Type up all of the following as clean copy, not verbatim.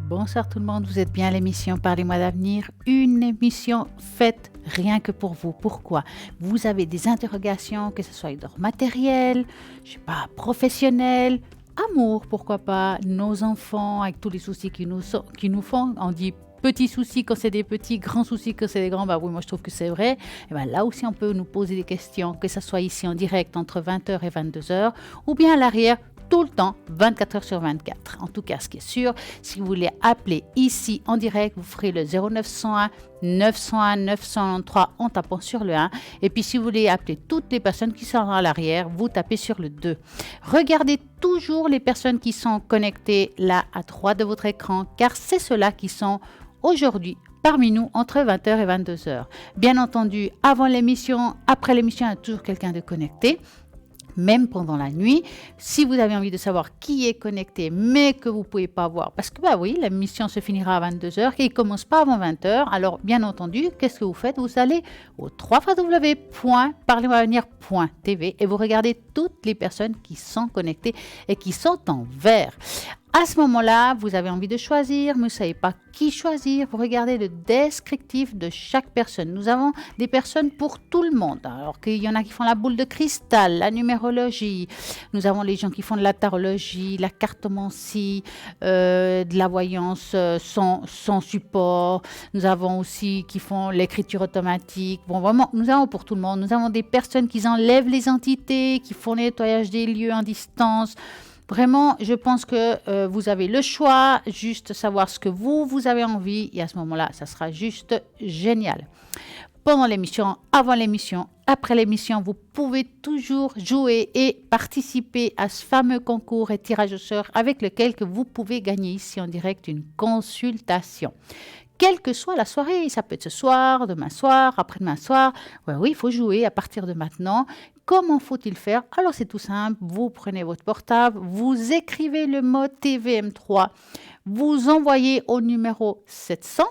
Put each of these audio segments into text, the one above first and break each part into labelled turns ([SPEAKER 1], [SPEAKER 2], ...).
[SPEAKER 1] Bonsoir tout le monde, vous êtes bien à l'émission Parlez-moi d'avenir, une émission faite rien que pour vous. Pourquoi? Vous avez des interrogations, que ce soit d'ordre matériel, je sais pas, professionnel, amour, pourquoi pas, nos enfants avec tous les soucis qui nous font, on dit petits soucis quand c'est des petits, grands soucis quand c'est des grands, bah oui, moi je trouve que c'est vrai. Et ben là aussi on peut nous poser des questions, que ce soit ici en direct entre 20h et 22h, ou bien à l'arrière, tout le temps, 24 heures sur 24. En tout cas, ce qui est sûr, si vous voulez appeler ici en direct, vous ferez le 0901 901 993 en tapant sur le 1. Et puis, si vous voulez appeler toutes les personnes qui sont à l'arrière, vous tapez sur le 2. Regardez toujours les personnes qui sont connectées là à droite de votre écran, car c'est ceux-là qui sont aujourd'hui parmi nous entre 20h et 22h. Bien entendu, avant l'émission, après l'émission, il y a toujours quelqu'un de connecté. Même pendant la nuit, si vous avez envie de savoir qui est connecté, mais que vous ne pouvez pas voir, parce que bah oui, la mission se finira à 22h et il ne commence pas avant 20h, alors bien entendu, qu'est-ce que vous faites? Vous allez au www.parlez-moi-avenir.tv et vous regardez toutes les personnes qui sont connectées et qui sont en vert. À ce moment-là, vous avez envie de choisir, mais vous ne savez pas qui choisir. Vous regardez le descriptif de chaque personne. Nous avons des personnes pour tout le monde. Alors qu'il y en a qui font la boule de cristal, la numérologie. Nous avons les gens qui font de la tarologie, la cartomancie, de la voyance sans support. Nous avons aussi qui font l'écriture automatique. Bon, vraiment, nous avons pour tout le monde. Nous avons des personnes qui enlèvent les entités, qui font le nettoyage des lieux en distance. Vraiment, je pense que vous avez le choix, juste savoir ce que vous avez envie et à ce moment-là, ça sera juste génial. Pendant l'émission, avant l'émission, après l'émission, vous pouvez toujours jouer et participer à ce fameux concours et tirage au sort avec lequel que vous pouvez gagner ici en direct une consultation. Quelle que soit la soirée, ça peut être ce soir, demain soir, après-demain soir. Oui, il faut jouer à partir de maintenant. Comment faut-il faire? Alors, c'est tout simple. Vous prenez votre portable, vous écrivez le mot TVM3, vous envoyez au numéro 700.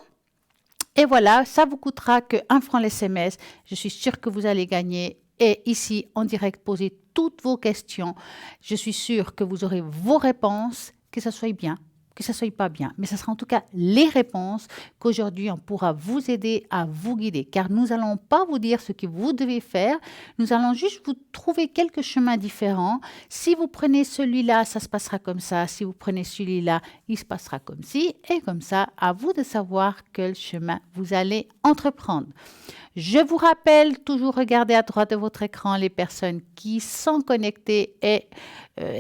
[SPEAKER 1] Et voilà, ça vous coûtera que 1 franc l'SMS. Je suis sûre que vous allez gagner. Et ici, en direct, posez toutes vos questions. Je suis sûre que vous aurez vos réponses, que ça soit bien, que ça ne soit pas bien, mais ce sera en tout cas les réponses qu'aujourd'hui on pourra vous aider à vous guider, car nous n'allons pas vous dire ce que vous devez faire, nous allons juste vous trouver quelques chemins différents. Si vous prenez celui-là, ça se passera comme ça, si vous prenez celui-là, il se passera comme ci, et comme ça, à vous de savoir quel chemin vous allez entreprendre. Je vous rappelle, toujours regarder à droite de votre écran les personnes qui sont connectées et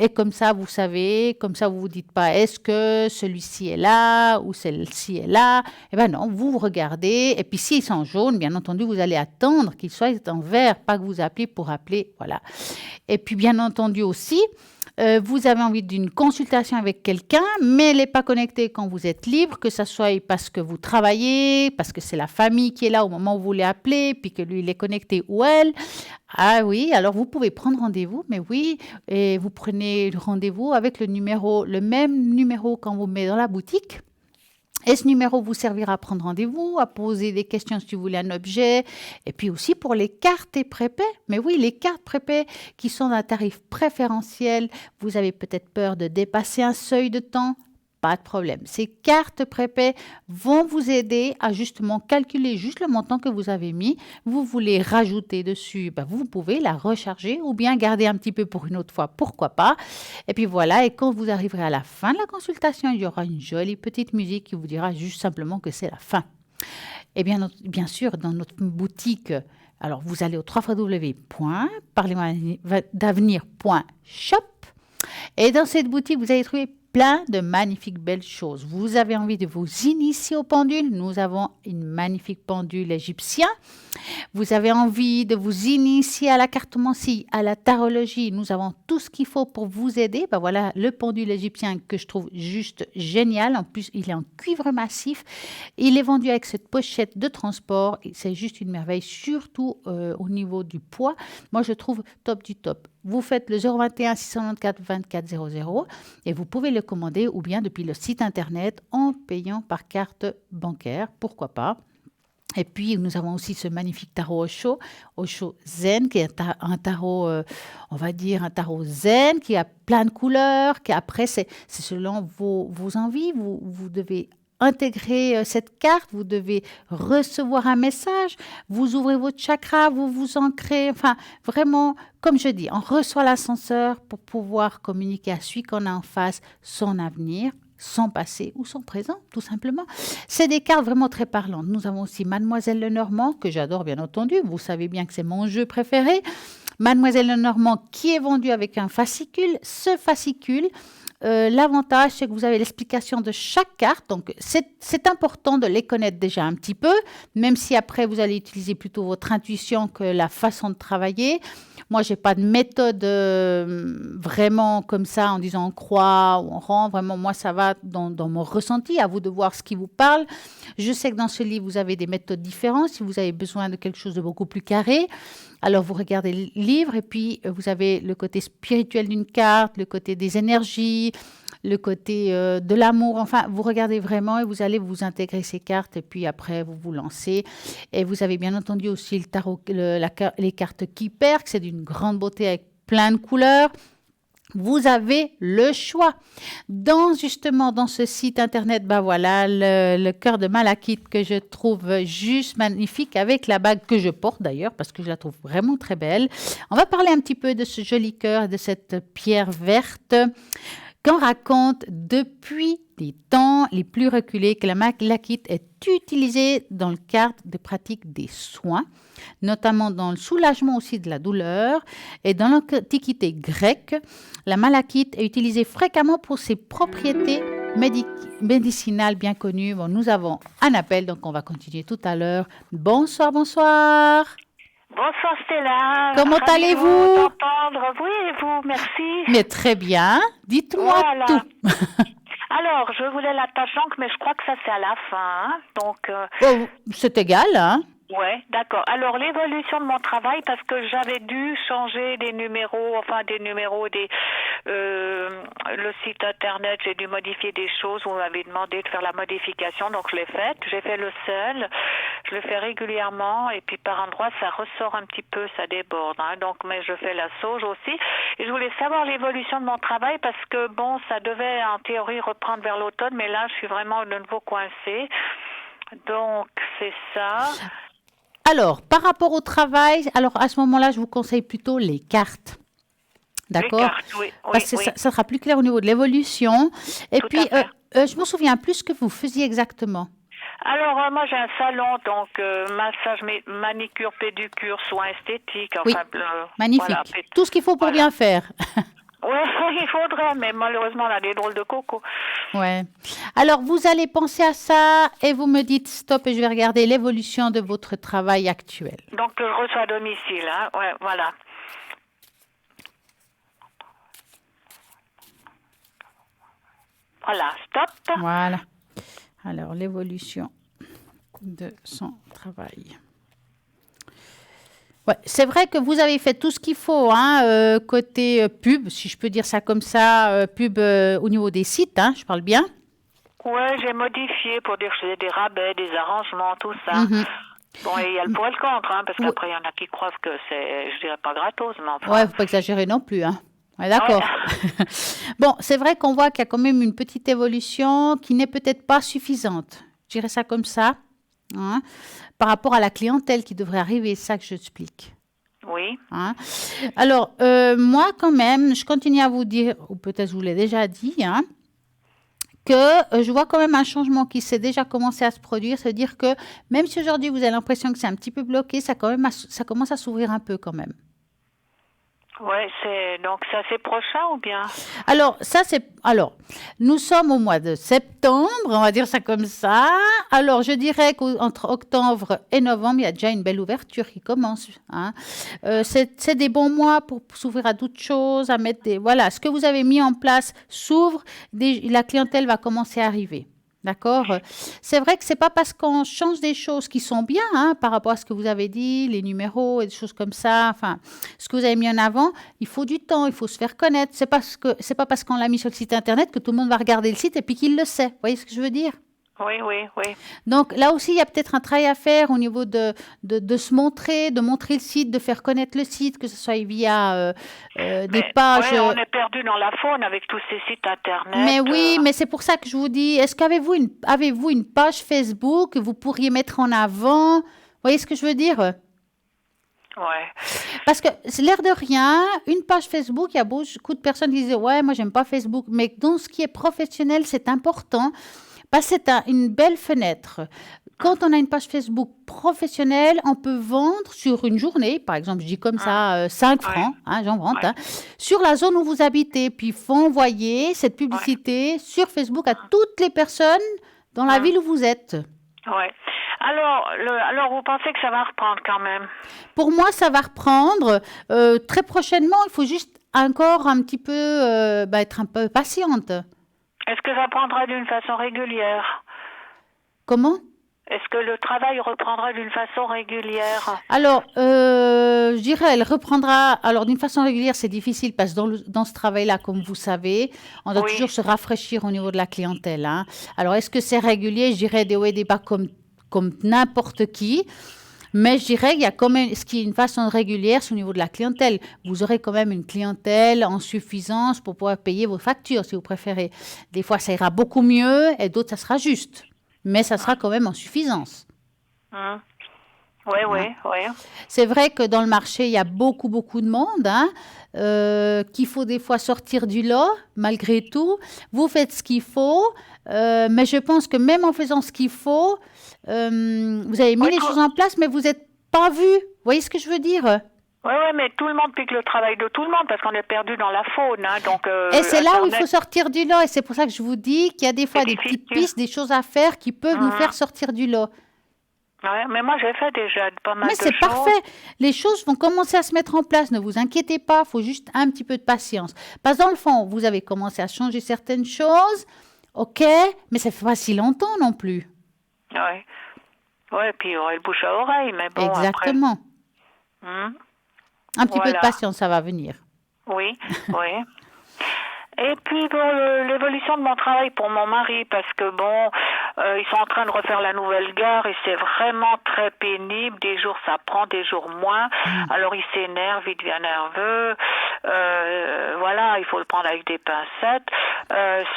[SPEAKER 1] comme ça, vous savez, comme ça, vous ne vous dites pas est-ce que celui-ci est là ou celle-ci est là. Eh bien non, vous regardez et puis s'ils sont jaunes, bien entendu, vous allez attendre qu'ils soient en vert, pas que vous appelez pour appeler, voilà. Et puis bien entendu aussi, vous avez envie d'une consultation avec quelqu'un, mais elle n'est pas connectée quand vous êtes libre, que ce soit parce que vous travaillez, parce que c'est la famille qui est là au moment où vous voulez appeler, puis que lui, il est connecté ou elle. Ah oui, alors vous pouvez prendre rendez-vous, mais oui, et vous prenez le rendez-vous avec le même numéro qu'on vous met dans la boutique. Et ce numéro vous servira à prendre rendez-vous, à poser des questions si vous voulez un objet, et puis aussi pour les cartes et prépaies. Mais oui, les cartes prépaies qui sont d'un tarif préférentiel, vous avez peut-être peur de dépasser un seuil de temps. Pas de problème. Ces cartes prépaies vont vous aider à justement calculer juste le montant que vous avez mis. Vous voulez rajouter dessus, vous pouvez la recharger ou bien garder un petit peu pour une autre fois, pourquoi pas. Et puis voilà, et quand vous arriverez à la fin de la consultation, il y aura une jolie petite musique qui vous dira juste simplement que c'est la fin. Et bien sûr, dans notre boutique, alors vous allez au www.parlez-moi-d'avenir.shop et dans cette boutique, vous allez trouver plein de magnifiques belles choses. Vous avez envie de vous initier aux pendules? Nous avons une magnifique pendule égyptienne. Vous avez envie de vous initier à la cartomancie, à la tarologie? Nous avons tout ce qu'il faut pour vous aider. Voilà le pendule égyptien que je trouve juste génial. En plus, il est en cuivre massif. Il est vendu avec cette pochette de transport. C'est juste une merveille, surtout au niveau du poids. Moi, je trouve top du top. Vous faites le 021 694 24 00 et vous pouvez le commander ou bien depuis le site internet en payant par carte bancaire, pourquoi pas. Et puis, nous avons aussi ce magnifique tarot Osho Zen, qui est un tarot, on va dire, un tarot zen, qui a plein de couleurs, qui après, c'est selon vos envies. Vous devez intégrer cette carte, vous devez recevoir un message, vous ouvrez votre chakra, vous vous ancrez, enfin, vraiment, comme je dis, on reçoit l'ascenseur pour pouvoir communiquer à celui qu'on a en face son avenir, son passé ou son présent, tout simplement. C'est des cartes vraiment très parlantes. Nous avons aussi Mademoiselle Lenormand, que j'adore bien entendu. Vous savez bien que c'est mon jeu préféré. Mademoiselle Lenormand qui est vendue avec un fascicule. Ce fascicule, l'avantage, c'est que vous avez l'explication de chaque carte. Donc, c'est important de les connaître déjà un petit peu, même si après, vous allez utiliser plutôt votre intuition que la façon de travailler. Moi, je n'ai pas de méthode vraiment comme ça en disant on croit ou on rend. Vraiment, moi, ça va dans mon ressenti. À vous de voir ce qui vous parle. Je sais que dans ce livre, vous avez des méthodes différentes. Si vous avez besoin de quelque chose de beaucoup plus carré, alors vous regardez le livre et puis vous avez le côté spirituel d'une carte, le côté des énergies, le côté de l'amour. Enfin, vous regardez vraiment et vous allez vous intégrer ces cartes et puis après, vous vous lancez. Et vous avez bien entendu aussi le tarot, les cartes Kipper, que c'est d'une grande beauté avec plein de couleurs. Vous avez le choix. Justement, dans ce site internet, ben voilà, le cœur de malachite que je trouve juste magnifique avec la bague que je porte d'ailleurs parce que je la trouve vraiment très belle. On va parler un petit peu de ce joli cœur et de cette pierre verte qu'on raconte depuis les temps les plus reculés que la malachite est utilisée dans le cadre de pratique des soins, notamment dans le soulagement aussi de la douleur. Et dans l'Antiquité grecque, la malachite est utilisée fréquemment pour ses propriétés médicinales bien connues. Bon, nous avons un appel, donc on va continuer tout à l'heure. Bonsoir, bonsoir.
[SPEAKER 2] Bonsoir Stella.
[SPEAKER 1] Comment allez-vous?
[SPEAKER 2] T'entendre. Oui, et vous, merci.
[SPEAKER 1] Mais très bien. Dites-moi
[SPEAKER 2] voilà.
[SPEAKER 1] tout.
[SPEAKER 2] Alors, je voulais la tâche d'encre, mais je crois que ça c'est à la fin. Hein. Donc,
[SPEAKER 1] c'est égal, hein?
[SPEAKER 2] Ouais, d'accord. Alors, l'évolution de mon travail, parce que j'avais dû changer des numéros, le site internet, j'ai dû modifier des choses, on m'avait demandé de faire la modification, donc je l'ai faite. J'ai fait le seul, je le fais régulièrement, et puis par endroits, ça ressort un petit peu, ça déborde. Hein. Donc, mais je fais la sauge aussi. Et je voulais savoir l'évolution de mon travail, parce que bon, ça devait en théorie reprendre vers l'automne, mais là, je suis vraiment de nouveau coincée. Donc, c'est ça.
[SPEAKER 1] Alors, par rapport au travail, alors à ce moment-là, je vous conseille plutôt les cartes. D'accord?
[SPEAKER 2] Les cartes, oui.
[SPEAKER 1] Parce que ça sera plus clair au niveau de l'évolution. Et
[SPEAKER 2] Tout
[SPEAKER 1] puis,
[SPEAKER 2] à fait.
[SPEAKER 1] je me souviens plus ce que vous faisiez exactement.
[SPEAKER 2] Alors, moi, j'ai un salon, donc massage, manicure, pédicure, soins esthétiques.
[SPEAKER 1] Oui,
[SPEAKER 2] Enfin,
[SPEAKER 1] magnifique.
[SPEAKER 2] Voilà,
[SPEAKER 1] Tout ce qu'il faut pour bien faire.
[SPEAKER 2] Oui, il faudrait, mais malheureusement, on a des drôles de coco.
[SPEAKER 1] Ouais. Alors, vous allez penser à ça et vous me dites stop et je vais regarder l'évolution de votre travail actuel.
[SPEAKER 2] Donc, je reçois à domicile, hein. Ouais, voilà. Voilà, stop.
[SPEAKER 1] Voilà. Alors, l'évolution de son travail. Ouais, c'est vrai que vous avez fait tout ce qu'il faut, hein, côté pub, si je peux dire ça comme ça, pub au niveau des sites, hein, je parle bien.
[SPEAKER 2] Ouais, j'ai modifié pour dire que je faisais des rabais, des arrangements, tout ça.
[SPEAKER 1] Mhm.
[SPEAKER 2] Bon, et il y a le pour et le contre, hein, parce qu'après, il y en a qui croient que c'est, je dirais pas gratos, mais enfin.
[SPEAKER 1] Ouais, faut pas exagérer non plus, hein. Ouais, d'accord. Ouais. Bon, c'est vrai qu'on voit qu'il y a quand même une petite évolution qui n'est peut-être pas suffisante. Je dirais ça comme ça, hein, par rapport à la clientèle qui devrait arriver, c'est ça que j'explique.
[SPEAKER 2] Oui.
[SPEAKER 1] Hein. Alors, moi, quand même, je continue à vous dire, ou peut-être je vous l'ai déjà dit, hein, que je vois quand même un changement qui s'est déjà commencé à se produire. C'est-à-dire que même si aujourd'hui vous avez l'impression que c'est un petit peu bloqué, ça commence à s'ouvrir un peu quand même.
[SPEAKER 2] Ouais, donc ça c'est prochain ou bien?
[SPEAKER 1] Alors, nous sommes au mois de septembre, on va dire ça comme ça. Alors, je dirais qu'entre octobre et novembre, il y a déjà une belle ouverture qui commence. Hein. C'est des bons mois pour s'ouvrir à d'autres choses, à mettre voilà, ce que vous avez mis en place s'ouvre, la clientèle va commencer à arriver. D'accord? C'est vrai que c'est pas parce qu'on change des choses qui sont bien, hein, par rapport à ce que vous avez dit, les numéros et des choses comme ça, enfin, ce que vous avez mis en avant, il faut du temps, il faut se faire connaître. C'est pas parce qu'on l'a mis sur le site internet que tout le monde va regarder le site et puis qu'il le sait. Vous voyez ce que je veux dire?
[SPEAKER 2] Oui, oui, oui.
[SPEAKER 1] Donc là aussi, il y a peut-être un travail à faire au niveau de se montrer, de montrer le site, de faire connaître le site, que ce soit via des
[SPEAKER 2] Mais
[SPEAKER 1] pages.
[SPEAKER 2] ouais, on est perdu dans la faune avec tous ces sites internet.
[SPEAKER 1] Mais oui, mais c'est pour ça que je vous dis, est-ce qu'avez-vous une page Facebook que vous pourriez mettre en avant? Vous voyez ce que je veux dire?
[SPEAKER 2] Ouais.
[SPEAKER 1] Parce que c'est l'air de rien, une page Facebook, il y a beaucoup de personnes qui disent, ouais, moi j'aime pas Facebook, mais dans ce qui est professionnel, c'est important. Parce que une belle fenêtre. Quand on a une page Facebook professionnelle, on peut vendre sur une journée, par exemple, je dis comme ça, 5
[SPEAKER 2] Ouais.
[SPEAKER 1] francs, hein, j'en vante,
[SPEAKER 2] Ouais.
[SPEAKER 1] hein, sur la zone où vous habitez. Puis il faut envoyer cette
[SPEAKER 2] Ouais.
[SPEAKER 1] publicité sur Facebook à toutes les personnes dans la ville où vous êtes.
[SPEAKER 2] Ouais. Alors, vous pensez que ça va reprendre quand même?
[SPEAKER 1] Pour moi, ça va reprendre très prochainement. Il faut juste encore un petit peu être un peu patiente.
[SPEAKER 2] Est-ce que ça prendra d'une façon régulière?
[SPEAKER 1] Comment?
[SPEAKER 2] Est-ce que le travail reprendra d'une façon régulière?
[SPEAKER 1] Alors, je dirais, elle reprendra. Alors, d'une façon régulière, c'est difficile parce que dans ce travail-là, comme vous savez, on doit
[SPEAKER 2] Oui.
[SPEAKER 1] toujours se rafraîchir au niveau de la clientèle, hein. Alors, est-ce que c'est régulier? Je dirais des hauts et des bas comme n'importe qui. Mais je dirais qu'il y a quand même, ce qui est une façon régulière, c'est au niveau de la clientèle. Vous aurez quand même une clientèle en suffisance pour pouvoir payer vos factures, si vous préférez. Des fois, ça ira beaucoup mieux et d'autres, ça sera juste. Mais ça sera quand même en suffisance.
[SPEAKER 2] Oui, oui, oui.
[SPEAKER 1] C'est vrai que dans le marché, il y a beaucoup, beaucoup de monde, hein, qu'il faut des fois sortir du lot, malgré tout. Vous faites ce qu'il faut, mais je pense que même en faisant ce qu'il faut, vous avez mis
[SPEAKER 2] Oui,
[SPEAKER 1] les choses en place, mais vous n'êtes pas vu. Vous voyez ce que je veux dire?
[SPEAKER 2] Oui, oui, mais tout le monde pique le travail de tout le monde parce qu'on est perdu dans la faune, hein, donc.
[SPEAKER 1] Et c'est là où il
[SPEAKER 2] Internet,
[SPEAKER 1] faut sortir du lot. Et c'est pour ça que je vous dis qu'il y a des fois
[SPEAKER 2] c'est
[SPEAKER 1] des petites
[SPEAKER 2] difficile.
[SPEAKER 1] pistes, des choses à faire qui peuvent nous faire sortir du lot.
[SPEAKER 2] Ouais, mais moi j'ai fait déjà pas mal
[SPEAKER 1] Mais
[SPEAKER 2] de
[SPEAKER 1] c'est
[SPEAKER 2] choses.
[SPEAKER 1] parfait. Les choses vont commencer à se mettre en place. Ne vous inquiétez pas. Il faut juste un petit peu de patience. Parce que dans le fond, vous avez commencé à changer certaines choses. OK, mais ça fait pas si longtemps non plus.
[SPEAKER 2] Ouais. Ouais, puis il y aurait le bouche à oreille, mais bon,
[SPEAKER 1] Exactement.
[SPEAKER 2] après.
[SPEAKER 1] Un petit peu de
[SPEAKER 2] Voilà.
[SPEAKER 1] patience, ça va venir.
[SPEAKER 2] Oui, oui. Et puis pour l'évolution de mon travail pour mon mari, parce que bon, ils sont en train de refaire la nouvelle gare et c'est vraiment très pénible. Des jours ça prend, des jours moins. Alors il s'énerve, il devient nerveux. Voilà, il faut le prendre avec des pincettes.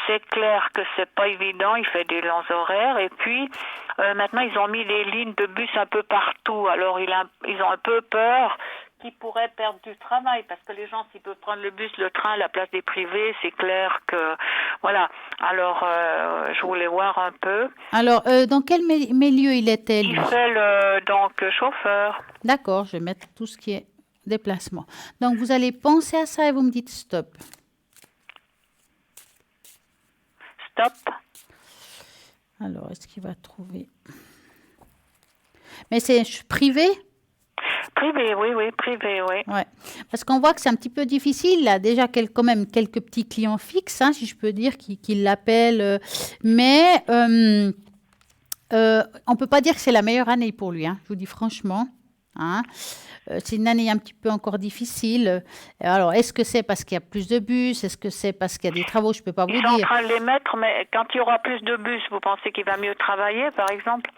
[SPEAKER 2] C'est clair que c'est pas évident. Il fait des longs horaires et puis maintenant ils ont mis des lignes de bus un peu partout. Alors ils ont un peu peur qui pourraient perdre du travail parce que les gens, s'ils peuvent prendre le bus, le train à la place des privés, c'est clair que voilà. Alors je voulais voir un peu.
[SPEAKER 1] Alors, dans quel milieu il était, lui?
[SPEAKER 2] Il fait donc chauffeur.
[SPEAKER 1] D'accord, je vais mettre tout ce qui est déplacement. Donc, vous allez penser à ça et vous me dites stop.
[SPEAKER 2] Stop.
[SPEAKER 1] Alors, est-ce qu'il va trouver? Mais c'est privé?
[SPEAKER 2] Privé, oui, oui, privé, oui.
[SPEAKER 1] Ouais. Parce qu'on voit que c'est un petit peu difficile. Là, déjà, quand même quelques petits clients fixes, hein, si je peux dire, qui l'appellent. Mais on ne peut pas dire que c'est la meilleure année pour lui, hein, je vous dis franchement. Hein. C'est une année un petit peu encore difficile. Alors, est-ce que c'est parce qu'il y a plus de bus? Est-ce que c'est parce qu'il y a des travaux? Je ne peux pas vous
[SPEAKER 2] Ils sont en
[SPEAKER 1] dire.
[SPEAKER 2] train de les mettre, mais quand il y aura plus de bus, vous pensez qu'il va mieux travailler, par exemple?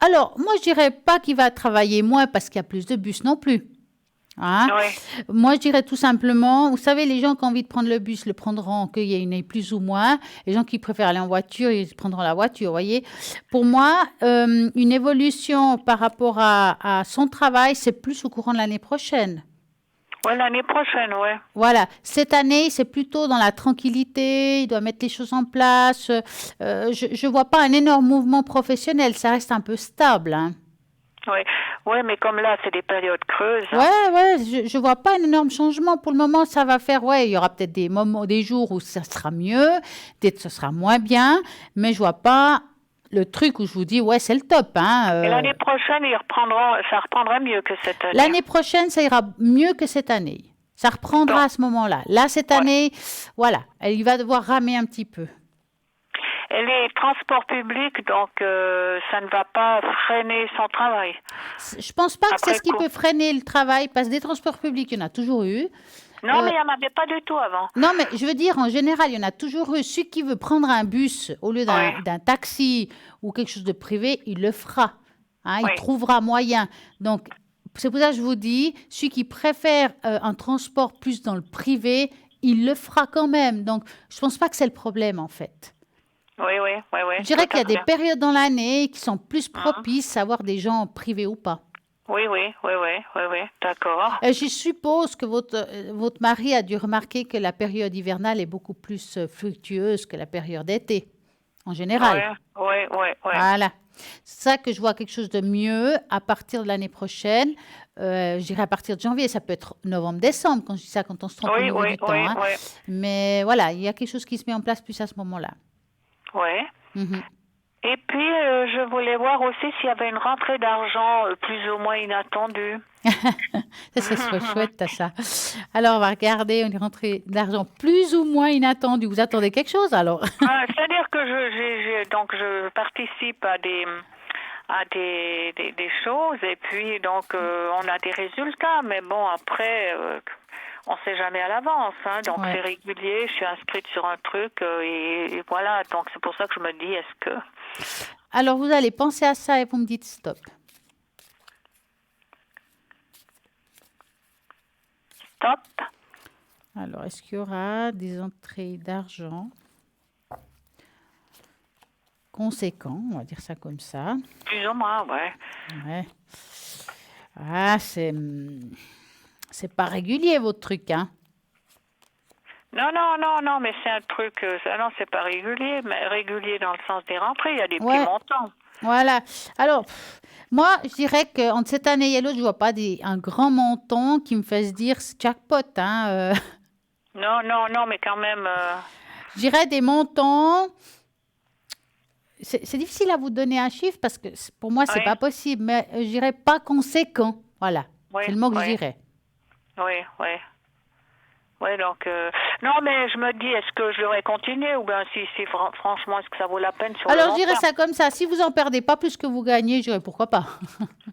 [SPEAKER 1] Alors, moi, je dirais pas qu'il va travailler moins parce qu'il y a plus de bus non plus. Hein?
[SPEAKER 2] Oui.
[SPEAKER 1] Moi, je dirais tout simplement, vous savez, les gens qui ont envie de prendre le bus le prendront, qu'il y ait plus ou moins. Les gens qui préfèrent aller en voiture, ils prendront la voiture, vous voyez. Pour moi, une évolution par rapport à son travail, c'est plus au courant de l'année prochaine.
[SPEAKER 2] Oui, l'année prochaine, oui.
[SPEAKER 1] Voilà, cette année, c'est plutôt dans la tranquillité, il doit mettre les choses en place. Je ne vois pas un énorme mouvement professionnel, ça reste un peu stable. Hein.
[SPEAKER 2] Oui. Oui, mais comme là, c'est des périodes creuses.
[SPEAKER 1] Ouais, je vois pas un énorme changement. Pour le moment, ça va faire, il y aura peut-être des moments, des jours où ça sera mieux, peut-être ce sera moins bien, mais je vois pas le truc où je vous dis, c'est le top. Hein,
[SPEAKER 2] Et l'année prochaine, ça reprendra mieux que cette année.
[SPEAKER 1] L'année prochaine, ça ira mieux que cette année. Ça reprendra à ce moment-là. Là, cette année, voilà, il va devoir ramer un petit peu.
[SPEAKER 2] Et les transports publics, donc, ça ne va pas freiner son travail.
[SPEAKER 1] Je pense pas que
[SPEAKER 2] Après
[SPEAKER 1] c'est ce qui
[SPEAKER 2] coup.
[SPEAKER 1] peut freiner le travail, parce que des transports publics, il y en a toujours eu.
[SPEAKER 2] Non, mais il n'y en avait pas du tout avant.
[SPEAKER 1] Non, mais je veux dire, en général, il y en a toujours eu. Celui qui veut prendre un bus au lieu
[SPEAKER 2] Oui,
[SPEAKER 1] d'un taxi ou quelque chose de privé, il le fera. Hein, il
[SPEAKER 2] oui.
[SPEAKER 1] trouvera moyen. Donc, c'est pour ça que je vous dis, celui qui préfère un transport plus dans le privé, il le fera quand même. Donc, je pense pas que c'est le problème, en fait.
[SPEAKER 2] Oui, oui, oui, oui,
[SPEAKER 1] Je
[SPEAKER 2] tout
[SPEAKER 1] dirais qu'il y
[SPEAKER 2] à
[SPEAKER 1] a des
[SPEAKER 2] fait.
[SPEAKER 1] périodes dans l'année qui sont plus
[SPEAKER 2] Mhm.
[SPEAKER 1] propices à avoir des gens privés ou pas.
[SPEAKER 2] Oui, oui, oui, oui, oui, oui, d'accord.
[SPEAKER 1] Je suppose que votre mari a dû remarquer que la période hivernale est beaucoup plus fructueuse que la période d'été, en
[SPEAKER 2] Oui,
[SPEAKER 1] général.
[SPEAKER 2] oui, oui, oui.
[SPEAKER 1] Voilà. C'est ça que je vois quelque chose de mieux à partir de l'année prochaine. Je dirais à partir de janvier, ça peut être novembre-décembre, quand je dis ça, quand on se trompe au
[SPEAKER 2] Oui,
[SPEAKER 1] niveau
[SPEAKER 2] oui,
[SPEAKER 1] du temps.
[SPEAKER 2] oui,
[SPEAKER 1] Hein.
[SPEAKER 2] oui,
[SPEAKER 1] Mais voilà, il y a quelque chose qui se met en place plus à ce moment-là.
[SPEAKER 2] oui.
[SPEAKER 1] Mhm.
[SPEAKER 2] Et puis, je voulais voir aussi s'il y avait une rentrée d'argent plus ou moins inattendue.
[SPEAKER 1] Ça, ce serait chouette, t'as ça. Alors, on va regarder une rentrée d'argent plus ou moins inattendue. Vous attendez quelque chose alors?
[SPEAKER 2] C'est-à-dire que donc je participe à des choses et puis donc on a des résultats, mais bon après on sait jamais à l'avance, hein, donc
[SPEAKER 1] Ouais.
[SPEAKER 2] c'est régulier, je suis inscrite sur un truc et voilà, donc c'est pour ça que je me dis est-ce que
[SPEAKER 1] Alors, vous allez penser à ça et vous me dites stop.
[SPEAKER 2] top,
[SPEAKER 1] Alors, est-ce qu'il y aura des entrées d'argent conséquents? On va dire ça comme ça.
[SPEAKER 2] plus ou moins, ouais.
[SPEAKER 1] Ouais. Ah, c'est pas régulier votre truc, hein?
[SPEAKER 2] Non, non, non, non, mais c'est un truc, non, c'est pas régulier, mais régulier dans le sens des rentrées, il y a des petits
[SPEAKER 1] Ouais,
[SPEAKER 2] montants.
[SPEAKER 1] voilà. Alors, moi, je dirais qu'entre cette année et l'autre, je vois pas un grand montant qui me fasse dire c'est jackpot, hein.
[SPEAKER 2] Non, non, non, mais quand même,
[SPEAKER 1] Je dirais des montants. C'est difficile à vous donner un chiffre parce que pour moi, c'est
[SPEAKER 2] oui,
[SPEAKER 1] pas possible, mais je dirais pas conséquent. Voilà.
[SPEAKER 2] oui,
[SPEAKER 1] C'est le mot que je
[SPEAKER 2] oui,
[SPEAKER 1] dirais.
[SPEAKER 2] oui, oui. Oui, donc, non, mais je me dis, est-ce que je devrais continuer ou bien si franchement, est-ce que ça vaut la peine sur le
[SPEAKER 1] Alors, je
[SPEAKER 2] long
[SPEAKER 1] dirais
[SPEAKER 2] terme?
[SPEAKER 1] ça comme ça. Si vous en perdez pas plus que vous gagnez, je dirais pourquoi pas.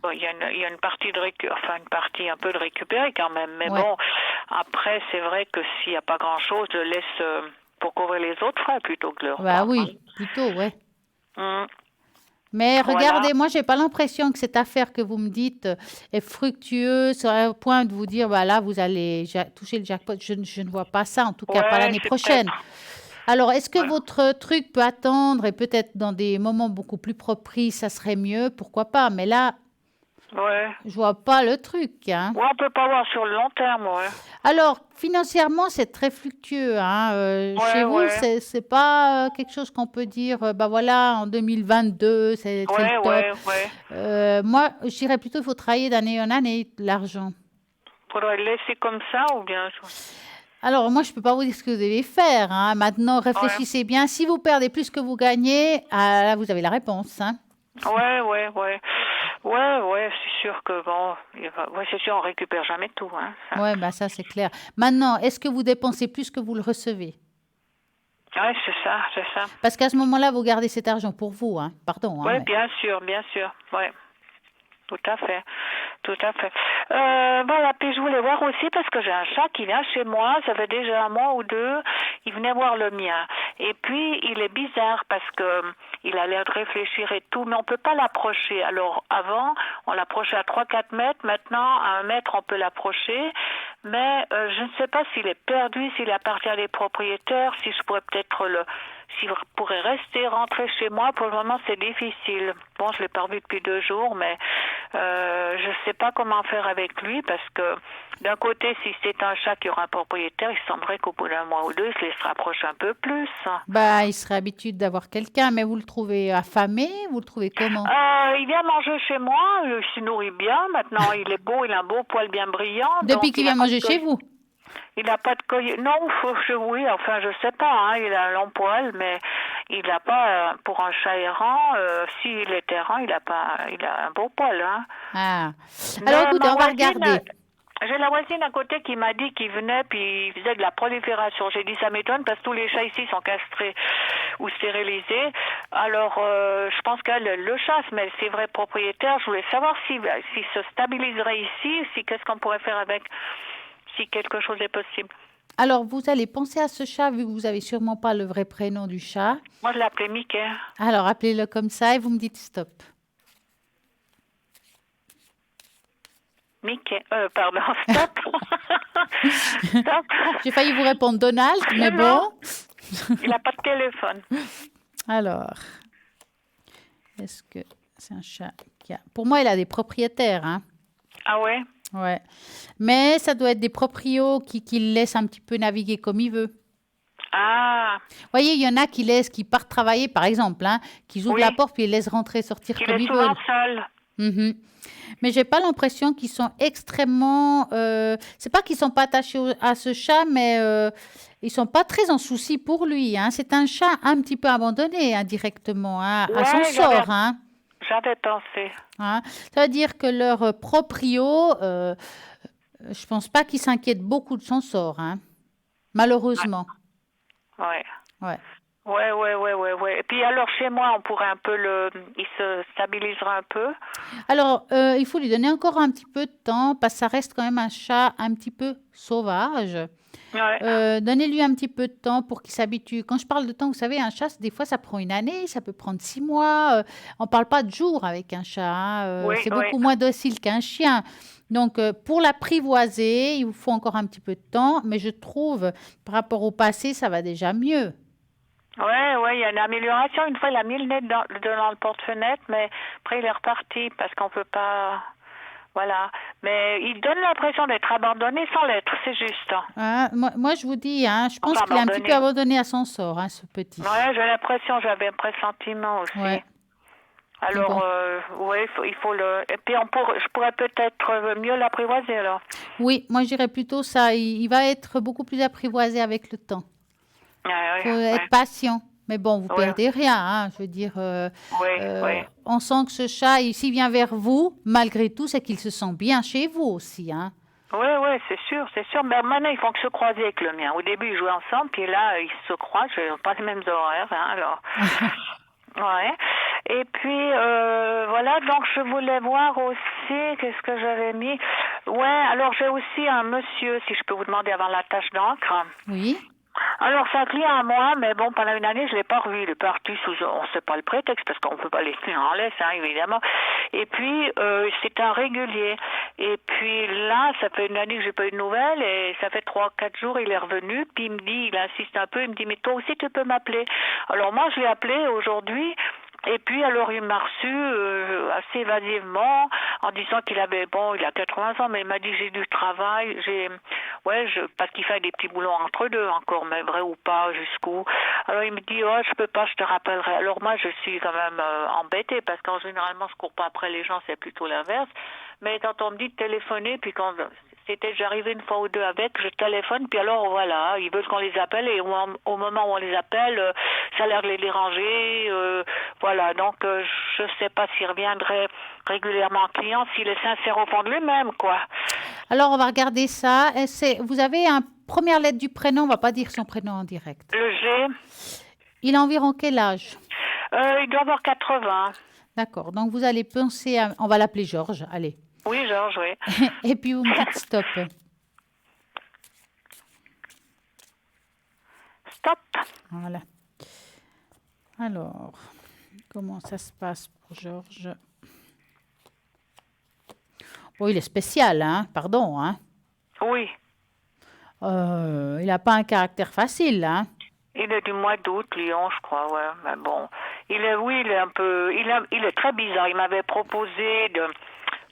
[SPEAKER 2] Bon, il y a une partie enfin, une partie un peu de récupérer quand même, mais
[SPEAKER 1] Ouais.
[SPEAKER 2] bon, après, c'est vrai que s'il n'y a pas grand-chose, je laisse pour couvrir les autres frais plutôt que le
[SPEAKER 1] Bah
[SPEAKER 2] repas,
[SPEAKER 1] oui, plutôt, ouais.
[SPEAKER 2] hein.
[SPEAKER 1] Mais
[SPEAKER 2] Voilà.
[SPEAKER 1] regardez, moi, j'ai pas l'impression que cette affaire que vous me dites est fructueuse au point de vous dire, voilà, vous allez toucher le jackpot. Je ne vois pas ça, en tout cas pas
[SPEAKER 2] Ouais,
[SPEAKER 1] l'année
[SPEAKER 2] c'est
[SPEAKER 1] prochaine.
[SPEAKER 2] peut-être.
[SPEAKER 1] Alors, est-ce que
[SPEAKER 2] Ouais.
[SPEAKER 1] votre truc peut attendre et peut-être dans des moments beaucoup plus propices, ça serait mieux? Pourquoi pas? Mais là,
[SPEAKER 2] Ouais.
[SPEAKER 1] je vois pas le truc, hein.
[SPEAKER 2] Ouais, on peut pas voir sur le long terme, ouais.
[SPEAKER 1] Alors, financièrement, c'est très fluctueux, hein. Chez
[SPEAKER 2] Ouais,
[SPEAKER 1] vous,
[SPEAKER 2] ouais.
[SPEAKER 1] c'est pas quelque chose qu'on peut dire, bah voilà, en 2022, c'est le
[SPEAKER 2] Ouais,
[SPEAKER 1] top.
[SPEAKER 2] ouais, ouais.
[SPEAKER 1] Moi, je dirais plutôt qu'il faut travailler d'année en année, l'argent.
[SPEAKER 2] Faudrait le laisser comme ça ou bien.
[SPEAKER 1] Alors, moi, je peux pas vous dire ce que vous devez faire, hein. Maintenant,
[SPEAKER 2] Ouais.
[SPEAKER 1] réfléchissez bien. Si vous perdez plus que vous gagnez, ah, là, vous avez la réponse, hein.
[SPEAKER 2] Ouais, ouais, ouais. Ouais, ouais, c'est sûr que bon, ouais, c'est sûr, on récupère jamais tout, hein. Ça.
[SPEAKER 1] Ouais, bah ça, c'est clair. Maintenant, est-ce que vous dépensez plus que vous le recevez?
[SPEAKER 2] Ouais, c'est ça, c'est ça.
[SPEAKER 1] Parce qu'à ce moment-là, vous gardez cet argent pour vous, hein. Pardon, hein,
[SPEAKER 2] Ouais,
[SPEAKER 1] mais...
[SPEAKER 2] bien sûr, ouais. Tout à fait, tout à fait. Voilà, puis je voulais voir aussi parce que j'ai un chat qui vient chez moi, ça fait déjà un mois ou deux, il venait voir le mien. Et puis, il est bizarre parce que il a l'air de réfléchir et tout, mais on peut pas l'approcher. Alors, avant, on l'approchait à 3-4 mètres, maintenant, à 1 mètre, on peut l'approcher, mais je ne sais pas s'il est perdu, s'il appartient à des propriétaires, si je pourrais peut-être s'il pourrait rester, rentrer chez moi. Pour le moment, c'est difficile. Bon, je l'ai pas revu depuis 2 jours, mais je sais pas comment faire avec lui parce que d'un côté, si c'est un chat qui aura un propriétaire, il semblerait qu'au bout d'un mois ou deux, il se laisse rapprocher un peu plus.
[SPEAKER 1] Bah, il serait habitué d'avoir quelqu'un, mais vous le trouvez affamé? Vous le trouvez comment?
[SPEAKER 2] Il vient manger chez moi, il se nourrit bien. Maintenant, il est beau, il a un beau poil bien brillant,
[SPEAKER 1] Depuis
[SPEAKER 2] donc
[SPEAKER 1] qu'il
[SPEAKER 2] il a
[SPEAKER 1] vient
[SPEAKER 2] pas de
[SPEAKER 1] manger chez vous?
[SPEAKER 2] il n'a pas de collier. Non, oui, enfin, je sais pas, hein, il a un long poil, mais il n'a pas, pour un chat errant, s'il est errant, il a un beau poil, hein.
[SPEAKER 1] Ah. Alors,
[SPEAKER 2] Mais
[SPEAKER 1] écoutez,
[SPEAKER 2] ma
[SPEAKER 1] on va
[SPEAKER 2] voisine,
[SPEAKER 1] regarder.
[SPEAKER 2] j'ai la voisine à côté qui m'a dit qu'il venait puis il faisait de la prolifération. J'ai dit ça m'étonne parce que tous les chats ici sont castrés ou stérilisés. Alors je pense qu'elle le chasse, mais c'est vrai propriétaire. Je voulais savoir s'il se stabiliserait ici, si qu'est-ce qu'on pourrait faire avec. si quelque chose est possible.
[SPEAKER 1] Alors, vous allez penser à ce chat, vu que vous avez sûrement pas le vrai prénom du chat.
[SPEAKER 2] Moi, je l'appelais Mickey.
[SPEAKER 1] Alors, appelez-le comme ça et vous me dites stop.
[SPEAKER 2] Mickey. Pardon, stop. Stop.
[SPEAKER 1] J'ai failli vous répondre Donald, mais
[SPEAKER 2] Non.
[SPEAKER 1] bon.
[SPEAKER 2] Il n'a pas de téléphone.
[SPEAKER 1] Alors, est-ce que c'est un chat qui a... Pour moi, il a des propriétaires, hein.
[SPEAKER 2] Ah ouais?
[SPEAKER 1] Ouais. Mais ça doit être des proprios qui le laissent un petit peu naviguer comme il veut.
[SPEAKER 2] Ah,
[SPEAKER 1] Vous voyez, il y en a qui partent travailler, par exemple, hein, qui ouvrent
[SPEAKER 2] oui.
[SPEAKER 1] la porte puis ils laissent rentrer, sortir
[SPEAKER 2] Il
[SPEAKER 1] comme
[SPEAKER 2] est
[SPEAKER 1] ils
[SPEAKER 2] souvent
[SPEAKER 1] veulent.
[SPEAKER 2] seul.
[SPEAKER 1] Mhm. Mais j'ai pas l'impression qu'ils sont extrêmement. C'est pas qu'ils sont pas attachés à ce chat, mais ils sont pas très en souci pour lui, hein. C'est un chat un petit peu abandonné indirectement, hein, à son
[SPEAKER 2] Ouais,
[SPEAKER 1] sort, hein.
[SPEAKER 2] j'avais pensé.
[SPEAKER 1] Hein. Ça veut dire que leur proprio, je pense pas qu'ils s'inquiètent beaucoup de son sort, hein. Malheureusement.
[SPEAKER 2] Ouais.
[SPEAKER 1] Ouais.
[SPEAKER 2] Ouais. Et puis alors chez moi, on pourrait un peu il se stabilisera un peu.
[SPEAKER 1] Alors, il faut lui donner encore un petit peu de temps parce que ça reste quand même un chat un petit peu sauvage.
[SPEAKER 2] Ouais.
[SPEAKER 1] Donnez-lui un petit peu de temps pour qu'il s'habitue. Quand je parle de temps, vous savez, un chat, des fois, ça prend une année, ça peut prendre 6 mois. On ne parle pas de jours avec un chat, hein.
[SPEAKER 2] Oui,
[SPEAKER 1] C'est
[SPEAKER 2] oui.
[SPEAKER 1] beaucoup moins docile qu'un chien. Donc, pour l'apprivoiser, il vous faut encore un petit peu de temps. Mais je trouve, par rapport au passé, ça va déjà mieux.
[SPEAKER 2] Ouais, il y a une amélioration. Une fois, il a mis le nez dans le porte-fenêtre, mais après, il est reparti parce qu'on peut pas. Voilà. Mais il donne l'impression d'être abandonné sans l'être, c'est juste.
[SPEAKER 1] Hein, moi, je vous dis, hein, je pense
[SPEAKER 2] Enfin,
[SPEAKER 1] qu'il est un petit peu
[SPEAKER 2] abandonné.
[SPEAKER 1] abandonné à son sort, hein, ce petit.
[SPEAKER 2] Ouais, j'ai l'impression, j'avais un pressentiment aussi.
[SPEAKER 1] Ouais. Mais
[SPEAKER 2] Alors,
[SPEAKER 1] bon.
[SPEAKER 2] ouais, il faut le. Et puis, je pourrais peut-être mieux l'apprivoiser alors.
[SPEAKER 1] Oui, moi, je dirais plutôt ça. Il va être beaucoup plus apprivoisé avec le temps.
[SPEAKER 2] Ouais,
[SPEAKER 1] Faut
[SPEAKER 2] ouais,
[SPEAKER 1] être patient. Mais bon, vous
[SPEAKER 2] ouais,
[SPEAKER 1] perdez rien, hein. Je veux dire,
[SPEAKER 2] ouais.
[SPEAKER 1] on sent que ce chat, s'il vient vers vous, malgré tout, c'est qu'il se sent bien chez vous aussi, hein.
[SPEAKER 2] Ouais, c'est sûr, c'est sûr. Mais maintenant, ils font que se croiser avec le mien. Au début, ils jouaient ensemble, puis là, ils se croisent. Ils n'ont pas les mêmes horaires, hein, alors. Ouais. Et puis, voilà, donc je voulais voir aussi, qu'est-ce que j'avais mis? Ouais, alors j'ai aussi un monsieur, si je peux vous demander avant la tâche d'encre.
[SPEAKER 1] Oui.
[SPEAKER 2] Alors, c'est un client à moi, mais bon, pendant une année, je l'ai pas revu. Il est parti sous, on sait pas le prétexte, parce qu'on peut pas les tenir en laisse, hein, évidemment. Et puis, c'est un régulier. Et puis là, ça fait une année que j'ai pas eu de nouvelles, et ça fait 3-4 jours, il est revenu, puis il me dit, il insiste un peu, il me dit, mais toi aussi, tu peux m'appeler. Alors moi, je l'ai appelé aujourd'hui, et puis alors il m'a reçu assez évasivement en disant qu'il avait, bon, il a 80 ans, mais il m'a dit j'ai du travail, parce qu'il fait des petits boulots entre deux encore, mais vrai ou pas, jusqu'où. Alors il me dit oh je peux pas, je te rappellerai. Alors moi je suis quand même embêtée parce qu'en généralement je cours pas après les gens, c'est plutôt l'inverse. Mais quand on me dit de téléphoner, puis quand c'était déjà arrivé une fois ou deux avec, je téléphone, puis alors voilà, ils veulent qu'on les appelle, et au moment où on les appelle, ça a l'air de les déranger, voilà, donc je sais pas s'il reviendrait régulièrement en client, s'il est sincère au fond de lui-même, quoi.
[SPEAKER 1] Alors, on va regarder ça. Vous avez une première lettre du prénom, on va pas dire son prénom en direct.
[SPEAKER 2] Le G,
[SPEAKER 1] Il a environ quel âge?
[SPEAKER 2] il doit avoir 80.
[SPEAKER 1] D'accord. Donc, vous allez penser à... On va l'appeler Georges, allez.
[SPEAKER 2] Oui, Georges, oui.
[SPEAKER 1] Et puis, vous me dites stop.
[SPEAKER 2] Stop.
[SPEAKER 1] Voilà. Alors, comment ça se passe pour Georges? Bon, il est spécial, hein? Pardon, hein?
[SPEAKER 2] Oui.
[SPEAKER 1] Il n'a pas un caractère facile, hein?
[SPEAKER 2] Il est du mois d'août, Lyon, je crois, ouais. Mais bon, il est un peu, il est très bizarre. Il m'avait proposé de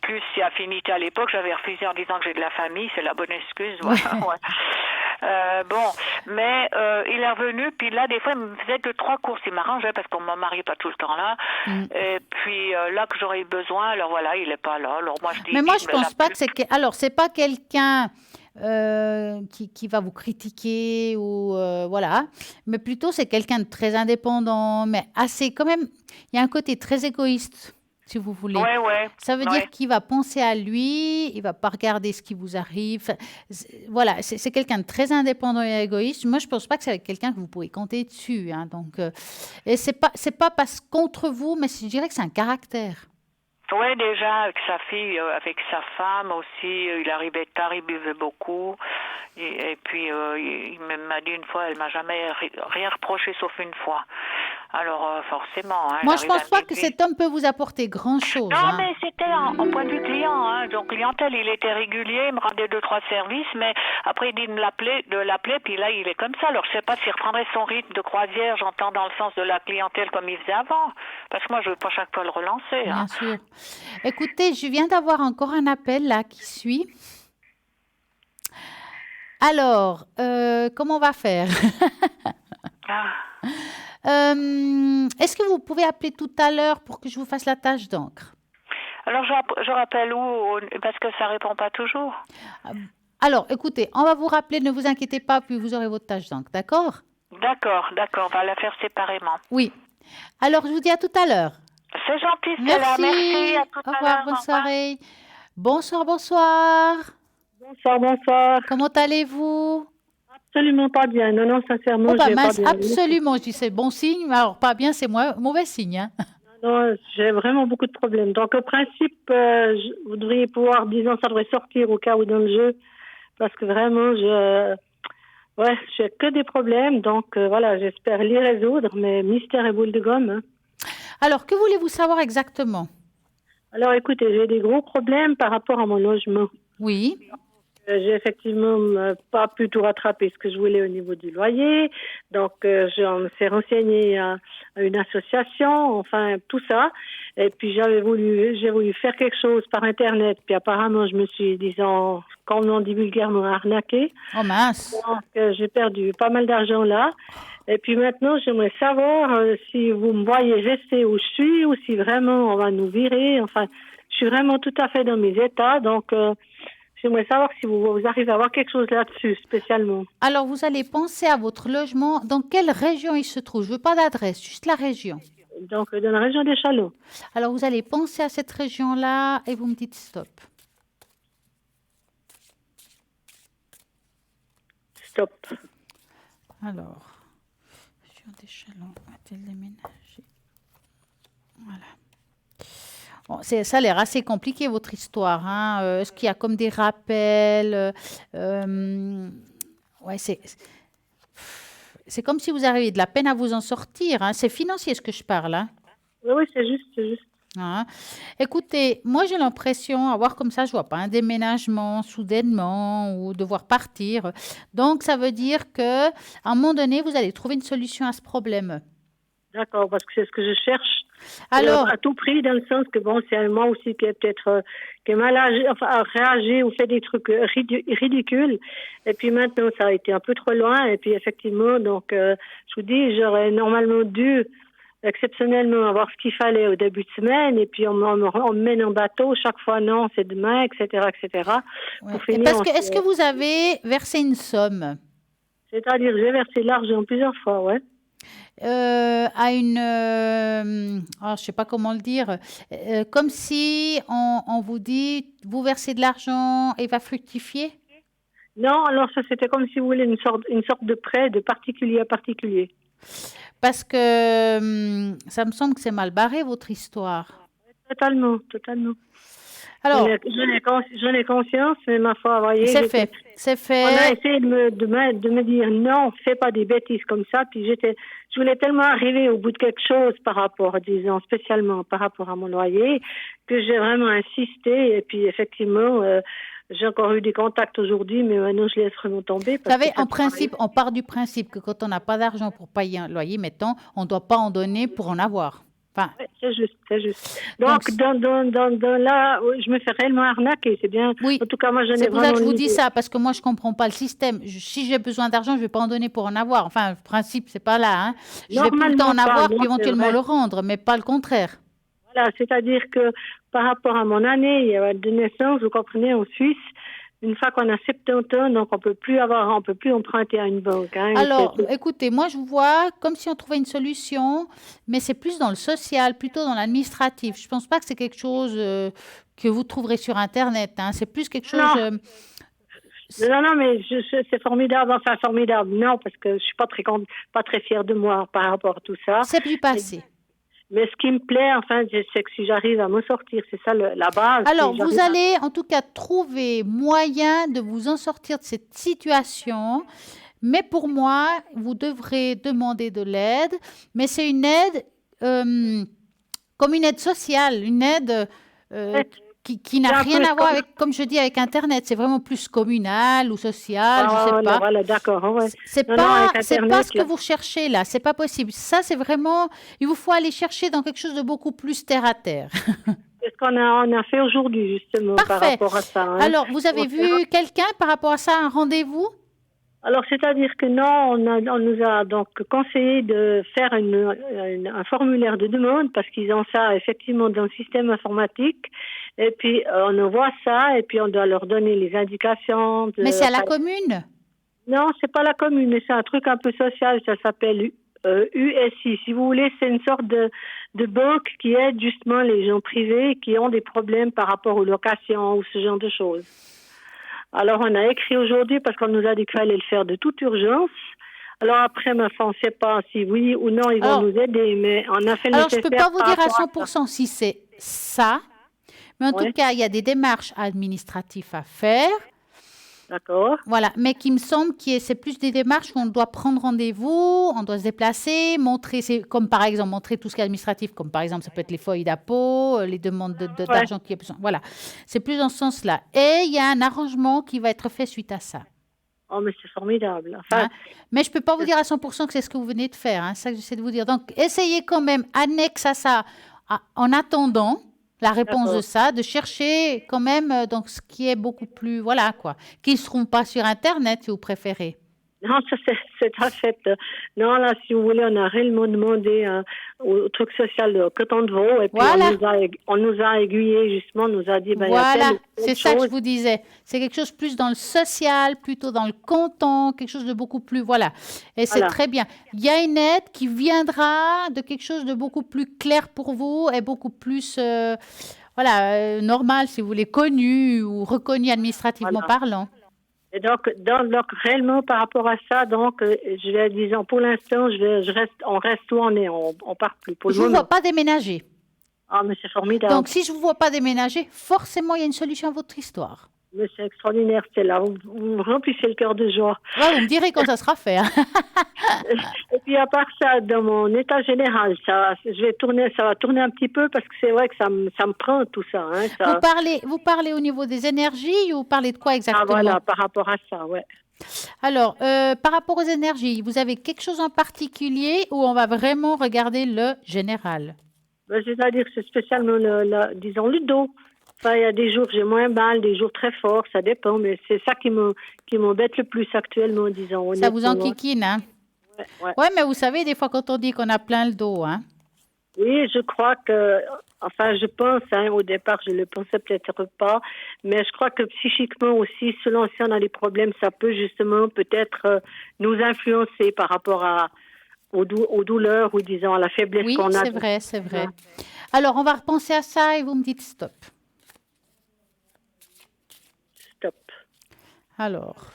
[SPEAKER 2] plus si affinité à l'époque. J'avais refusé en disant que j'ai de la famille, c'est la bonne excuse. Voilà, ouais. Bon, mais il est revenu, puis là, des fois, il me faisait 2-3 courses. Il m'arrangeait parce qu'on ne me mariait pas tout le temps là. Et puis là que j'aurais eu besoin, alors voilà, il n'est pas là. Alors moi, je dis.
[SPEAKER 1] Mais moi, je pense pas que c'est... Alors, c'est pas quelqu'un qui va vous critiquer ou voilà, mais plutôt c'est quelqu'un de très indépendant, mais assez quand même. Il y a un côté très égoïste, si vous voulez.
[SPEAKER 2] Ouais.
[SPEAKER 1] Ça veut dire qu'il va penser à lui, il va pas regarder ce qui vous arrive. Voilà, c'est quelqu'un de très indépendant et égoïste. Moi, je pense pas que c'est quelqu'un que vous pouvez compter dessus, hein. Donc, et c'est pas parce contre vous, mais je dirais que c'est un caractère.
[SPEAKER 2] Ouais, déjà avec sa fille, avec sa femme aussi, il arrivait tard, il buvait beaucoup. Et puis il m'a dit une fois, elle m'a jamais rien reproché sauf une fois. Alors forcément, hein,
[SPEAKER 1] Moi, je
[SPEAKER 2] j'arrive à
[SPEAKER 1] pense pas que
[SPEAKER 2] minuit.
[SPEAKER 1] cet homme peut vous apporter grand-chose,
[SPEAKER 2] Non,
[SPEAKER 1] hein.
[SPEAKER 2] mais c'était en point de vue client, hein. Donc clientèle, il était régulier, il me rendait 2, 3 services, mais après il dit de l'appeler, puis là il est comme ça. Alors je sais pas s'il reprendrait son rythme de croisière, j'entends dans le sens de la clientèle comme il faisait avant, parce que moi je veux pas chaque fois le relancer, hein.
[SPEAKER 1] Bien sûr. Écoutez, je viens d'avoir encore un appel là qui suit. Alors, comment on va faire?
[SPEAKER 2] Ah.
[SPEAKER 1] Est-ce que vous pouvez appeler tout à l'heure pour que je vous fasse la tâche d'encre?
[SPEAKER 2] Alors je rappelle où, parce que ça répond pas toujours.
[SPEAKER 1] Alors, écoutez, on va vous rappeler, ne vous inquiétez pas, puis vous aurez votre tâche d'encre, d'accord?
[SPEAKER 2] D'accord, on va la faire séparément.
[SPEAKER 1] Oui. Alors, je vous dis à tout à l'heure.
[SPEAKER 2] C'est gentil, Stella, merci, à tout
[SPEAKER 1] Au
[SPEAKER 2] à
[SPEAKER 1] revoir,
[SPEAKER 2] l'heure,
[SPEAKER 1] bonne
[SPEAKER 2] au revoir.
[SPEAKER 1] soirée. Bonsoir, bonsoir.
[SPEAKER 3] Bonsoir, bonsoir.
[SPEAKER 1] Comment allez-vous?
[SPEAKER 3] Absolument pas bien. Non, non, sincèrement,
[SPEAKER 1] Oh,
[SPEAKER 3] je
[SPEAKER 1] bah
[SPEAKER 3] vais pas
[SPEAKER 1] mince,
[SPEAKER 3] bien.
[SPEAKER 1] absolument. Je dis c'est bon signe, mais alors pas bien, c'est mauvais signe, hein.
[SPEAKER 3] Non, j'ai vraiment beaucoup de problèmes. Donc, au principe, vous devriez pouvoir, disons, ça devrait sortir au cas où dans le jeu, parce que vraiment, ouais, j'ai que des problèmes. Donc, voilà, j'espère les résoudre, mais mystère et boule de gomme, hein.
[SPEAKER 1] Alors, que voulez-vous savoir exactement?
[SPEAKER 3] Alors, écoutez, j'ai des gros problèmes par rapport à mon logement.
[SPEAKER 1] Oui.
[SPEAKER 3] J'ai effectivement pas pu tout rattraper ce que je voulais au niveau du loyer. Donc, je me suis renseignée à une association, enfin, tout ça. Et puis, j'ai voulu faire quelque chose par Internet. Puis, apparemment, je me suis, disons, comme on dit vulgairement, arnaquée.
[SPEAKER 1] Oh mince.
[SPEAKER 3] Donc, j'ai perdu pas mal d'argent là. Et puis maintenant, j'aimerais savoir si vous me voyez rester où je suis ou si vraiment on va nous virer. Enfin, je suis vraiment tout à fait dans mes états. Donc, j'aimerais savoir si vous arrivez à avoir quelque chose là-dessus, spécialement.
[SPEAKER 1] Alors, vous allez penser à votre logement. Dans quelle région il se trouve? Je veux pas d'adresse, juste la région.
[SPEAKER 3] Donc, dans la région des Chalots.
[SPEAKER 1] Alors, vous allez penser à cette région-là et vous me dites stop.
[SPEAKER 3] Stop.
[SPEAKER 1] Alors, région des Chalons, a-t-elle déménagé? Voilà. Bon, ça a l'air assez compliqué, votre histoire, hein. Est-ce qu'il y a comme des rappels? Ouais, c'est comme si vous aviez de la peine à vous en sortir, hein. C'est financier ce que je parle, hein.
[SPEAKER 3] Oui, oui, c'est juste, c'est juste.
[SPEAKER 1] Hein. Écoutez, moi j'ai l'impression, à voir comme ça, je vois pas un déménagement soudainement ou devoir partir. Donc ça veut dire que à un moment donné, vous allez trouver une solution à ce problème.
[SPEAKER 3] D'accord, parce que c'est ce que je cherche.
[SPEAKER 1] Alors,
[SPEAKER 3] À tout prix, dans le sens que bon, c'est moi aussi qui est peut-être qui est mal agi, enfin, a réagi ou fait des trucs ridicules. Et puis maintenant, ça a été un peu trop loin. Et puis effectivement, donc, je vous dis, j'aurais normalement dû exceptionnellement avoir ce qu'il fallait au début de semaine. Et puis on me mène en bateau chaque fois, non, c'est demain, etc., etc.
[SPEAKER 1] ouais.
[SPEAKER 3] Pour
[SPEAKER 1] Et
[SPEAKER 3] finir,
[SPEAKER 1] parce que est-ce que vous avez versé une somme
[SPEAKER 3] c'est-à-dire, j'ai versé l'argent plusieurs fois, ouais.
[SPEAKER 1] à une, je sais pas comment le dire, comme si on vous dit, vous versez de l'argent et va fructifier?
[SPEAKER 3] Non, alors ça c'était comme si vous voulez une sorte de prêt de particulier à particulier.
[SPEAKER 1] Parce que ça me semble que c'est mal barré, votre histoire.
[SPEAKER 3] Totalement, totalement.
[SPEAKER 1] Alors,
[SPEAKER 3] J'en ai conscience, mais ma foi, voyez,
[SPEAKER 1] c'est fait. C'est
[SPEAKER 3] on a
[SPEAKER 1] fait.
[SPEAKER 3] essayé de me dire non, fais pas des bêtises comme ça. Puis je voulais tellement arriver au bout de quelque chose par rapport, disons, spécialement par rapport à mon loyer, que j'ai vraiment insisté. Et puis effectivement, j'ai encore eu des contacts aujourd'hui, mais maintenant je laisse vraiment tomber.
[SPEAKER 1] Vous
[SPEAKER 3] Parce
[SPEAKER 1] savez,
[SPEAKER 3] que ça
[SPEAKER 1] en principe, on part du principe que quand on n'a pas d'argent pour payer un loyer, mettons, on ne doit pas en donner pour en avoir. Enfin,
[SPEAKER 3] ouais, c'est juste, c'est juste. Donc, dans là, je me fais réellement arnaquer, c'est bien.
[SPEAKER 1] oui,
[SPEAKER 3] En tout cas, moi, j'en ai
[SPEAKER 1] c'est pour ça
[SPEAKER 3] vraiment
[SPEAKER 1] que je vous dis
[SPEAKER 3] l'idée.
[SPEAKER 1] ça, parce que moi, je ne comprends pas le système. Si j'ai besoin d'argent, je ne vais pas en donner pour en avoir. Enfin, le principe, c'est pas là, hein. Je vais tout le temps en
[SPEAKER 3] Normalement pas,
[SPEAKER 1] avoir,
[SPEAKER 3] non,
[SPEAKER 1] puis
[SPEAKER 3] c'est
[SPEAKER 1] éventuellement
[SPEAKER 3] vrai.
[SPEAKER 1] le rendre, mais pas le contraire.
[SPEAKER 3] Voilà, c'est-à-dire que par rapport à mon année de naissance, vous comprenez, en Suisse, une fois qu'on a 70 ans, donc on peut plus emprunter à une banque, hein.
[SPEAKER 1] Alors, écoutez, moi, je vois comme si on trouvait une solution, mais c'est plus dans le social, plutôt dans l'administratif. Je ne pense pas que c'est quelque chose que vous trouverez sur Internet, hein. C'est plus quelque chose...
[SPEAKER 3] Non, non, mais c'est formidable, enfin formidable, non, parce que je suis pas très fière de moi par rapport à tout ça.
[SPEAKER 1] c'est du passé.
[SPEAKER 3] Mais ce qui me plaît, enfin, c'est que si j'arrive à me sortir, c'est ça la base.
[SPEAKER 1] Alors,
[SPEAKER 3] si
[SPEAKER 1] vous
[SPEAKER 3] j'arrive
[SPEAKER 1] allez en tout cas trouver moyen de vous en sortir de cette situation. Mais pour moi, vous devrez demander de l'aide. Mais c'est une aide comme une aide sociale, une aide euh, qui n'a
[SPEAKER 3] c'est un
[SPEAKER 1] rien
[SPEAKER 3] peu
[SPEAKER 1] à voir avec, comme je dis, avec Internet. C'est vraiment plus communal ou social, je sais
[SPEAKER 3] voilà,
[SPEAKER 1] pas.
[SPEAKER 3] voilà, d'accord, ouais.
[SPEAKER 1] C'est
[SPEAKER 3] Non,
[SPEAKER 1] pas,
[SPEAKER 3] avec
[SPEAKER 1] c'est pas
[SPEAKER 3] Internet,
[SPEAKER 1] ce que
[SPEAKER 3] là.
[SPEAKER 1] vous recherchez là. C'est pas possible. Ça, c'est vraiment, il vous faut aller chercher dans quelque chose de beaucoup plus terre à terre.
[SPEAKER 3] C'est ce on a fait aujourd'hui, justement, par
[SPEAKER 1] Parfait.
[SPEAKER 3] rapport à ça. Hein.
[SPEAKER 1] Alors, vous avez vu quelqu'un par rapport à ça, un rendez-vous?
[SPEAKER 3] Alors, c'est-à-dire que non, on nous a donc conseillé de faire un formulaire de demande parce qu'ils ont ça effectivement dans le système informatique. Et puis, on envoie ça et puis on doit leur donner les indications.
[SPEAKER 1] Mais c'est à la commune.
[SPEAKER 3] Non, c'est pas la commune, mais c'est un truc un peu social. Ça s'appelle USI. Si vous voulez, c'est une sorte de banque qui aide justement les gens privés qui ont des problèmes par rapport aux locations ou ce genre de choses. Alors, on a écrit aujourd'hui parce qu'on nous a dit qu'il fallait le faire de toute urgence. Alors après, ma femme, on ne sait pas si oui ou non, ils vont nous aider, mais on a fait le
[SPEAKER 1] Alors, je ne
[SPEAKER 3] nécessaire.
[SPEAKER 1] peux pas vous dire à
[SPEAKER 3] par rapport
[SPEAKER 1] 100% si c'est ça, mais en tout cas, il y a des démarches administratives à faire.
[SPEAKER 3] D'accord.
[SPEAKER 1] Voilà, mais qui me semble que c'est plus des démarches où on doit prendre rendez-vous, on doit se déplacer, montrer, comme par exemple montrer tout ce qui est administratif, comme par exemple ça peut être les feuilles d'impôt, les demandes d'argent qui est besoin. Voilà, c'est plus dans ce sens-là. Et il y a un arrangement qui va être fait suite à ça.
[SPEAKER 3] Oh, mais c'est formidable. Enfin,
[SPEAKER 1] mais je ne peux pas vous dire à 100% que c'est ce que vous venez de faire. C'est ça que j'essaie de vous dire. Donc, essayez quand même, annexe à ça, en attendant la réponse de ça, de chercher quand même donc, ce qui est beaucoup plus, voilà quoi, qui ne seront pas sur Internet si vous préférez.
[SPEAKER 3] Non, ça c'est un fait. Non, là, si vous voulez, on a réellement demandé au truc social de Coton de Vaud et puis on nous a aiguillés justement, on nous a dit, ben,
[SPEAKER 1] voilà, c'est ça que je vous disais. C'est quelque chose plus dans le social, plutôt dans le canton, quelque chose de beaucoup plus, voilà. Et c'est très bien. Il y a une aide qui viendra de quelque chose de beaucoup plus clair pour vous et beaucoup plus, normal, si vous voulez, connu ou reconnu administrativement parlant.
[SPEAKER 3] Et donc, réellement, par rapport à ça, donc, je vais, disons, pour l'instant, on reste où on est, on part plus.
[SPEAKER 1] Je ne vous vois pas déménager.
[SPEAKER 3] Ah, mais c'est formidable.
[SPEAKER 1] Donc, si je ne vous vois pas déménager, forcément, il y a une solution à votre histoire.
[SPEAKER 3] Mais c'est extraordinaire, c'est là. Vous me remplissez le cœur de joie.
[SPEAKER 1] Ouais, vous me direz quand ça sera fait. Hein.
[SPEAKER 3] Et puis, à part ça, dans mon état général, ça va tourner un petit peu parce que c'est vrai que ça me prend tout ça. Hein, ça.
[SPEAKER 1] Vous parlez au niveau des énergies ou vous parlez de quoi exactement?
[SPEAKER 3] Ah, voilà, par rapport à ça, ouais.
[SPEAKER 1] Alors, par rapport aux énergies, vous avez quelque chose en particulier ou on va vraiment regarder le général?
[SPEAKER 3] C'est-à-dire que c'est spécialement, disons, le dos. Enfin, il y a des jours j'ai moins mal, des jours très forts, ça dépend, mais c'est ça qui m'embête le plus actuellement, disons.
[SPEAKER 1] Ça vous enquiquine, hein? Ouais, mais vous savez, des fois, quand on dit qu'on a plein le dos, hein?
[SPEAKER 3] Oui, je crois que, enfin, je pense, hein, au départ, je le pensais peut-être pas, mais je crois que psychiquement aussi, selon si on a des problèmes, ça peut justement peut-être nous influencer par rapport aux douleurs ou, disons, à la faiblesse qu'on a.
[SPEAKER 1] Oui, c'est vrai. Alors, on va repenser à ça et vous me dites stop. Alors,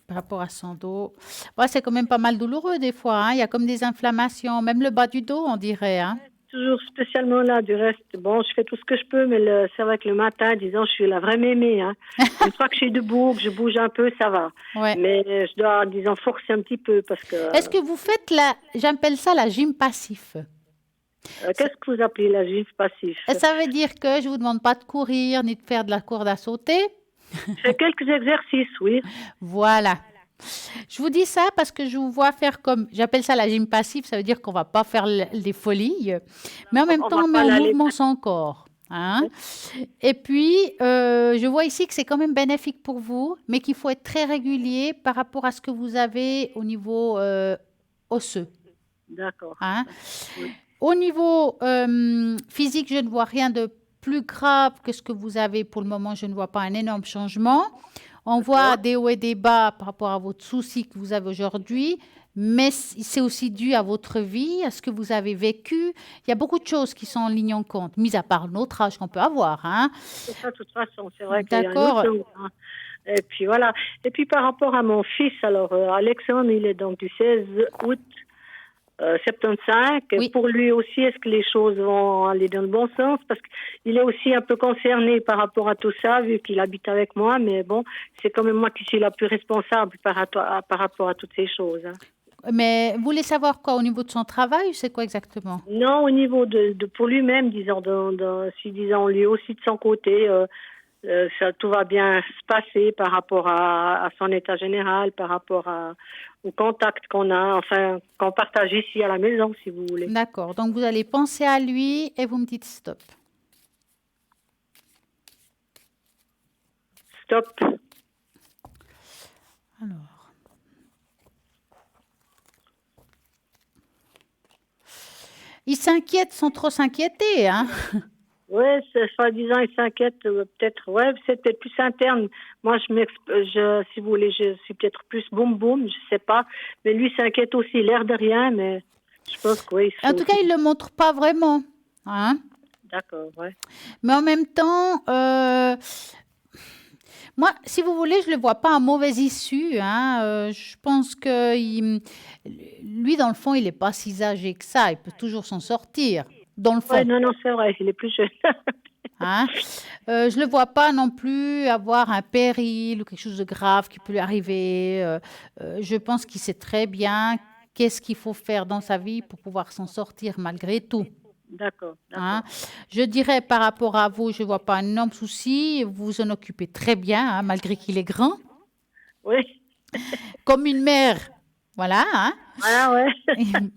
[SPEAKER 1] par rapport à son dos, c'est quand même pas mal douloureux des fois. Hein. Il y a comme des inflammations, même le bas du dos, on dirait. Hein.
[SPEAKER 3] Toujours spécialement là, du reste, bon, je fais tout ce que je peux, mais c'est vrai que le matin, disons, je suis la vraie mémé. Hein. Une fois que je suis debout, que je bouge un peu, ça va. Ouais. Mais je dois, disons, forcer un petit peu parce que...
[SPEAKER 1] Est-ce que vous faites j'appelle ça la gym passif?
[SPEAKER 3] Qu'est-ce que vous appelez la gym passif?
[SPEAKER 1] Ça veut dire que je ne vous demande pas de courir ni de faire de la corde à sauter.
[SPEAKER 3] Je fais quelques exercices, oui.
[SPEAKER 1] Voilà. Je vous dis ça parce que je vous vois faire comme, j'appelle ça la gym passive, ça veut dire qu'on ne va pas faire des folies, mais en même temps, on met en mouvement son corps. Hein? Et puis, je vois ici que c'est quand même bénéfique pour vous, mais qu'il faut être très régulier par rapport à ce que vous avez au niveau osseux.
[SPEAKER 3] D'accord.
[SPEAKER 1] Hein? Oui. Au niveau physique, je ne vois rien de plus grave que ce que vous avez pour le moment. Je ne vois pas un énorme changement. On voit des hauts et des bas par rapport à votre souci que vous avez aujourd'hui, mais c'est aussi dû à votre vie, à ce que vous avez vécu. Il y a beaucoup de choses qui sont en ligne en compte, mis à part notre âge qu'on peut avoir. Hein.
[SPEAKER 3] C'est ça, de toute façon, c'est vrai qu'il y a un autre chose, hein. Et puis voilà. Et puis par rapport à mon fils, alors Alexandre, il est donc du 16 août 75.
[SPEAKER 1] Oui.
[SPEAKER 3] Pour lui aussi, est-ce que les choses vont aller dans le bon sens? Parce qu'il est aussi un peu concerné par rapport à tout ça, vu qu'il habite avec moi. Mais bon, c'est quand même moi qui suis la plus responsable par rapport à toutes ces choses, hein.
[SPEAKER 1] Mais vous voulez savoir quoi au niveau de son travail ou c'est quoi exactement?
[SPEAKER 3] Non, au niveau de pour lui-même, disons, si disons lui aussi de son côté, ça tout va bien se passer par rapport à son état général, par rapport au contact qu'on a, enfin qu'on partage ici à la maison, si vous voulez.
[SPEAKER 1] D'accord. Donc vous allez penser à lui et vous me dites stop.
[SPEAKER 3] Stop.
[SPEAKER 1] Alors. Ils s'inquiètent sans trop s'inquiéter, hein?
[SPEAKER 3] Ouais, soi-disant, il s'inquiète peut-être. Ouais, c'est peut-être plus interne. Moi, si vous voulez, je suis peut-être plus boum boum, je sais pas. Mais lui s'inquiète aussi, l'air de rien, mais je pense que oui.
[SPEAKER 1] En tout cas, il ne le montre pas vraiment, hein?
[SPEAKER 3] D'accord, ouais.
[SPEAKER 1] Mais en même temps, moi, si vous voulez, je ne le vois pas en mauvaise issue, hein. Je pense que lui, dans le fond, il n'est pas si âgé que ça. Il peut toujours s'en sortir, dans le fond.
[SPEAKER 3] Ouais, non, c'est vrai, il est plus jeune.
[SPEAKER 1] Hein. Je ne le vois pas non plus avoir un péril ou quelque chose de grave qui peut lui arriver. Je pense qu'il sait très bien qu'est-ce qu'il faut faire dans sa vie pour pouvoir s'en sortir malgré tout.
[SPEAKER 3] D'accord,
[SPEAKER 1] Hein. Je dirais par rapport à vous, je ne vois pas un énorme souci. Vous vous en occupez très bien, hein, malgré qu'il est grand.
[SPEAKER 3] Oui,
[SPEAKER 1] Comme une mère. Voilà. Hein.
[SPEAKER 3] voilà, ouais.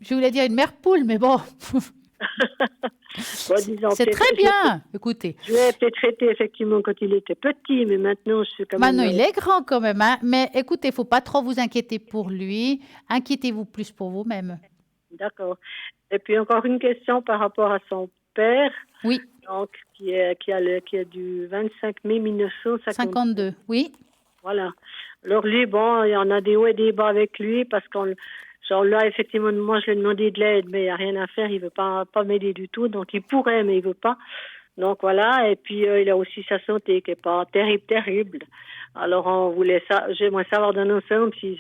[SPEAKER 1] Je voulais dire une mère poule, mais bon.
[SPEAKER 3] Bon, disons,
[SPEAKER 1] C'est
[SPEAKER 3] peut-être-
[SPEAKER 1] très bien. Écoutez,
[SPEAKER 3] Je l'ai peut-être traité effectivement quand il était petit, mais maintenant je suis quand même.
[SPEAKER 1] maintenant il est grand quand même. Hein. Mais écoutez, il ne faut pas trop vous inquiéter pour lui. Inquiétez-vous plus pour vous-même.
[SPEAKER 3] D'accord. Et puis encore une question par rapport à son père,
[SPEAKER 1] Oui,
[SPEAKER 3] donc qui est du 25 mai 1950.
[SPEAKER 1] 52. Oui.
[SPEAKER 3] Voilà. Alors lui, bon, il y en a des hauts et des bas avec lui parce genre là, effectivement, moi je lui ai demandé de l'aide, mais il n'y a rien à faire, il veut pas m'aider du tout, donc il pourrait, mais il veut pas. Donc voilà, et puis il a aussi sa santé qui est pas terrible. Alors on voulait ça, j'aimerais savoir d'un ensemble si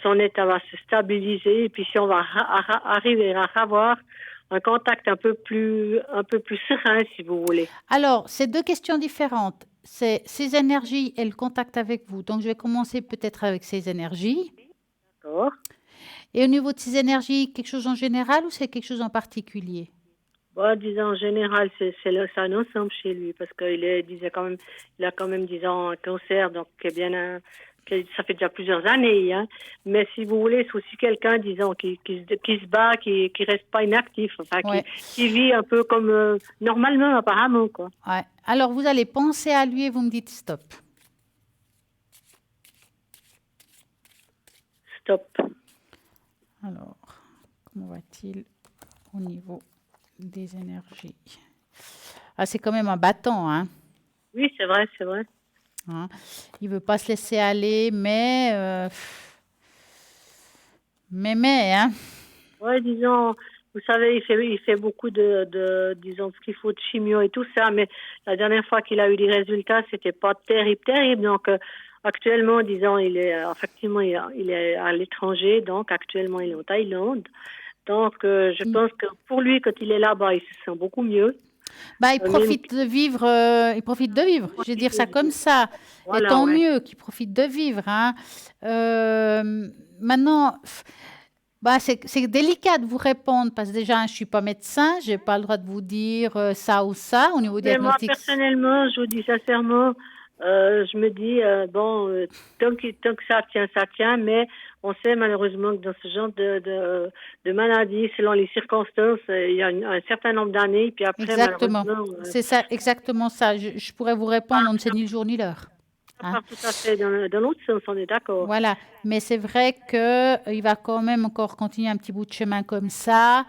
[SPEAKER 3] son état va se stabiliser, et puis si on va arriver à avoir un contact un peu plus serein, si vous voulez.
[SPEAKER 1] Alors, c'est deux questions différentes. C'est ses énergies et le contact avec vous. Donc, je vais commencer peut-être avec ses énergies.
[SPEAKER 3] D'accord.
[SPEAKER 1] Et au niveau de ses énergies, quelque chose en général ou c'est quelque chose en particulier?
[SPEAKER 3] Bon, disons, en général, c'est un ensemble chez lui, parce il a quand même, disons, un cancer, donc ça fait déjà plusieurs années, hein. Mais si vous voulez, c'est aussi quelqu'un, disons, qui se bat, qui reste pas inactif, enfin,
[SPEAKER 1] Ouais.
[SPEAKER 3] qui vit un peu comme normalement, apparemment, quoi.
[SPEAKER 1] Ouais. Alors, vous allez penser à lui et vous me dites stop.
[SPEAKER 3] Stop.
[SPEAKER 1] Alors, comment va-t-il au niveau des énergies? Ah, c'est quand même un battant, hein.
[SPEAKER 3] Oui, c'est vrai, c'est vrai.
[SPEAKER 1] Hein. Il veut pas se laisser aller, mais, hein.
[SPEAKER 3] Ouais, disons, vous savez, il fait beaucoup disons, ce qu'il faut de chimio et tout ça, mais la dernière fois qu'il a eu des résultats, c'était pas terrible. Donc, actuellement, disons, effectivement, il est à l'étranger, donc actuellement, il est en Thaïlande. Donc, je pense que pour lui, quand il est là-bas, il se sent beaucoup mieux.
[SPEAKER 1] Bah, il profite de vivre. Il profite de vivre. Je vais dire ça comme ça.
[SPEAKER 3] Voilà,
[SPEAKER 1] et tant
[SPEAKER 3] ouais.
[SPEAKER 1] mieux qu'il profite de vivre. Hein. Maintenant, bah, c'est délicat de vous répondre parce que déjà, je suis pas médecin. J'ai pas le droit de vous dire ça ou ça au niveau
[SPEAKER 3] Mais moi,
[SPEAKER 1] diagnostic.
[SPEAKER 3] personnellement, je vous dis sincèrement, je me dis, tant que ça tient, mais on sait malheureusement que dans ce genre de maladie, selon les circonstances, il y a un certain nombre d'années, puis après,
[SPEAKER 1] Exactement.
[SPEAKER 3] malheureusement,
[SPEAKER 1] C'est ça, exactement ça. Je pourrais vous répondre, on ne sait ni le jour ni l'heure.
[SPEAKER 3] ça part tout à fait dans l'autre sens, on est d'accord.
[SPEAKER 1] Voilà, mais c'est vrai qu'il va quand même encore continuer un petit bout de chemin comme ça.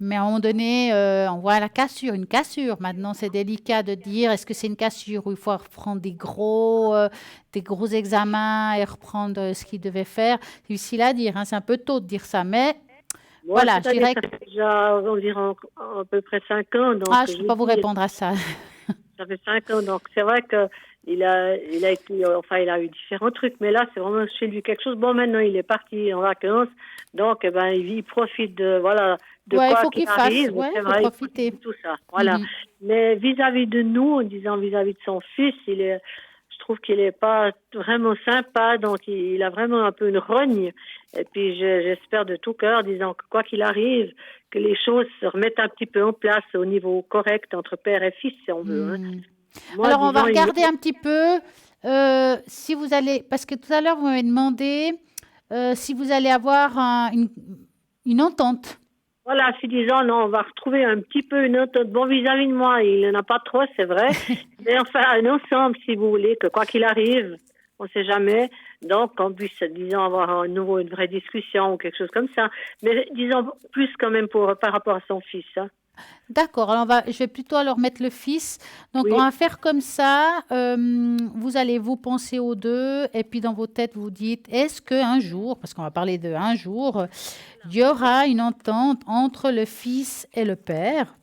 [SPEAKER 1] Mais à un moment donné, on voit une cassure. Maintenant, c'est délicat de dire est-ce que c'est une cassure où il faut reprendre des gros examens et reprendre ce qu'il devait faire. C'est difficile à dire, hein, c'est un peu tôt de dire ça, mais
[SPEAKER 3] Moi,
[SPEAKER 1] voilà, je dirais
[SPEAKER 3] ça
[SPEAKER 1] que...
[SPEAKER 3] fait déjà environ à peu près 5 ans. Donc,
[SPEAKER 1] Ah, je ne peux pas vous répondre à ça.
[SPEAKER 3] Ça fait 5 ans, donc c'est vrai que il a eu différents trucs, mais là, c'est vraiment chez lui quelque chose. Bon, maintenant, il est parti en vacances, donc, il profite de
[SPEAKER 1] Ouais, il
[SPEAKER 3] quoi
[SPEAKER 1] faut
[SPEAKER 3] qu'il
[SPEAKER 1] qu'il fasse.
[SPEAKER 3] arrive.
[SPEAKER 1] Ouais,
[SPEAKER 3] C'est
[SPEAKER 1] il faut
[SPEAKER 3] vrai, il
[SPEAKER 1] profiter.
[SPEAKER 3] profite de tout ça. Voilà.
[SPEAKER 1] Mhm.
[SPEAKER 3] Mais vis-à-vis de nous, en disant vis-à-vis de son fils, je trouve qu'il est pas vraiment sympa, donc il a vraiment un peu une rogne. Et puis, j'espère de tout cœur, disant que quoi qu'il arrive, que les choses se remettent un petit peu en place au niveau correct entre père et fils, si on veut, hein.
[SPEAKER 1] Hmm.
[SPEAKER 3] Moi,
[SPEAKER 1] Alors, on va
[SPEAKER 3] disons,
[SPEAKER 1] regarder un petit peu si vous allez, parce que tout à l'heure, vous m'avez demandé si vous allez avoir une entente.
[SPEAKER 3] voilà, si disant, non, on va retrouver un petit peu une autre, bon, vis-à-vis de moi, il n'en a pas trop, c'est vrai, mais enfin, un ensemble, si vous voulez, que quoi qu'il arrive, on ne sait jamais, donc qu'on puisse, disons, avoir à nouveau une vraie discussion ou quelque chose comme ça, mais disons, plus quand même par rapport à son fils, hein.
[SPEAKER 1] D'accord, alors je vais plutôt alors mettre le fils. Donc, on
[SPEAKER 3] Oui,
[SPEAKER 1] va faire comme ça. Vous allez vous penser aux deux et puis dans vos têtes, vous dites, est-ce qu'un jour, parce qu'on va parler de un jour, il y aura une entente entre le fils et le père?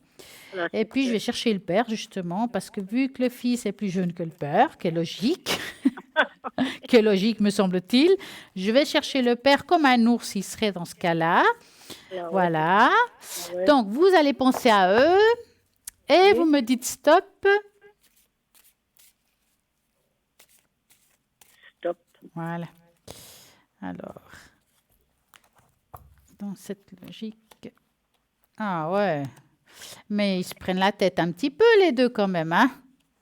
[SPEAKER 3] voilà,
[SPEAKER 1] Et puis, je vais chercher le père, justement, parce que vu que le fils est plus jeune que le père, qui est logique, qui est logique, me semble-t-il, je vais chercher le père comme un ours, il serait dans ce cas-là.
[SPEAKER 3] voilà, ouais,
[SPEAKER 1] Voilà.
[SPEAKER 3] ouais,
[SPEAKER 1] Donc, vous allez penser à eux et vous
[SPEAKER 3] oui,
[SPEAKER 1] me dites stop.
[SPEAKER 3] stop.
[SPEAKER 1] Voilà. Alors, dans cette logique. Ah ouais. Mais ils se prennent la tête un petit peu, les deux, quand même, hein?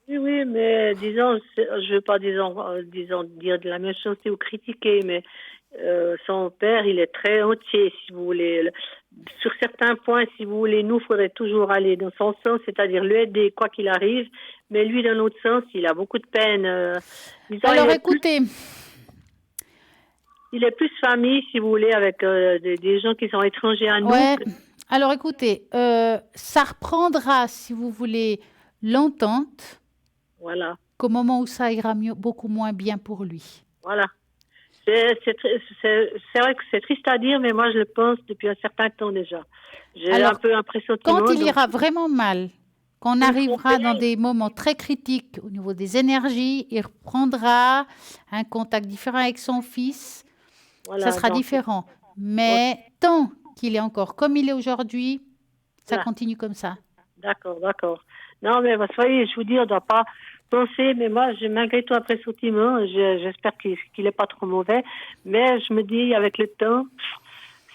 [SPEAKER 3] Oui, oui, mais disons, je veux pas, disons, dire de la méchanceté ou critiquer, mais son père, il est très entier, si vous voulez. Sur certains points, si vous voulez, nous, faudrait toujours aller dans son sens, c'est-à-dire lui aider quoi qu'il arrive, mais lui, dans l'autre sens, il a beaucoup de peine. Disons,
[SPEAKER 1] Alors, écoutez,
[SPEAKER 3] il est plus famille, si vous voulez, avec des gens qui sont étrangers à nous.
[SPEAKER 1] ouais. Alors, écoutez, ça reprendra, si vous voulez, l'entente
[SPEAKER 3] Voilà,
[SPEAKER 1] qu'au moment où ça ira mieux, beaucoup moins bien pour lui.
[SPEAKER 3] voilà. C'est vrai que c'est triste à dire, mais moi, je le pense depuis un certain temps déjà. J'ai un
[SPEAKER 1] Alors,
[SPEAKER 3] peu un
[SPEAKER 1] quand
[SPEAKER 3] pressentiment.
[SPEAKER 1] il
[SPEAKER 3] Donc,
[SPEAKER 1] ira vraiment mal, qu'on
[SPEAKER 3] comme son
[SPEAKER 1] arrivera dans
[SPEAKER 3] père,
[SPEAKER 1] des moments très critiques au niveau des énergies, il reprendra un contact différent avec son fils. Ça
[SPEAKER 3] voilà,
[SPEAKER 1] sera
[SPEAKER 3] donc,
[SPEAKER 1] différent.
[SPEAKER 3] ok,
[SPEAKER 1] Mais tant qu'il est encore comme il est aujourd'hui, ça
[SPEAKER 3] voilà.
[SPEAKER 1] continue comme ça.
[SPEAKER 3] D'accord, d'accord. Non, mais soyez, je vous dis, on ne doit pas penser, mais moi, j'ai malgré tout un pressentiment. J'espère qu'il n'est pas trop mauvais. Mais je me dis, avec le temps,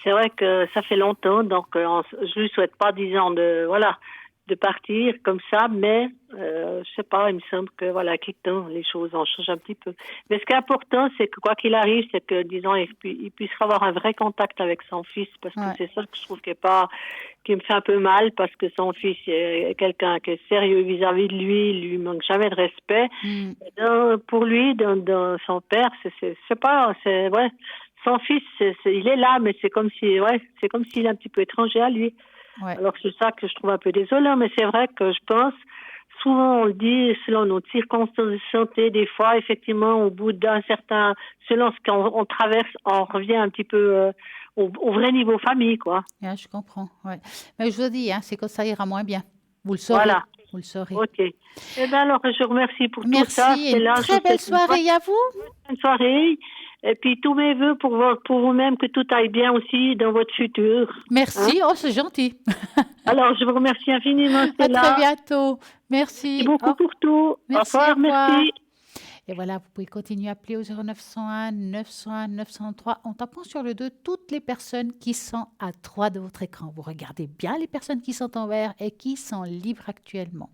[SPEAKER 3] c'est vrai que ça fait longtemps, donc je lui souhaite pas, disons, de partir comme ça, mais je sais pas, il me semble que voilà, avec le temps, les choses en changent un petit peu. Mais ce qui est important, c'est que quoi qu'il arrive, c'est que, disons, il puisse avoir un vrai contact avec son fils, parce que
[SPEAKER 1] Ouais.
[SPEAKER 3] c'est ça que je trouve qui me fait un peu mal, parce que son fils est quelqu'un qui est sérieux vis-à-vis de lui, il lui manque jamais de respect.
[SPEAKER 1] Mm.
[SPEAKER 3] Pour lui, dans son père, je sais pas, ouais, son fils, il est là, mais c'est comme si, ouais, c'est comme s'il est un petit peu étranger à lui.
[SPEAKER 1] Ouais.
[SPEAKER 3] Alors c'est ça que je trouve un peu désolant, mais c'est vrai que je pense, souvent on le dit, selon nos circonstances de santé, des fois, effectivement, au bout d'un certain, selon ce qu'on traverse, on revient un petit peu au vrai niveau famille, quoi.
[SPEAKER 1] Ouais, je comprends. Ouais. Mais je vous dis, hein, c'est que ça ira moins bien. Vous le saurez.
[SPEAKER 3] Voilà,
[SPEAKER 1] Vous le saurez.
[SPEAKER 3] ok. Eh bien alors, je vous remercie pour tout ça.
[SPEAKER 1] Merci et
[SPEAKER 3] C'est
[SPEAKER 1] une
[SPEAKER 3] là, je
[SPEAKER 1] très
[SPEAKER 3] vous
[SPEAKER 1] belle
[SPEAKER 3] souhaite une
[SPEAKER 1] soirée à vous.
[SPEAKER 3] bonne soirée. Et puis tous mes voeux pour vous-même, que tout aille bien aussi dans votre futur. Hein?
[SPEAKER 1] Merci. Oh, c'est gentil.
[SPEAKER 3] Alors, je vous remercie infiniment,
[SPEAKER 1] À très
[SPEAKER 3] Stella.
[SPEAKER 1] bientôt.
[SPEAKER 3] Merci
[SPEAKER 1] Merci.
[SPEAKER 3] beaucoup pour tout.
[SPEAKER 1] Merci,
[SPEAKER 3] Au
[SPEAKER 1] au
[SPEAKER 3] revoir,
[SPEAKER 1] revoir.
[SPEAKER 3] merci.
[SPEAKER 1] Et voilà, vous pouvez continuer à appeler au 0901 901 903 en tapant sur le 2 toutes les personnes qui sont à droite de votre écran. Vous regardez bien les personnes qui sont en vert et qui sont libres actuellement.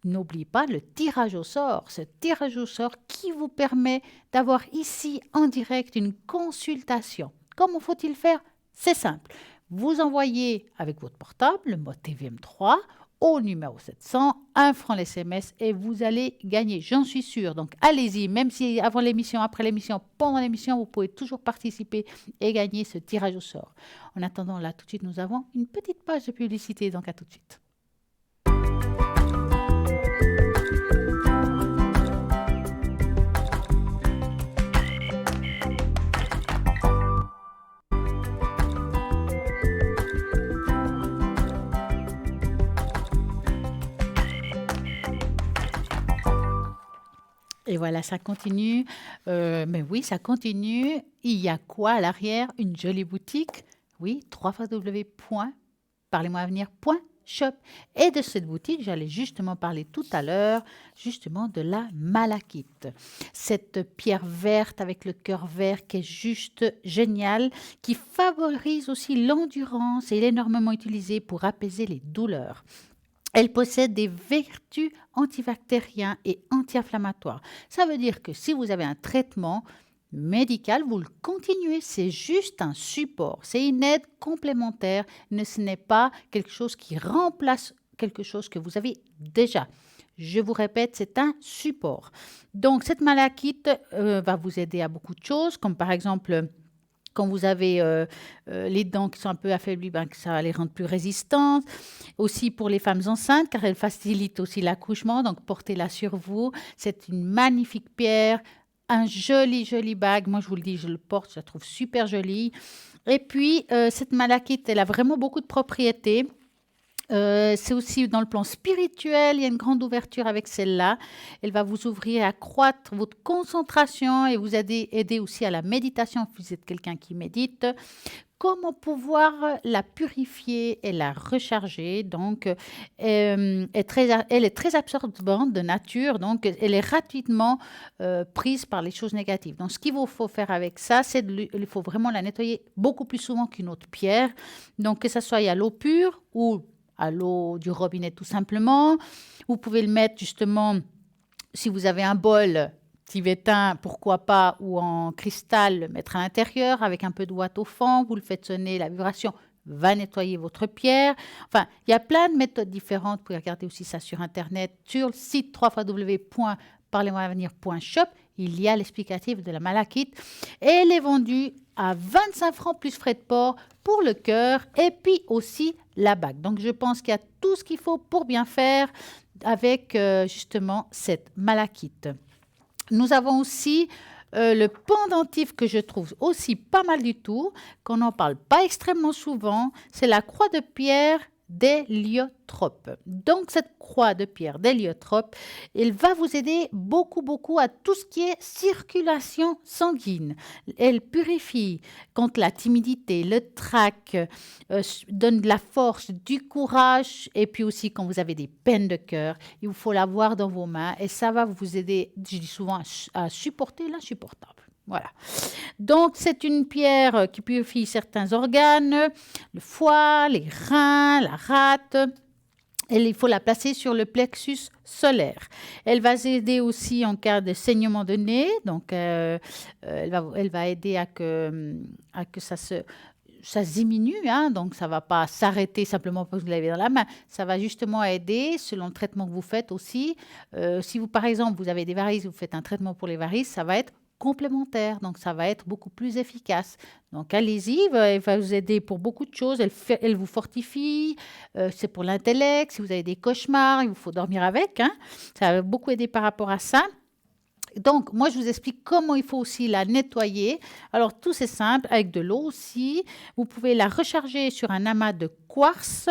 [SPEAKER 1] N'oubliez pas le tirage au sort, ce tirage au sort qui vous permet d'avoir ici en direct une consultation. Comment faut-il faire? C'est simple. Vous envoyez avec votre portable le mot TVM3 au numéro 700, 1 franc l'SMS et vous allez gagner, j'en suis sûre. Donc allez-y, même si avant l'émission, après l'émission, pendant l'émission, vous pouvez toujours participer et gagner ce tirage au sort. En attendant, là tout de suite, nous avons une petite page de publicité, donc à tout de suite. Et voilà, ça continue. Mais oui, ça continue. Il y a quoi à l'arrière? Une jolie boutique. Oui, www.parlez-moi-avenir.shop. Et de cette boutique, j'allais justement parler tout à l'heure, justement de la malachite. Cette pierre verte avec le cœur vert qui est juste géniale, qui favorise aussi l'endurance et est énormément utilisée pour apaiser les douleurs. Elle possède des vertus antibactériennes et anti-inflammatoires. Ça veut dire que si vous avez un traitement médical, vous le continuez. C'est juste un support. C'est une aide complémentaire. Ce n'est pas quelque chose qui remplace quelque chose que vous avez déjà. Je vous répète, c'est un support. Donc, cette malachite va vous aider à beaucoup de choses, comme par exemple quand vous avez les dents qui sont un peu affaiblies, que ça va les rendre plus résistantes. Aussi pour les femmes enceintes, car elle facilite aussi l'accouchement, donc portez-la sur vous. C'est une magnifique pierre, un joli bague. Moi, je vous le dis, je le porte, je la trouve super jolie. Et puis, cette malachite, elle a vraiment beaucoup de propriétés. C'est aussi dans le plan spirituel, il y a une grande ouverture avec celle-là. Elle va vous ouvrir à accroître votre concentration et vous aider aussi à la méditation si vous êtes quelqu'un qui médite. Comment pouvoir la purifier et la recharger. Donc, elle est très absorbante de nature, donc elle est rapidement prise par les choses négatives. Donc, ce qu'il vous faut faire avec ça, il faut vraiment la nettoyer beaucoup plus souvent qu'une autre pierre. Donc, que ce soit à l'eau pure ou à l'eau du robinet tout simplement. Vous pouvez le mettre justement, si vous avez un bol tibétain, pourquoi pas, ou en cristal, le mettre à l'intérieur avec un peu de ouate au fond, vous le faites sonner, la vibration va nettoyer votre pierre. Enfin, il y a plein de méthodes différentes. Vous pouvez regarder aussi ça sur Internet, sur le site www.parlez-moi-avenir.shop. Il y a l'explicatif de la malachite. Et elle est vendue à 25 francs plus frais de port pour le cœur et puis aussi la bague. Donc, je pense qu'il y a tout ce qu'il faut pour bien faire avec justement cette malachite. Nous avons aussi le pendentif que je trouve aussi pas mal du tout, qu'on n'en parle pas extrêmement souvent, c'est la croix de pierre d'héliotrope. Donc, cette croix de pierre d'héliotrope, elle va vous aider beaucoup à tout ce qui est circulation sanguine. Elle purifie contre la timidité, le trac, donne de la force, du courage, et puis aussi quand vous avez des peines de cœur, il vous faut l'avoir dans vos mains et ça va vous aider, je dis souvent, à supporter l'insupportable. Voilà. Donc, c'est une pierre qui purifie certains organes, le foie, les reins, la rate. Et il faut la placer sur le plexus solaire. Elle va aider aussi en cas de saignement de nez. Donc, elle va aider à que ça diminue, hein, donc ça ne va pas s'arrêter simplement parce que vous l'avez dans la main. Ça va justement aider selon le traitement que vous faites aussi. Si vous, par exemple, vous avez des varices, vous faites un traitement pour les varices, ça va être complémentaire, donc ça va être beaucoup plus efficace. Donc allez-y, elle va vous aider pour beaucoup de choses, elle vous fortifie, c'est pour l'intellect, si vous avez des cauchemars, il vous faut dormir avec, hein. Ça va beaucoup aider par rapport à ça. Donc, moi, je vous explique comment il faut aussi la nettoyer. Alors, tout c'est simple, avec de l'eau aussi. Vous pouvez la recharger sur un amas de quartz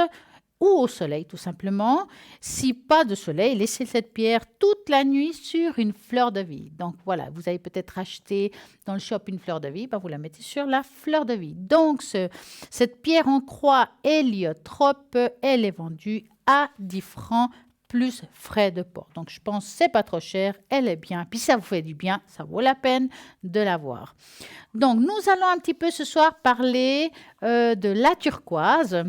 [SPEAKER 1] ou au soleil, tout simplement. Si pas de soleil, laissez cette pierre toute la nuit sur une fleur de vie. Donc, voilà, vous avez peut-être acheté dans le shop une fleur de vie, vous la mettez sur la fleur de vie. Donc, cette pierre en croix héliotrope, elle est vendue à 10 francs plus frais de port. Donc, je pense que c'est pas trop cher, elle est bien. Puis, ça vous fait du bien, ça vaut la peine de l'avoir. Donc, nous allons un petit peu ce soir parler de la turquoise,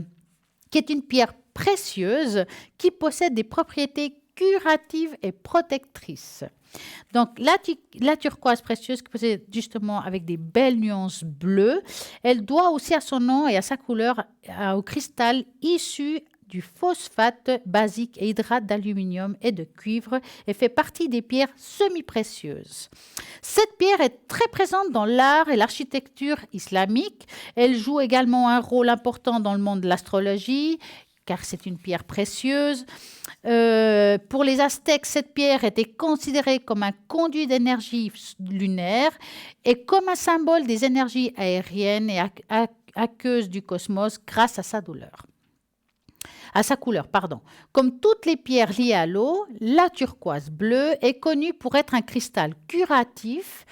[SPEAKER 1] qui est une pierre précieuse qui possède des propriétés curatives et protectrices. Donc, la turquoise précieuse, qui possède justement avec des belles nuances bleues, elle doit aussi à son nom et à sa couleur au cristal issu du phosphate basique et hydrate d'aluminium et de cuivre et fait partie des pierres semi-précieuses. Cette pierre est très présente dans l'art et l'architecture islamique. Elle joue également un rôle important dans le monde de l'astrologie, car c'est une pierre précieuse. Pour les Aztèques, cette pierre était considérée comme un conduit d'énergie lunaire et comme un symbole des énergies aériennes et aqueuses du cosmos grâce à sa douleur. à sa couleur, pardon. Comme toutes les pierres liées à l'eau, la turquoise bleue est connue pour être un cristal curatif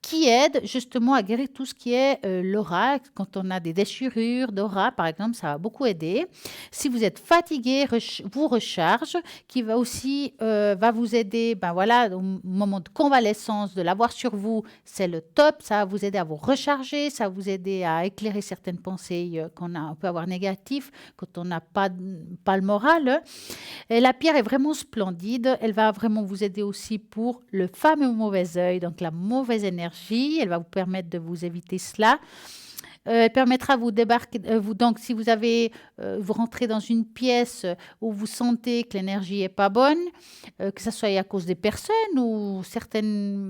[SPEAKER 1] qui aide justement à guérir tout ce qui est l'aura. Quand on a des déchirures d'aura, par exemple, ça va beaucoup aider. Si vous êtes fatigué, vous recharge, qui va aussi va vous aider, ben voilà, au moment de convalescence, de l'avoir sur vous, c'est le top. Ça va vous aider à vous recharger, ça va vous aider à éclairer certaines pensées on peut avoir négatives quand on n'a pas le moral. Et la pierre est vraiment splendide. Elle va vraiment vous aider aussi pour le fameux mauvais œil, donc la mauvaise énergie. Elle va vous permettre de vous éviter cela. Elle permettra de vous débarquer. Donc, si vous rentrez dans une pièce où vous sentez que l'énergie est pas bonne, que ce soit à cause des personnes ou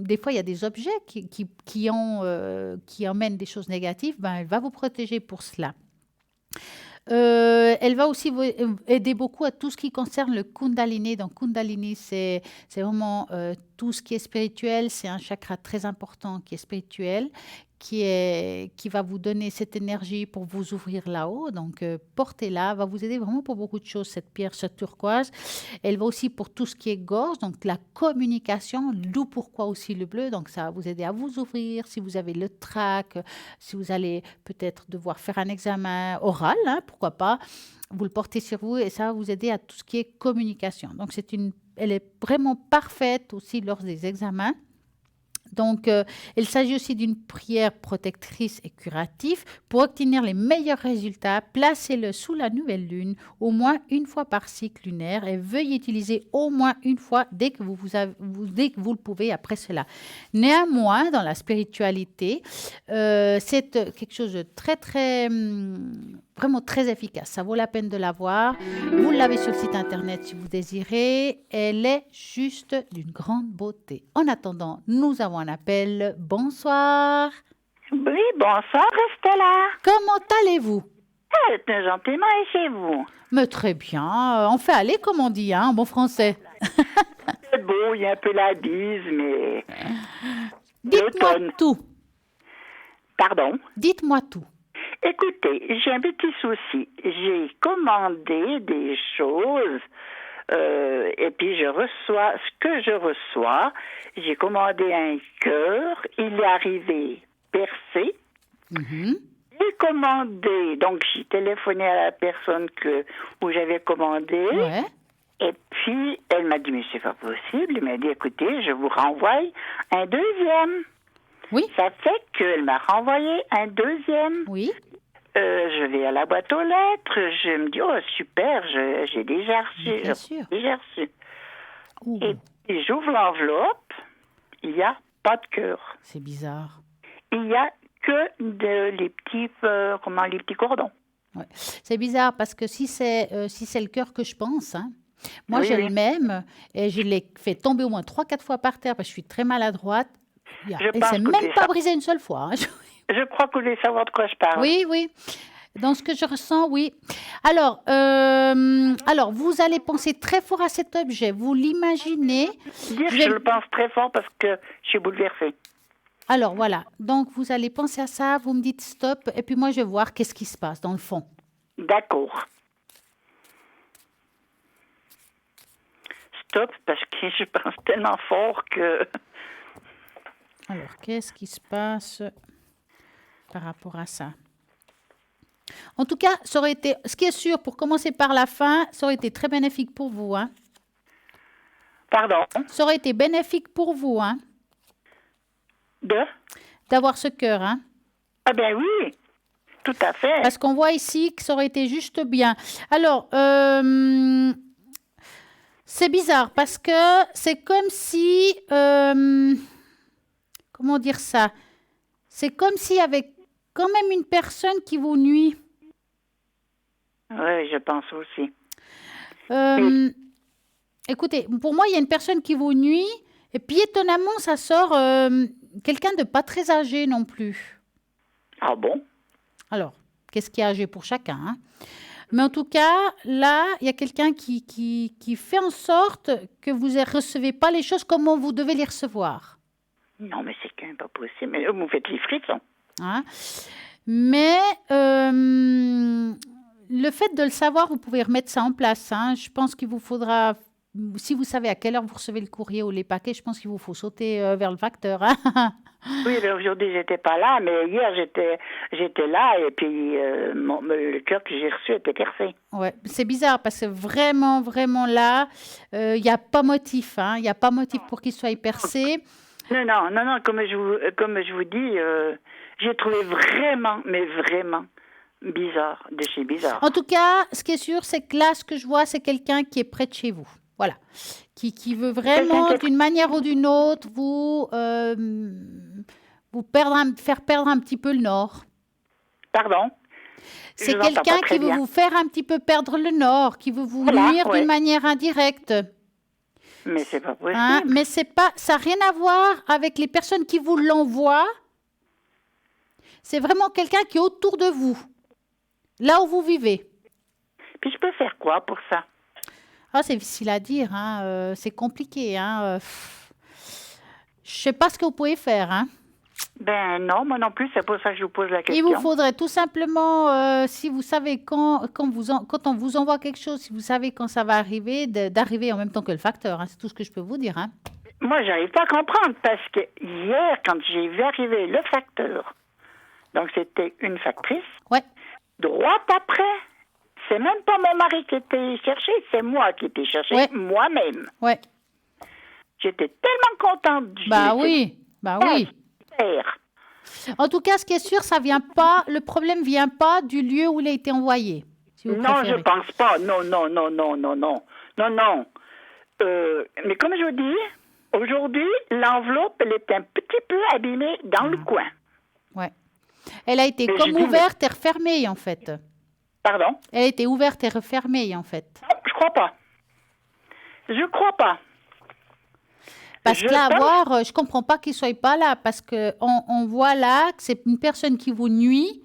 [SPEAKER 1] des fois il y a des objets qui emmènent des choses négatives, ben, elle va vous protéger pour cela. Elle va aussi vous aider beaucoup à tout ce qui concerne le Kundalini. Donc, Kundalini, c'est vraiment tout ce qui est spirituel. C'est un chakra très important qui est spirituel, qui va vous donner cette énergie pour vous ouvrir là-haut. Donc, portez-la, va vous aider vraiment pour beaucoup de choses, cette pierre, cette turquoise. Elle va aussi pour tout ce qui est gorge, donc la communication, d'où pourquoi aussi le bleu. Donc, ça va vous aider à vous ouvrir. Si vous avez le trac, si vous allez peut-être devoir faire un examen oral, hein, pourquoi pas, vous le portez sur vous et ça va vous aider à tout ce qui est communication. Donc, elle est vraiment parfaite aussi lors des examens. Donc, il s'agit aussi d'une prière protectrice et curative. Pour obtenir les meilleurs résultats, placez-le sous la nouvelle lune au moins une fois par cycle lunaire et veuillez utiliser au moins une fois dès que vous le pouvez après cela. Néanmoins, dans la spiritualité, c'est quelque chose de très, très, vraiment très efficace. Ça vaut la peine de l'avoir. Vous l'avez sur le site internet si vous désirez. Elle est juste d'une grande beauté. En attendant, nous avons un appel. Bonsoir.
[SPEAKER 4] Oui, bonsoir, Estella.
[SPEAKER 1] Comment allez-vous?
[SPEAKER 4] Gentiment et chez vous.
[SPEAKER 1] Mais très bien. On fait aller, comme on dit, hein, en bon français.
[SPEAKER 4] C'est beau, il y a un peu la bise, mais...
[SPEAKER 1] Dites-moi tout.
[SPEAKER 4] Pardon?
[SPEAKER 1] Dites-moi tout.
[SPEAKER 4] Écoutez, j'ai un petit souci. J'ai commandé des choses et puis je reçois ce que je reçois. J'ai commandé un cœur, il est arrivé percé. J'ai commandé, donc j'ai téléphoné à la personne où j'avais commandé.
[SPEAKER 1] Ouais.
[SPEAKER 4] Et puis, elle m'a dit, mais c'est pas possible. Elle m'a dit, écoutez, je vous renvoie un deuxième.
[SPEAKER 1] Oui.
[SPEAKER 4] Ça fait qu'elle m'a renvoyé un deuxième.
[SPEAKER 1] Oui.
[SPEAKER 4] Je vais à la boîte aux lettres. Je me dis, oh, super, j'ai déjà reçu.
[SPEAKER 1] Bien sûr.
[SPEAKER 4] Déjà reçu.
[SPEAKER 1] Ouh.
[SPEAKER 4] Et puis, j'ouvre l'enveloppe. Il n'y a pas de cœur.
[SPEAKER 1] C'est bizarre.
[SPEAKER 4] Il n'y a que les petits cordons.
[SPEAKER 1] Ouais. C'est bizarre parce que si c'est le cœur que je pense, hein, moi
[SPEAKER 4] Oui,
[SPEAKER 1] j'ai
[SPEAKER 4] oui.
[SPEAKER 1] le même et je l'ai fait tomber au moins 3-4 fois par terre parce que je suis très maladroite.
[SPEAKER 4] Je
[SPEAKER 1] Et
[SPEAKER 4] pense
[SPEAKER 1] c'est
[SPEAKER 4] que
[SPEAKER 1] même
[SPEAKER 4] c'est
[SPEAKER 1] pas
[SPEAKER 4] ça.
[SPEAKER 1] brisé une seule fois. Hein.
[SPEAKER 4] Je crois que vous voulez savoir de quoi je parle.
[SPEAKER 1] Oui, oui. Dans ce que je ressens, oui. Alors, vous allez penser très fort à cet objet. Vous l'imaginez.
[SPEAKER 4] Je le pense très fort parce que je suis bouleversée.
[SPEAKER 1] Alors, voilà. Donc, vous allez penser à ça. Vous me dites stop. Et puis, moi, je vais voir qu'est-ce qui se passe dans le fond.
[SPEAKER 4] D'accord. Stop, parce que je pense tellement fort que...
[SPEAKER 1] Alors, qu'est-ce qui se passe par rapport à ça? En tout cas, ça aurait été, ce qui est sûr, pour commencer par la fin, ça aurait été très bénéfique pour vous. Hein.
[SPEAKER 4] Pardon?
[SPEAKER 1] Ça aurait été bénéfique pour vous, hein, d'avoir ce cœur. Hein.
[SPEAKER 4] Ah ben oui, tout à fait.
[SPEAKER 1] Parce qu'on voit ici que ça aurait été juste bien. Alors, c'est bizarre parce que c'est comme si... comment dire ça? C'est comme s'il y avait quand même une personne qui vous nuit.
[SPEAKER 4] Oui, je pense aussi.
[SPEAKER 1] Écoutez, pour moi, il y a une personne qui vous nuit. Et puis, étonnamment, ça sort quelqu'un de pas très âgé non plus.
[SPEAKER 4] Ah bon?
[SPEAKER 1] Alors, qu'est-ce qui est âgé pour chacun, hein? Mais en tout cas, là, il y a quelqu'un qui fait en sorte que vous ne recevez pas les choses comme vous devez les recevoir.
[SPEAKER 4] Non, mais c'est quand même pas possible. Mais vous faites les frissons.
[SPEAKER 1] Hein? Mais le le fait de le savoir, vous pouvez remettre ça en place, hein. Je pense qu'il vous faudra, si vous savez à quelle heure vous recevez le courrier ou les paquets, je pense qu'il vous faut sauter vers le facteur, hein.
[SPEAKER 4] Oui, mais aujourd'hui, j'étais pas là, mais hier, j'étais là, et puis le cœur que j'ai reçu était percé.
[SPEAKER 1] Ouais, c'est bizarre parce que vraiment, vraiment là, il n'y a pas motif, hein. Il n'y a pas motif pour qu'il soit percé.
[SPEAKER 4] Non, comme je vous dis, j'ai trouvé vraiment, mais vraiment bizarre, de chez bizarre.
[SPEAKER 1] En tout cas, ce qui est sûr, c'est que là, ce que je vois, c'est quelqu'un qui est près de chez vous. Voilà. Qui veut vraiment, d'une manière ou d'une autre, faire perdre un petit peu le nord.
[SPEAKER 4] Pardon?
[SPEAKER 1] C'est quelqu'un qui veut vous faire un petit peu perdre le nord, qui veut vous nuire d'une manière indirecte.
[SPEAKER 4] Mais c'est pas possible.
[SPEAKER 1] Hein? Mais ça n'a rien à voir avec les personnes qui vous l'envoient. C'est vraiment quelqu'un qui est autour de vous, là où vous vivez.
[SPEAKER 4] Puis je peux faire quoi pour ça?
[SPEAKER 1] Ah, c'est difficile à dire, hein. C'est compliqué. Hein. Je ne sais pas ce que vous pouvez faire. Hein.
[SPEAKER 4] Ben non, moi non plus, c'est pour ça que je vous pose la question.
[SPEAKER 1] Il vous faudrait tout simplement, si vous savez quand on vous envoie quelque chose, si vous savez quand ça va arriver, d'arriver en même temps que le facteur. Hein. C'est tout ce que je peux vous dire. Hein.
[SPEAKER 4] Moi, j'arrive pas à comprendre parce que hier, quand j'ai vu arriver le facteur, donc c'était une factrice, droit après, c'est même pas mon mari qui était cherché, c'est moi qui étais cherché moi-même.
[SPEAKER 1] Ouais.
[SPEAKER 4] J'étais tellement contente.
[SPEAKER 1] Bah oui.
[SPEAKER 4] Super.
[SPEAKER 1] En tout cas, ce qui est sûr, le problème vient pas du lieu où il a été envoyé. Si vous
[SPEAKER 4] non,
[SPEAKER 1] préférez.
[SPEAKER 4] je pense pas. Non. Mais comme je vous dis, aujourd'hui, l'enveloppe, elle est un petit peu abîmée dans le coin.
[SPEAKER 1] Ouais. Elle a été ouverte et refermée, en fait.
[SPEAKER 4] Pardon?
[SPEAKER 1] Elle a été ouverte et refermée, en fait.
[SPEAKER 4] Non, je crois pas.
[SPEAKER 1] Parce que là, je comprends pas qu'il soit pas là, parce que on voit là que c'est une personne qui vous nuit,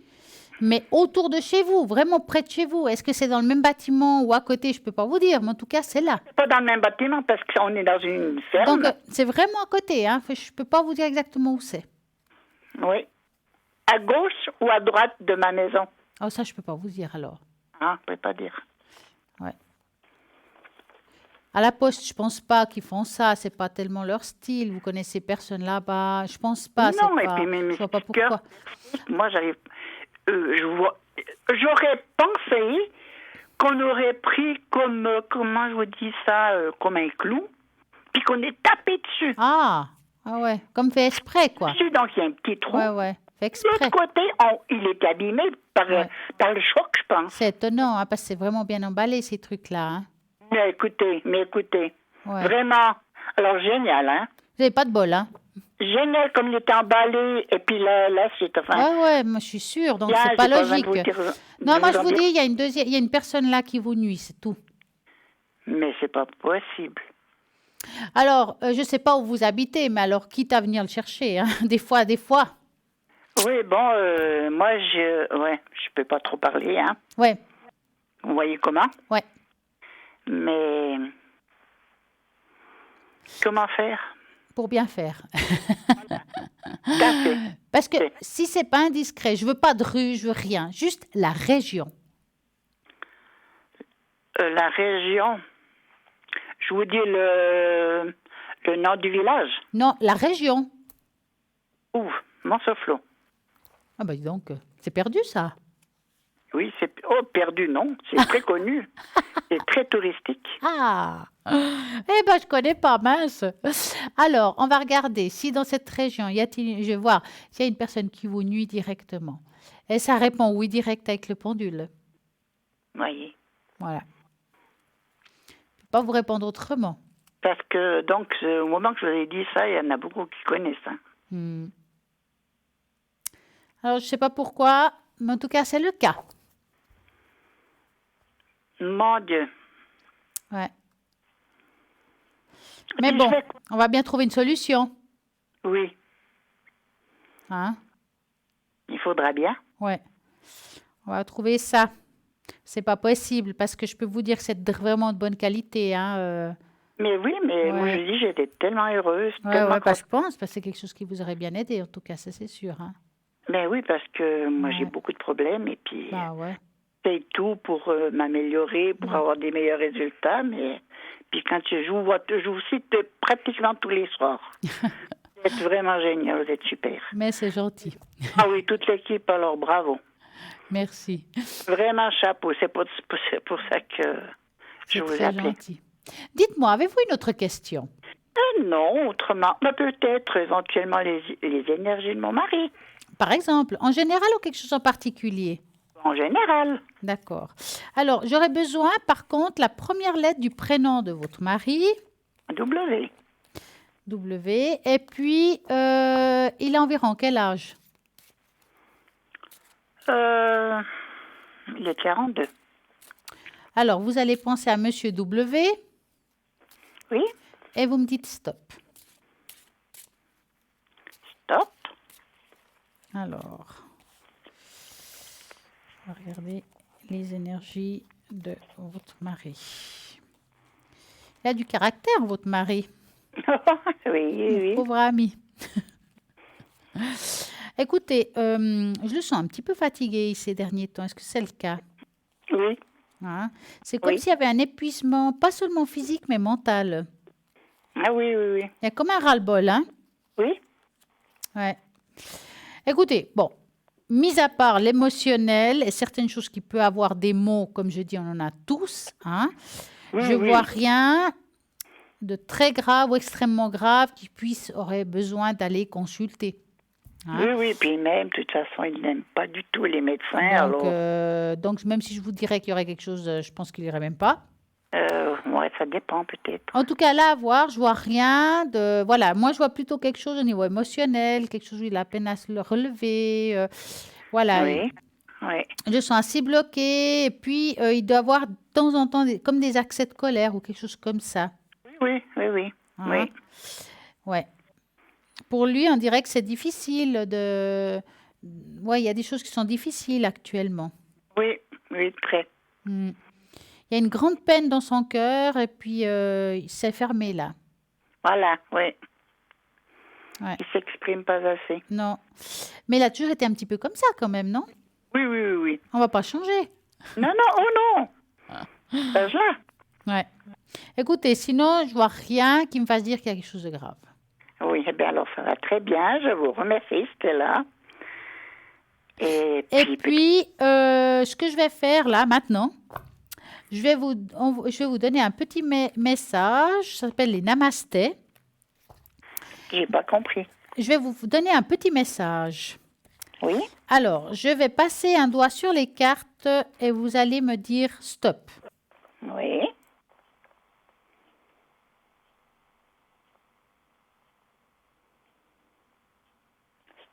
[SPEAKER 1] mais autour de chez vous, vraiment près de chez vous. Est-ce que c'est dans le même bâtiment ou à côté? Je peux pas vous dire, mais en tout cas, c'est là.
[SPEAKER 4] C'est pas dans le même bâtiment parce qu'on est dans une ferme.
[SPEAKER 1] Donc, c'est vraiment à côté, hein. Je peux pas vous dire exactement où c'est.
[SPEAKER 4] Oui. À gauche ou à droite de ma maison?
[SPEAKER 1] Oh, ça, je peux pas vous dire alors.
[SPEAKER 4] Ah, je peux pas dire.
[SPEAKER 1] Ouais. À la poste, je pense pas qu'ils font ça. C'est pas tellement leur style. Vous connaissez personne là-bas. Je pense pas.
[SPEAKER 4] Non, et puis je vois pas pourquoi. Moi, j'arrive. J'aurais pensé qu'on aurait pris comme, comment je vous dis ça, comme un clou, puis qu'on est tapé dessus.
[SPEAKER 1] Ah ouais, comme fait exprès, quoi.
[SPEAKER 4] Donc, il y a un petit trou.
[SPEAKER 1] Ouais, fait exprès.
[SPEAKER 4] De l'autre côté, il est abîmé par le choc, je pense.
[SPEAKER 1] C'est étonnant, hein, parce que c'est vraiment bien emballé, ces trucs-là. Hein.
[SPEAKER 4] Mais écoutez. Vraiment. Alors, génial, hein?
[SPEAKER 1] Vous n'avez pas de bol, hein?
[SPEAKER 4] Génial comme il était emballé, et puis là c'est... Enfin,
[SPEAKER 1] ouais, moi je suis sûre, donc c'est pas logique. Non, moi je vous dis, il y a une personne là qui vous nuit, c'est tout. Mais
[SPEAKER 4] c'est pas possible.
[SPEAKER 1] Alors, je sais pas où vous habitez, mais alors quitte à venir le chercher, hein, des fois.
[SPEAKER 4] Oui, bon, moi je peux pas trop parler, hein.
[SPEAKER 1] Ouais.
[SPEAKER 4] Vous voyez comment?
[SPEAKER 1] Ouais.
[SPEAKER 4] Mais comment faire?
[SPEAKER 1] Pour bien faire.
[SPEAKER 4] Voilà.
[SPEAKER 1] Parce que si c'est pas indiscret, je veux pas de rue, je veux rien, juste la région.
[SPEAKER 4] La région, je vous dis le nom du village.
[SPEAKER 1] Non, la région.
[SPEAKER 4] Où? Montsoflot.
[SPEAKER 1] Ah bah dis donc, c'est perdu ça.
[SPEAKER 4] Oui, c'est perdu, non. C'est très connu. C'est très touristique.
[SPEAKER 1] Ah, eh ben je connais pas, mince. Alors, on va regarder si dans cette région, je vais voir s'il y a une personne qui vous nuit directement. Et ça répond oui direct avec le pendule.
[SPEAKER 4] Oui.
[SPEAKER 1] Voilà. Je ne peux pas vous répondre autrement.
[SPEAKER 4] Parce que, donc, au moment que je vous ai dit ça, il y en a beaucoup qui connaissent ça.
[SPEAKER 1] Alors, je ne sais pas pourquoi, mais en tout cas, c'est le cas.
[SPEAKER 4] Mon Dieu.
[SPEAKER 1] Ouais. Mais bon, on va bien trouver une solution.
[SPEAKER 4] Oui.
[SPEAKER 1] Hein?
[SPEAKER 4] Il faudra bien.
[SPEAKER 1] Ouais. On va trouver ça. C'est pas possible parce que je peux vous dire que c'est vraiment de bonne qualité. Hein,
[SPEAKER 4] Mais oui, mais moi je dis j'étais tellement heureuse.
[SPEAKER 1] Ouais, je pense, parce que c'est quelque chose qui vous aurait bien aidé, en tout cas, ça c'est sûr. Hein.
[SPEAKER 4] Mais oui, parce que moi j'ai beaucoup de problèmes et puis paye tout pour m'améliorer, pour avoir des meilleurs résultats, mais puis quand je vous cite pratiquement tous les soirs. Vous êtes vraiment génial, vous êtes super.
[SPEAKER 1] Mais c'est gentil.
[SPEAKER 4] Ah oui, toute l'équipe, alors bravo.
[SPEAKER 1] Merci.
[SPEAKER 4] Vraiment chapeau, c'est pour ça que je
[SPEAKER 1] C'est
[SPEAKER 4] vous
[SPEAKER 1] très
[SPEAKER 4] appelais.
[SPEAKER 1] gentil. Dites-moi, avez-vous une autre question?
[SPEAKER 4] Non, autrement, mais peut-être éventuellement les énergies de mon mari,
[SPEAKER 1] Par exemple, en général ou quelque chose en particulier?
[SPEAKER 4] en général.
[SPEAKER 1] D'accord. Alors, j'aurais besoin, par contre, la première lettre du prénom de votre mari,
[SPEAKER 4] W.
[SPEAKER 1] W, et puis, il a environ quel âge?
[SPEAKER 4] Il est 42.
[SPEAKER 1] Alors, vous allez penser à Monsieur W
[SPEAKER 4] Oui,
[SPEAKER 1] et vous me dites stop.
[SPEAKER 4] stop.
[SPEAKER 1] Alors, on va regarder les énergies de votre mari. Il a du caractère, votre mari.
[SPEAKER 4] Oui.
[SPEAKER 1] Pauvre ami. Écoutez, je le sens un petit peu fatigué ces derniers temps. Est-ce que c'est le cas?
[SPEAKER 4] Oui,
[SPEAKER 1] Hein? C'est comme
[SPEAKER 4] Oui.
[SPEAKER 1] s'il y avait un épuisement, pas seulement physique, mais mental.
[SPEAKER 4] ah oui.
[SPEAKER 1] Il y a comme un ras-le-bol, hein?
[SPEAKER 4] Oui,
[SPEAKER 1] Ouais. Écoutez, bon, mis à part l'émotionnel et certaines choses qui peuvent avoir des mots, comme je dis, on en a tous, hein? Je
[SPEAKER 4] oui.
[SPEAKER 1] vois rien de très grave ou extrêmement grave qui aurait besoin d'aller consulter. Hein?
[SPEAKER 4] Oui, puis même, de toute façon, il n'aime pas du tout les médecins,
[SPEAKER 1] Donc, même si je vous dirais qu'il y aurait quelque chose, je pense qu'il irait même pas.
[SPEAKER 4] ouais, ça dépend peut-être.
[SPEAKER 1] En tout cas, là, à voir, je vois rien de... Voilà, moi, je vois plutôt quelque chose au niveau émotionnel, quelque chose où il a peine à se le relever. Voilà,
[SPEAKER 4] Oui.
[SPEAKER 1] je le sens assez bloqué. Et puis, il doit avoir de temps en temps comme des accès de colère ou quelque chose comme ça.
[SPEAKER 4] Oui.
[SPEAKER 1] Hein?
[SPEAKER 4] Oui.
[SPEAKER 1] Ouais. Pour lui, on dirait que c'est difficile de... Ouais, il y a des choses qui sont difficiles actuellement.
[SPEAKER 4] Oui, très.
[SPEAKER 1] Mm. Il y a une grande peine dans son cœur et puis il s'est fermé là.
[SPEAKER 4] Voilà, oui.
[SPEAKER 1] Ouais.
[SPEAKER 4] Il s'exprime pas assez.
[SPEAKER 1] Non. Mais il a toujours été un petit peu comme ça quand même, non?
[SPEAKER 4] Oui.
[SPEAKER 1] On va pas changer.
[SPEAKER 4] Non, oh non. Ça, là.
[SPEAKER 1] Ouais. Écoutez, sinon, je vois rien qui me fasse dire qu'il y a quelque chose de grave.
[SPEAKER 4] Oui, eh bien alors ça va très bien. Je vous remercie, Stella. Et
[SPEAKER 1] puis, ce que je vais faire là, maintenant, je vais vous donner un petit message. Ça s'appelle les namastés.
[SPEAKER 4] j'ai pas compris.
[SPEAKER 1] Je vais vous donner un petit message.
[SPEAKER 4] Oui,
[SPEAKER 1] Alors, je vais passer un doigt sur les cartes et vous allez me dire stop.
[SPEAKER 4] oui.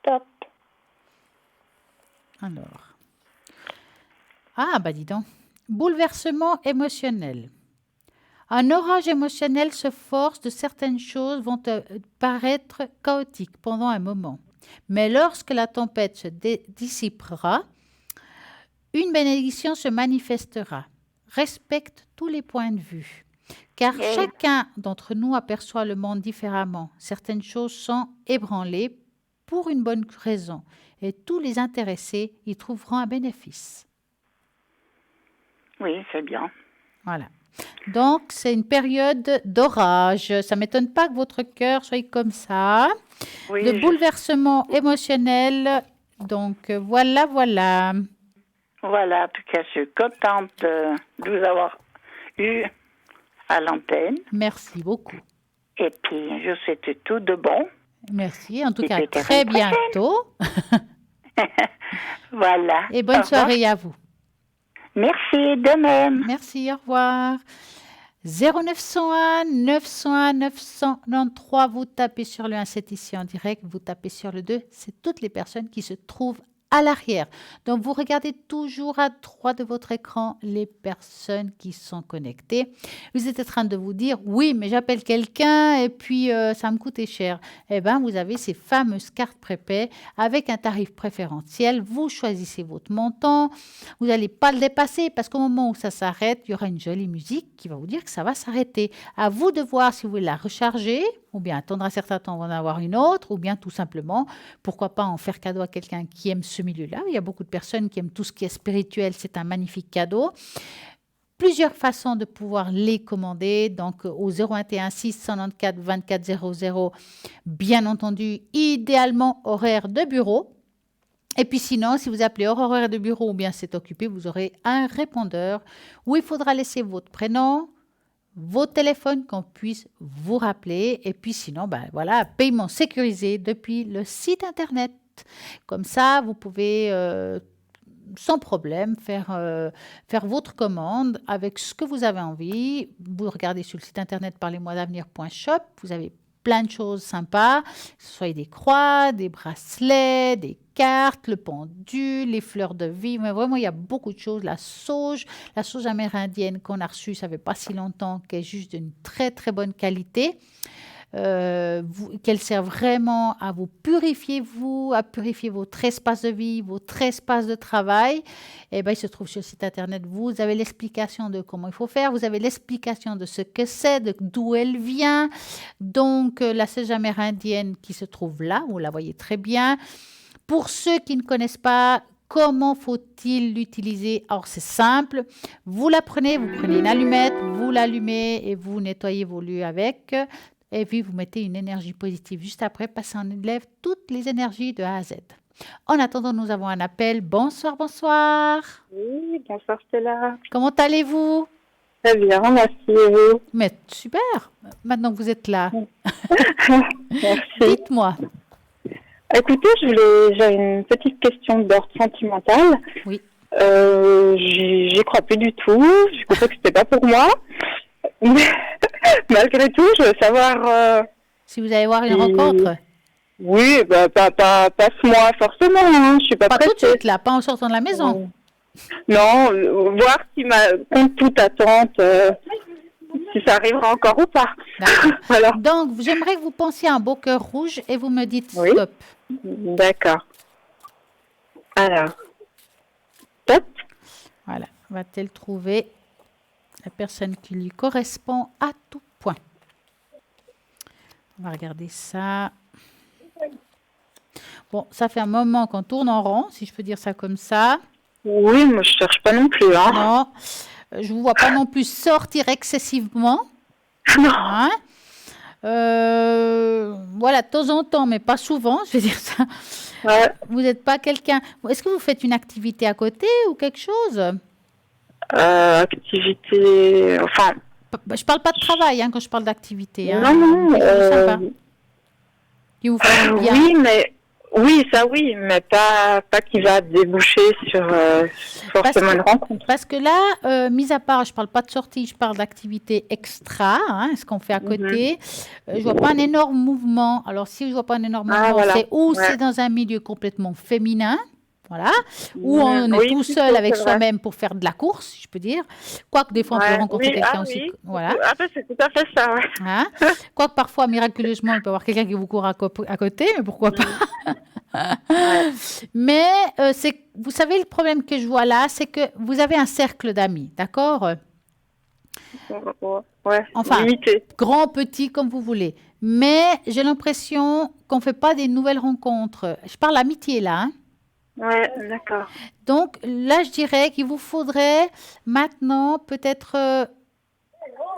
[SPEAKER 4] Stop.
[SPEAKER 1] Alors. Ah, bah dis donc. Bouleversement émotionnel. Un orage émotionnel se force de certaines choses vont te paraître chaotiques pendant un moment. Mais lorsque la tempête se dissipera, une bénédiction se manifestera. Respecte tous les points de vue. Car chacun d'entre nous aperçoit le monde différemment. Certaines choses sont ébranlées pour une bonne raison. Et tous les intéressés y trouveront un bénéfice.
[SPEAKER 4] Oui, c'est bien.
[SPEAKER 1] Voilà. Donc, c'est une période d'orage. Ça ne m'étonne pas que votre cœur soit comme ça.
[SPEAKER 4] Oui,
[SPEAKER 1] De bouleversement émotionnel. Donc, voilà.
[SPEAKER 4] Voilà, en tout cas, je suis contente de vous avoir eu à l'antenne.
[SPEAKER 1] Merci beaucoup.
[SPEAKER 4] Et puis, je vous souhaite tout de bon.
[SPEAKER 1] Merci. En tout
[SPEAKER 4] Et
[SPEAKER 1] cas,
[SPEAKER 4] peut-être
[SPEAKER 1] très
[SPEAKER 4] une prochaine.
[SPEAKER 1] bientôt.
[SPEAKER 4] Voilà.
[SPEAKER 1] Et
[SPEAKER 4] Au
[SPEAKER 1] bonne
[SPEAKER 4] revoir.
[SPEAKER 1] soirée à vous.
[SPEAKER 4] Merci, de même.
[SPEAKER 1] Merci, au revoir. 0901 901 993, vous tapez sur le 1, c'est ici en direct, vous tapez sur le 2, c'est toutes les personnes qui se trouvent à l'arrière. Donc, vous regardez toujours à droite de votre écran les personnes qui sont connectées. Vous êtes en train de vous dire, oui, mais j'appelle quelqu'un et puis ça me coûtait cher. Eh bien, vous avez ces fameuses cartes prépay avec un tarif préférentiel. Vous choisissez votre montant. Vous n'allez pas le dépasser parce qu'au moment où ça s'arrête, il y aura une jolie musique qui va vous dire que ça va s'arrêter. À vous de voir si vous voulez la recharger ou bien attendre un certain temps avant d'en avoir une autre, ou bien tout simplement, pourquoi pas en faire cadeau à quelqu'un qui aime ce milieu-là. Il y a beaucoup de personnes qui aiment tout ce qui est spirituel, c'est un magnifique cadeau. Plusieurs façons de pouvoir les commander, donc au 021 694 24 00, bien entendu, idéalement horaire de bureau. Et puis sinon, si vous appelez hors horaire de bureau ou bien c'est occupé, vous aurez un répondeur où il faudra laisser votre prénom, vos téléphones qu'on puisse vous rappeler. Et puis sinon, voilà, paiement sécurisé depuis le site internet. Comme ça, vous pouvez sans problème faire votre commande avec ce que vous avez envie. Vous regardez sur le site internet parlez-moi-d'avenir.shop. Vous avez plein de choses sympas, que ce soit des croix, des bracelets, des cartes, le pendule, les fleurs de vie. Mais vraiment, il y a beaucoup de choses. La sauge amérindienne qu'on a reçue, ça fait pas si longtemps, qui est juste d'une très, très bonne qualité. Qu'elle sert vraiment à vous purifier, à purifier votre espace de vie, votre espace de travail. Et il se trouve sur le site internet, vous avez l'explication de comment il faut faire, vous avez l'explication de ce que c'est, d'où elle vient. Donc, la sauge amérindienne qui se trouve là, vous la voyez très bien. Pour ceux qui ne connaissent pas, comment faut-il l'utiliser? Alors, c'est simple. Vous prenez une allumette, vous l'allumez et vous nettoyez vos lieux avec. Et puis, vous mettez une énergie positive. Juste après, ça enlève toutes les énergies de A à Z. En attendant, nous avons un appel. Bonsoir, bonsoir.
[SPEAKER 5] Oui, bonsoir Stella.
[SPEAKER 1] Comment allez-vous?
[SPEAKER 5] Très bien, merci et vous?
[SPEAKER 1] Mais super, maintenant que vous êtes là.
[SPEAKER 5] Merci.
[SPEAKER 1] Dites-moi.
[SPEAKER 5] Écoutez, j'ai une petite question d'ordre sentimental.
[SPEAKER 1] Oui.
[SPEAKER 5] J'y crois plus du tout. Je pensais que c'était pas pour moi. Mais malgré tout, je veux savoir...
[SPEAKER 1] si vous allez voir une rencontre?
[SPEAKER 5] Oui, pas ce mois forcément. Hein. Je suis pas pressée.
[SPEAKER 1] Tout de suite là, pas en sortant de la maison.
[SPEAKER 5] Non, voir si contre toute attente, si ça arrivera encore ou pas. Alors.
[SPEAKER 1] Donc, j'aimerais que vous pensiez à un beau cœur rouge et vous me dites
[SPEAKER 5] oui.
[SPEAKER 1] Stop.
[SPEAKER 5] D'accord. Alors, stop.
[SPEAKER 1] Voilà, va-t-elle trouver la personne qui lui correspond à tout point? On va regarder ça. Bon, ça fait un moment qu'on tourne en rond, si je peux dire ça comme ça.
[SPEAKER 5] Oui, moi je cherche pas non plus. Hein.
[SPEAKER 1] Non, je vous vois pas non plus sortir excessivement.
[SPEAKER 5] Non.
[SPEAKER 1] Hein? Voilà, de temps en temps, mais pas souvent, je vais dire ça.
[SPEAKER 5] Ouais.
[SPEAKER 1] Vous n'êtes pas quelqu'un... Est-ce que vous faites une activité à côté ou quelque chose?
[SPEAKER 5] Activité... Enfin...
[SPEAKER 1] Je parle pas de travail hein, quand je parle d'activité. Hein.
[SPEAKER 5] Non.
[SPEAKER 1] Sympa. Qui vous fait bien.
[SPEAKER 5] Oui, mais pas qui va déboucher sur forcément une rencontre.
[SPEAKER 1] Parce que là, mis à part, je parle pas de sortie, je parle d'activité extra, hein, ce qu'on fait à côté. Je vois pas un énorme mouvement. Alors, si je vois pas un énorme mouvement,
[SPEAKER 5] voilà.
[SPEAKER 1] C'est dans un milieu complètement féminin. Voilà, où on est tout seul avec soi-même pour faire de la course, si je peux dire. Quoique des fois, on peut rencontrer quelqu'un aussi.
[SPEAKER 5] Oui.
[SPEAKER 1] Voilà.
[SPEAKER 5] C'est tout à fait ça, ouais.
[SPEAKER 1] Hein? Quoique parfois, miraculeusement, il peut y avoir quelqu'un qui vous court à côté, mais pourquoi pas? Mais vous savez, le problème que je vois là, c'est que vous avez un cercle d'amis, d'accord?
[SPEAKER 5] Ouais,
[SPEAKER 1] enfin,
[SPEAKER 5] limité.
[SPEAKER 1] Grand, petit, comme vous voulez. Mais j'ai l'impression qu'on ne fait pas des nouvelles rencontres. Je parle amitié là, hein?
[SPEAKER 5] Ouais, d'accord.
[SPEAKER 1] Donc là, je dirais qu'il vous faudrait maintenant peut-être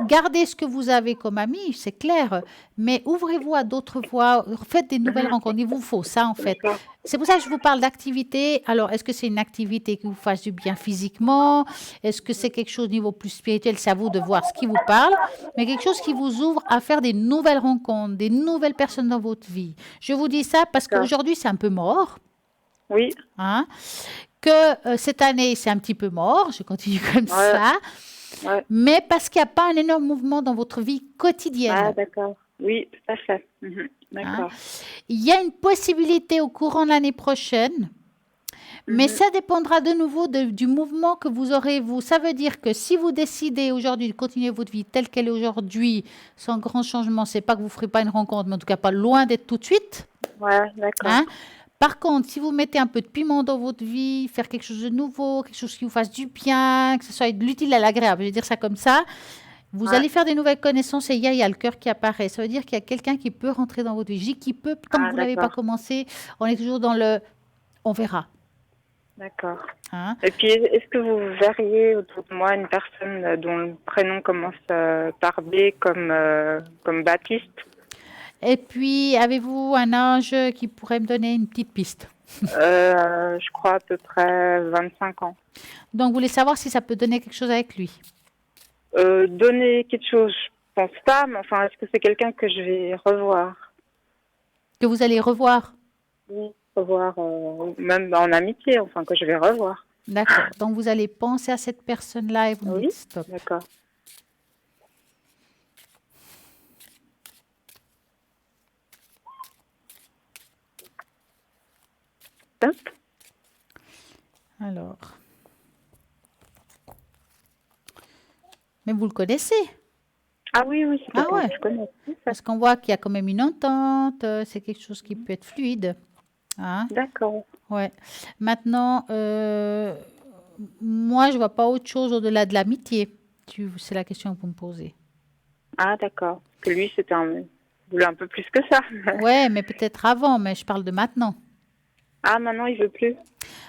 [SPEAKER 1] garder ce que vous avez comme ami, c'est clair, mais ouvrez-vous à d'autres voies, faites des nouvelles rencontres. Il vous faut ça en fait. C'est pour ça que je vous parle d'activité. Alors, est-ce que c'est une activité qui vous fasse du bien physiquement? Est-ce que c'est quelque chose au niveau plus spirituel? C'est à vous de voir ce qui vous parle, mais quelque chose qui vous ouvre à faire des nouvelles rencontres, des nouvelles personnes dans votre vie. Je vous dis ça parce qu'aujourd'hui, c'est un peu mort.
[SPEAKER 5] Oui.
[SPEAKER 1] Hein, que cette année, c'est un petit peu mort, je continue comme ça, mais parce qu'il n'y a pas un énorme mouvement dans votre vie quotidienne.
[SPEAKER 5] Ah, d'accord. Oui, tout à fait. D'accord.
[SPEAKER 1] Hein? Il y a une possibilité au courant de l'année prochaine, mais ça dépendra de nouveau du mouvement que vous aurez, vous. Ça veut dire que si vous décidez aujourd'hui de continuer votre vie telle qu'elle est aujourd'hui, sans grand changement, c'est pas que vous ne ferez pas une rencontre, mais en tout cas pas loin d'être tout de suite.
[SPEAKER 5] Ouais, d'accord.
[SPEAKER 1] Hein? Par contre, si vous mettez un peu de piment dans votre vie, faire quelque chose de nouveau, quelque chose qui vous fasse du bien, que ce soit de l'utile à l'agréable, je vais dire ça comme ça, Vous
[SPEAKER 5] Ouais.
[SPEAKER 1] allez faire des nouvelles connaissances et il y a le cœur qui apparaît. Ça veut dire qu'il y a quelqu'un qui peut rentrer dans votre vie. Je dis qui peut, tant que
[SPEAKER 5] Ah,
[SPEAKER 1] vous n'avez pas
[SPEAKER 5] d'accord.
[SPEAKER 1] commencé, on est toujours dans le on verra.
[SPEAKER 5] D'accord.
[SPEAKER 1] Hein.
[SPEAKER 5] Et puis, est-ce que vous verriez autour de moi une personne dont le prénom commence par B comme Baptiste?
[SPEAKER 1] Et puis, avez-vous un âge qui pourrait me donner une petite piste?
[SPEAKER 5] Je crois à peu près 25 ans.
[SPEAKER 1] Donc, vous voulez savoir si ça peut donner quelque chose avec lui?
[SPEAKER 5] Donner quelque chose, je pense pas, mais enfin, est-ce que c'est quelqu'un que je vais revoir?
[SPEAKER 1] Que vous allez revoir?
[SPEAKER 5] Oui. Revoir, même en amitié, enfin, que je vais revoir.
[SPEAKER 1] D'accord. Donc, vous allez penser à cette personne-là et vous me
[SPEAKER 5] Oui,
[SPEAKER 1] dites stop.
[SPEAKER 5] d'accord. Stop.
[SPEAKER 1] Alors. Mais vous le connaissez?
[SPEAKER 5] Ah oui, oui, c'est
[SPEAKER 1] Ah
[SPEAKER 5] quelqu'un
[SPEAKER 1] ouais.
[SPEAKER 5] que je connais.
[SPEAKER 1] Parce qu'on voit qu'il y a quand même une entente, c'est quelque chose qui peut être fluide. Hein?
[SPEAKER 5] D'accord.
[SPEAKER 1] Ouais. Maintenant, moi, je vois pas autre chose au-delà de l'amitié. C'est la question que vous me posez.
[SPEAKER 5] Ah, d'accord. Parce que lui, il voulait un peu plus que ça.
[SPEAKER 1] Ouais, mais peut-être avant, mais je parle de maintenant.
[SPEAKER 5] Ah, maintenant, il veut plus.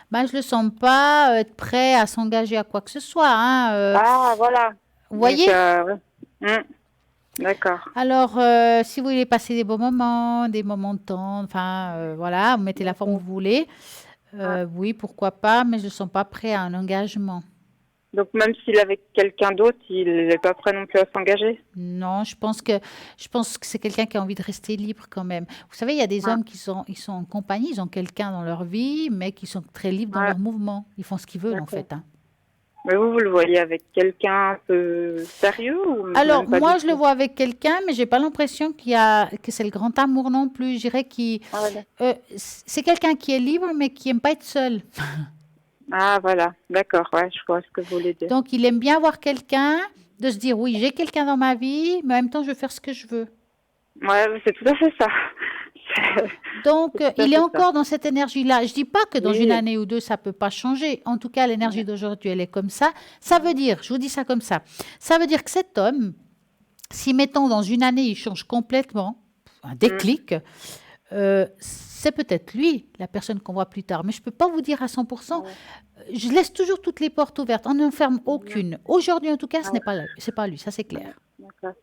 [SPEAKER 1] Ben, je le sens pas être prêt à s'engager à quoi que ce soit. Hein,
[SPEAKER 5] Ah, voilà.
[SPEAKER 1] vous voyez?
[SPEAKER 5] Ouais. D'accord.
[SPEAKER 1] Alors, si vous voulez passer des bons moments, des moments de temps, enfin, voilà, vous mettez la forme que vous voulez. Oui, pourquoi pas, mais je ne sens pas prêt à un engagement.
[SPEAKER 5] Donc, même s'il est avec quelqu'un d'autre, il n'est pas prêt non plus à s'engager?
[SPEAKER 1] Non, je pense que c'est quelqu'un qui a envie de rester libre quand même. Vous savez, il y a des hommes ils sont en compagnie, ils ont quelqu'un dans leur vie, mais qui sont très libres dans
[SPEAKER 5] Ouais.
[SPEAKER 1] leur mouvement. Ils font ce qu'ils veulent en
[SPEAKER 5] D'accord.
[SPEAKER 1] fait. Hein.
[SPEAKER 5] Mais vous le voyez avec quelqu'un un peu sérieux ou
[SPEAKER 1] Alors,
[SPEAKER 5] même pas
[SPEAKER 1] moi,
[SPEAKER 5] du
[SPEAKER 1] je le
[SPEAKER 5] tout?
[SPEAKER 1] vois avec quelqu'un, mais j'ai pas l'impression que c'est le grand amour non plus. Je dirais
[SPEAKER 5] Ah, voilà.
[SPEAKER 1] c'est quelqu'un qui est libre, mais qui aime pas être seul.
[SPEAKER 5] Ah, voilà. D'accord, ouais, je vois ce que vous voulez dire.
[SPEAKER 1] Donc, il aime bien avoir quelqu'un, de se dire, oui, j'ai quelqu'un dans ma vie, mais en même temps, je veux faire ce que je veux.
[SPEAKER 5] Ouais, c'est tout à fait ça.
[SPEAKER 1] Donc,
[SPEAKER 5] C'est tout à
[SPEAKER 1] il
[SPEAKER 5] fait
[SPEAKER 1] est
[SPEAKER 5] ça.
[SPEAKER 1] encore dans cette énergie-là. Je dis pas que dans
[SPEAKER 5] Oui.
[SPEAKER 1] une année ou deux, ça peut pas changer. En tout cas, l'énergie d'aujourd'hui, elle est comme ça. Ça veut dire, je vous dis ça comme ça veut dire que cet homme, si mettons dans une année, il change complètement, un déclic, c'est peut-être lui, la personne qu'on voit plus tard. Mais je peux pas vous dire à 100%. Je laisse toujours toutes les portes ouvertes. On n'en ferme aucune. Aujourd'hui, en tout cas, c'est pas lui. Ça, c'est clair.
[SPEAKER 5] D'accord.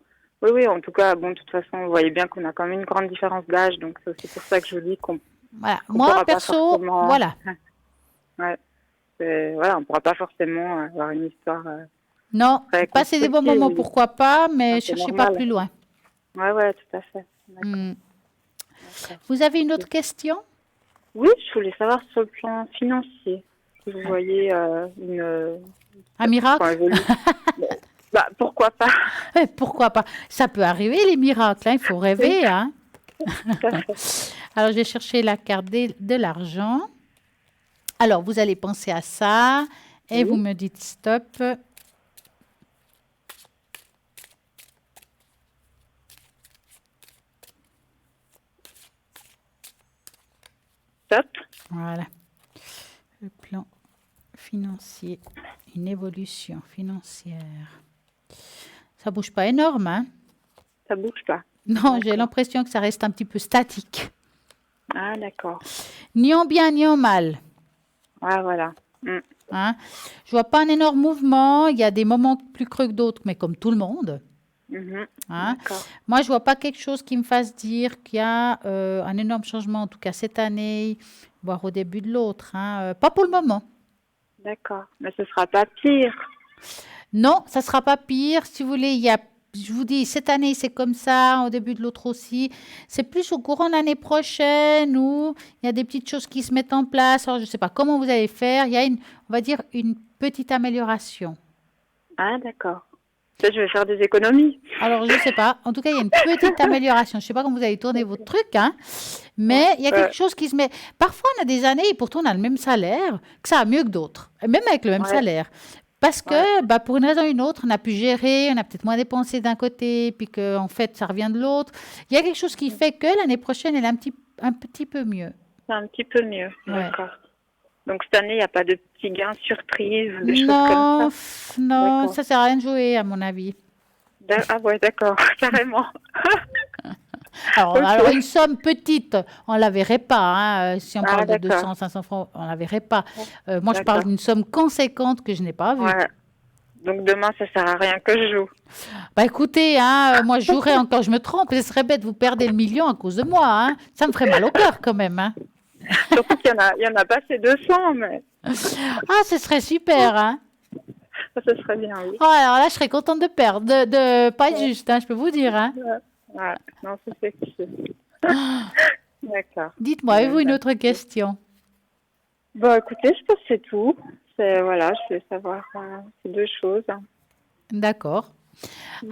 [SPEAKER 5] Oui, oui, en tout cas, bon, de toute façon, vous voyez bien qu'on a quand même une grande différence d'âge, donc c'est pour ça que je vous dis qu'on
[SPEAKER 1] Voilà.
[SPEAKER 5] qu'on
[SPEAKER 1] Moi,
[SPEAKER 5] pourra pas
[SPEAKER 1] perso,
[SPEAKER 5] forcément...
[SPEAKER 1] voilà.
[SPEAKER 5] Ouais. Voilà, on ne pourra pas forcément avoir une histoire
[SPEAKER 1] Non,
[SPEAKER 5] très
[SPEAKER 1] passer des bons
[SPEAKER 5] constructive.
[SPEAKER 1] moments, pourquoi pas, mais
[SPEAKER 5] C'est
[SPEAKER 1] cherchez pas
[SPEAKER 5] normal.
[SPEAKER 1] plus loin.
[SPEAKER 5] Ouais, tout à fait. D'accord.
[SPEAKER 1] Hmm. Vous avez une autre question?
[SPEAKER 5] Oui, je voulais savoir sur le plan financier, si vous voyez une...
[SPEAKER 1] Un miracle?
[SPEAKER 5] Enfin, évoluer. Bah, pourquoi pas?
[SPEAKER 1] Pourquoi pas? Ça peut arriver, les miracles, hein, il faut rêver. Hein.
[SPEAKER 5] Tout à fait.
[SPEAKER 1] Alors, j'ai cherché la carte de l'argent. Alors, vous allez penser à ça et
[SPEAKER 5] Oui.
[SPEAKER 1] vous me dites stop.
[SPEAKER 5] Top.
[SPEAKER 1] Voilà. Le plan financier, une évolution financière. Ça bouge pas énorme, hein?
[SPEAKER 5] Ça bouge pas.
[SPEAKER 1] Non, j'ai l'impression que ça reste un petit peu statique.
[SPEAKER 5] Ah, d'accord.
[SPEAKER 1] Ni en bien, ni en mal.
[SPEAKER 5] Ah, voilà.
[SPEAKER 1] Hein? Je vois pas un énorme mouvement. Il y a des moments plus creux que d'autres, mais comme tout le monde. Hein?
[SPEAKER 5] D'accord.
[SPEAKER 1] Moi, je vois pas quelque chose qui me fasse dire qu'il y a un énorme changement, en tout cas cette année, voire au début de l'autre. Hein? Pas pour le moment.
[SPEAKER 5] D'accord. Mais ce sera pas pire.
[SPEAKER 1] Non, ça sera pas pire. Si vous voulez, je vous dis, cette année, c'est comme ça, au début de l'autre aussi. C'est plus au courant de l'année prochaine où il y a des petites choses qui se mettent en place. Alors, je ne sais pas comment vous allez faire. Il y a on va dire, une petite amélioration.
[SPEAKER 5] Ah, d'accord. Ça, je vais faire des économies.
[SPEAKER 1] Alors, je ne sais pas. En tout cas, il y a une petite amélioration. Je ne sais pas comment vous allez tourner votre truc, hein. Mais il y a quelque chose qui se met... Parfois, on a des années, et pourtant, on a le même salaire, que ça va mieux que d'autres. Même avec le même salaire. Parce que, pour une raison ou une autre, on a pu gérer, on a peut-être moins dépensé d'un côté, puis qu'en fait, ça revient de l'autre. Il y a quelque chose qui fait que l'année prochaine, elle est un petit peu mieux.
[SPEAKER 5] C'est un petit peu mieux.
[SPEAKER 1] Ouais.
[SPEAKER 5] D'accord. Donc, cette année, il n'y a pas de petits gains surprises, des choses
[SPEAKER 1] Non,
[SPEAKER 5] comme ça.
[SPEAKER 1] non,
[SPEAKER 5] D'accord.
[SPEAKER 1] ça ne sert à rien de jouer, à mon avis.
[SPEAKER 5] Ah ouais, d'accord, carrément.
[SPEAKER 1] Alors,
[SPEAKER 5] Ok.
[SPEAKER 1] alors, une somme petite, on ne la verrait pas. Hein. Si on
[SPEAKER 5] Ah,
[SPEAKER 1] parle de
[SPEAKER 5] d'accord.
[SPEAKER 1] 200, 500 francs, on ne la verrait pas. Moi, je parle
[SPEAKER 5] D'accord.
[SPEAKER 1] d'une somme conséquente que je n'ai pas vue.
[SPEAKER 5] Ouais. Donc demain, ça sert à rien que je joue.
[SPEAKER 1] Bah écoutez, hein, moi je jouerais encore, je me trompe, ce serait bête, vous perdez le million à cause de moi. Hein. Ça me ferait mal au cœur quand même. Hein.
[SPEAKER 5] Surtout il y en a pas ces 200, mais
[SPEAKER 1] Ah, ce serait super. Hein.
[SPEAKER 5] ça, ce serait bien, oui.
[SPEAKER 1] Oh, alors là, je serais contente de perdre, de pas être juste, hein, je peux vous dire. Hein.
[SPEAKER 5] Ouais. Non, ça c'est sûr. D'accord.
[SPEAKER 1] Dites-moi, avez-vous une autre question?
[SPEAKER 5] Bon, écoutez, je pense que c'est tout. Voilà, je voulais savoir ces deux choses.
[SPEAKER 1] D'accord.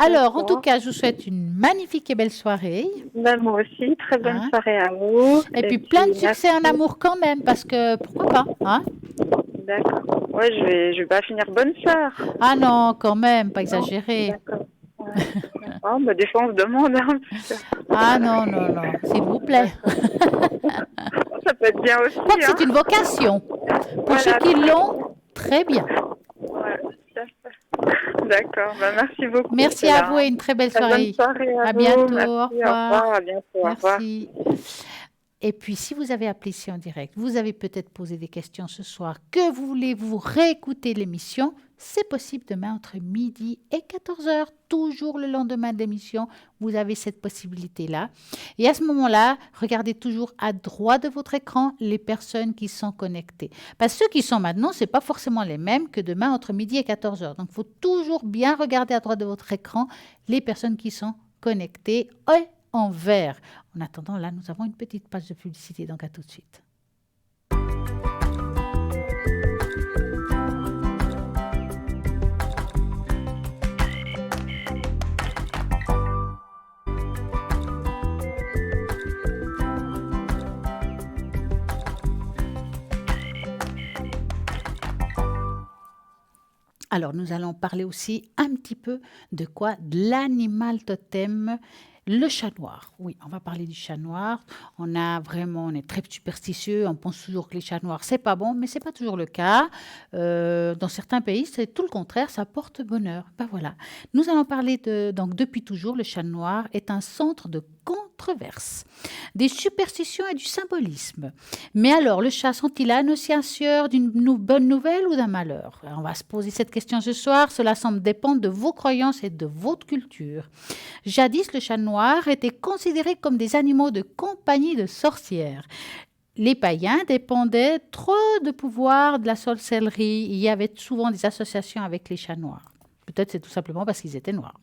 [SPEAKER 1] Alors, en tout
[SPEAKER 5] D'accord.
[SPEAKER 1] cas, je vous souhaite une magnifique et belle soirée.
[SPEAKER 5] Ben, moi aussi, très bonne
[SPEAKER 1] Hein.
[SPEAKER 5] soirée à vous.
[SPEAKER 1] Et puis plein de succès en
[SPEAKER 5] merci.
[SPEAKER 1] amour quand même, parce que pourquoi pas, hein?
[SPEAKER 5] D'accord. Ouais, je vais pas finir bonne sœur.
[SPEAKER 1] Ah non, quand même, pas exagérer.
[SPEAKER 5] D'accord. Ouais. Oh, bah, des fois, on se demande. Hein,
[SPEAKER 1] Ah non, non, non, s'il vous plaît.
[SPEAKER 5] ça peut être bien aussi.
[SPEAKER 1] Je crois que
[SPEAKER 5] Hein.
[SPEAKER 1] c'est une vocation. Pour
[SPEAKER 5] Voilà.
[SPEAKER 1] ceux qui l'ont, très bien.
[SPEAKER 5] Ouais, tout à fait. D'accord. Ben, merci beaucoup.
[SPEAKER 1] Merci
[SPEAKER 5] C'est
[SPEAKER 1] à
[SPEAKER 5] là.
[SPEAKER 1] vous et une très belle
[SPEAKER 5] Très bonne
[SPEAKER 1] soirée.
[SPEAKER 5] soirée à
[SPEAKER 1] À
[SPEAKER 5] vous.
[SPEAKER 1] bientôt,
[SPEAKER 5] Merci,
[SPEAKER 1] au
[SPEAKER 5] au
[SPEAKER 1] revoir.
[SPEAKER 5] revoir. À bientôt. Au revoir.
[SPEAKER 1] Merci. Et puis, si vous avez appelé ici en direct, vous avez peut-être posé des questions ce soir, que vous voulez-vous réécouter l'émission, c'est possible demain entre midi et 14 heures, toujours le lendemain de l'émission, vous avez cette possibilité-là. Et à ce moment-là, regardez toujours à droite de votre écran les personnes qui sont connectées. Parce que ceux qui sont maintenant, ce n'est pas forcément les mêmes que demain entre midi et 14 heures. Donc, il faut toujours bien regarder à droite de votre écran les personnes qui sont connectées et en vert. En attendant, là, nous avons une petite page de publicité, donc à tout de suite. Alors, nous allons parler aussi un petit peu de quoi? De l'animal totem. Le chat noir, oui, on va parler du chat noir. On est très superstitieux, on pense toujours que les chats noirs, c'est pas bon, mais c'est pas toujours le cas. Dans certains pays, c'est tout le contraire, ça porte bonheur. Ben voilà. Nous allons parler donc depuis toujours, le chat noir est un centre de controverse, des superstitions et du symbolisme. Mais alors, le chat sont-ils annonciateurs d'une bonne nouvelle ou d'un malheur? On va se poser cette question ce soir. Cela semble dépendre de vos croyances et de votre culture. Jadis, le chat noir était considéré comme des animaux de compagnie de sorcières. Les païens dépendaient trop de pouvoir de la sorcellerie. Il y avait souvent des associations avec les chats noirs. Peut-être c'est tout simplement parce qu'ils étaient noirs.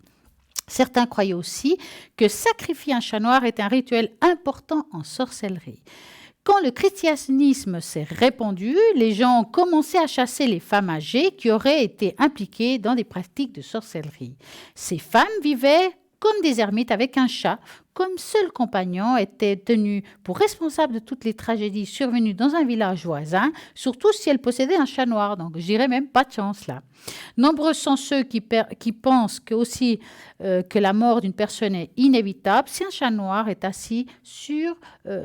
[SPEAKER 1] Certains croyaient aussi que sacrifier un chat noir était un rituel important en sorcellerie. Quand le christianisme s'est répandu, les gens ont commencé à chasser les femmes âgées qui auraient été impliquées dans des pratiques de sorcellerie. Ces femmes vivaient comme des ermites avec un chat, comme seul compagnon, étaient tenues pour responsables de toutes les tragédies survenues dans un village voisin, surtout si elles possédaient un chat noir. Donc, je dirais même pas de chance là. Nombreux sont ceux qui pensent que la mort d'une personne est inévitable si un chat noir est assis sur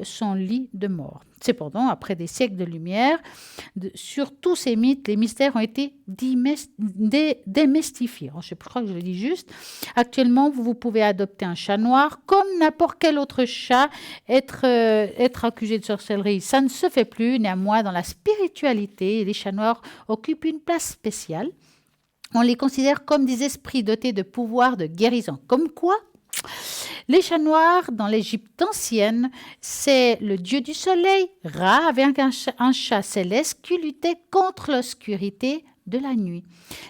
[SPEAKER 1] son lit de mort. Cependant, après des siècles de lumière, sur tous ces mythes, les mystères ont été démystifiés. Je crois que je le dis juste. Actuellement, vous pouvez adopter un chat noir comme n'importe quel autre chat, être accusé de sorcellerie. Ça ne se fait plus. Néanmoins, dans la spiritualité, les chats noirs occupent une place spéciale. On les considère comme des esprits dotés de pouvoirs de guérison. Comme quoi, les chats noirs, dans l'Égypte ancienne, c'est le dieu du soleil, Ra, avec un chat céleste qui luttait contre l'obscurité de la nuit.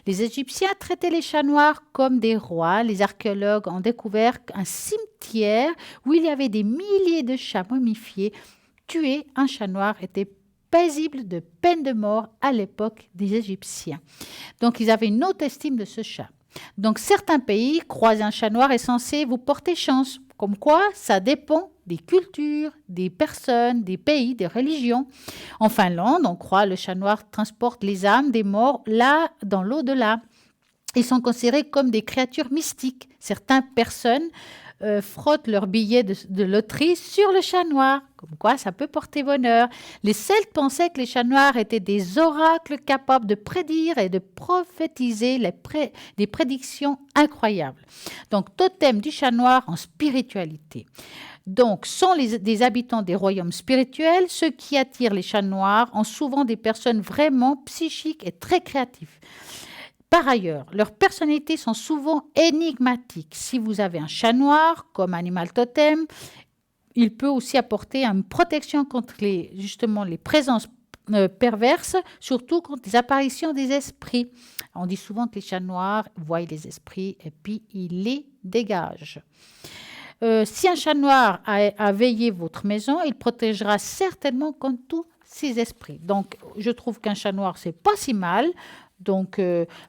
[SPEAKER 1] Les Égyptiens traitaient les chats noirs comme des rois. Les archéologues ont découvert un cimetière où il y avait des milliers de chats momifiés. Tuer un chat noir était paisible de peine de mort à l'époque des Égyptiens. Donc, ils avaient une haute estime de ce chat. Donc, certains pays, croiser un chat noir est censé vous porter chance. Comme quoi, ça dépend des cultures, des personnes, des pays, des religions. En Finlande, on croit que le chat noir transporte les âmes des morts là, dans l'au-delà. Ils sont considérés comme des créatures mystiques. Certaines personnes frottent leurs billets de loterie sur le chat noir. Comme quoi, ça peut porter bonheur. Les Celtes pensaient que les chats noirs étaient des oracles capables de prédire et de prophétiser des prédictions incroyables. Donc, totem du chat noir en spiritualité. Donc, sont des habitants des royaumes spirituels. Ceux qui attirent les chats noirs ont souvent des personnes vraiment psychiques et très créatives. Par ailleurs, leurs personnalités sont souvent énigmatiques. Si vous avez un chat noir comme animal totem, il peut aussi apporter une protection contre les présences perverses, surtout contre les apparitions des esprits. On dit souvent que les chats noirs voient les esprits et puis ils les dégagent. Si un chat noir a veillé votre maison, il protégera certainement contre tous ces esprits. Donc, je trouve qu'un chat noir, c'est pas si mal. Donc,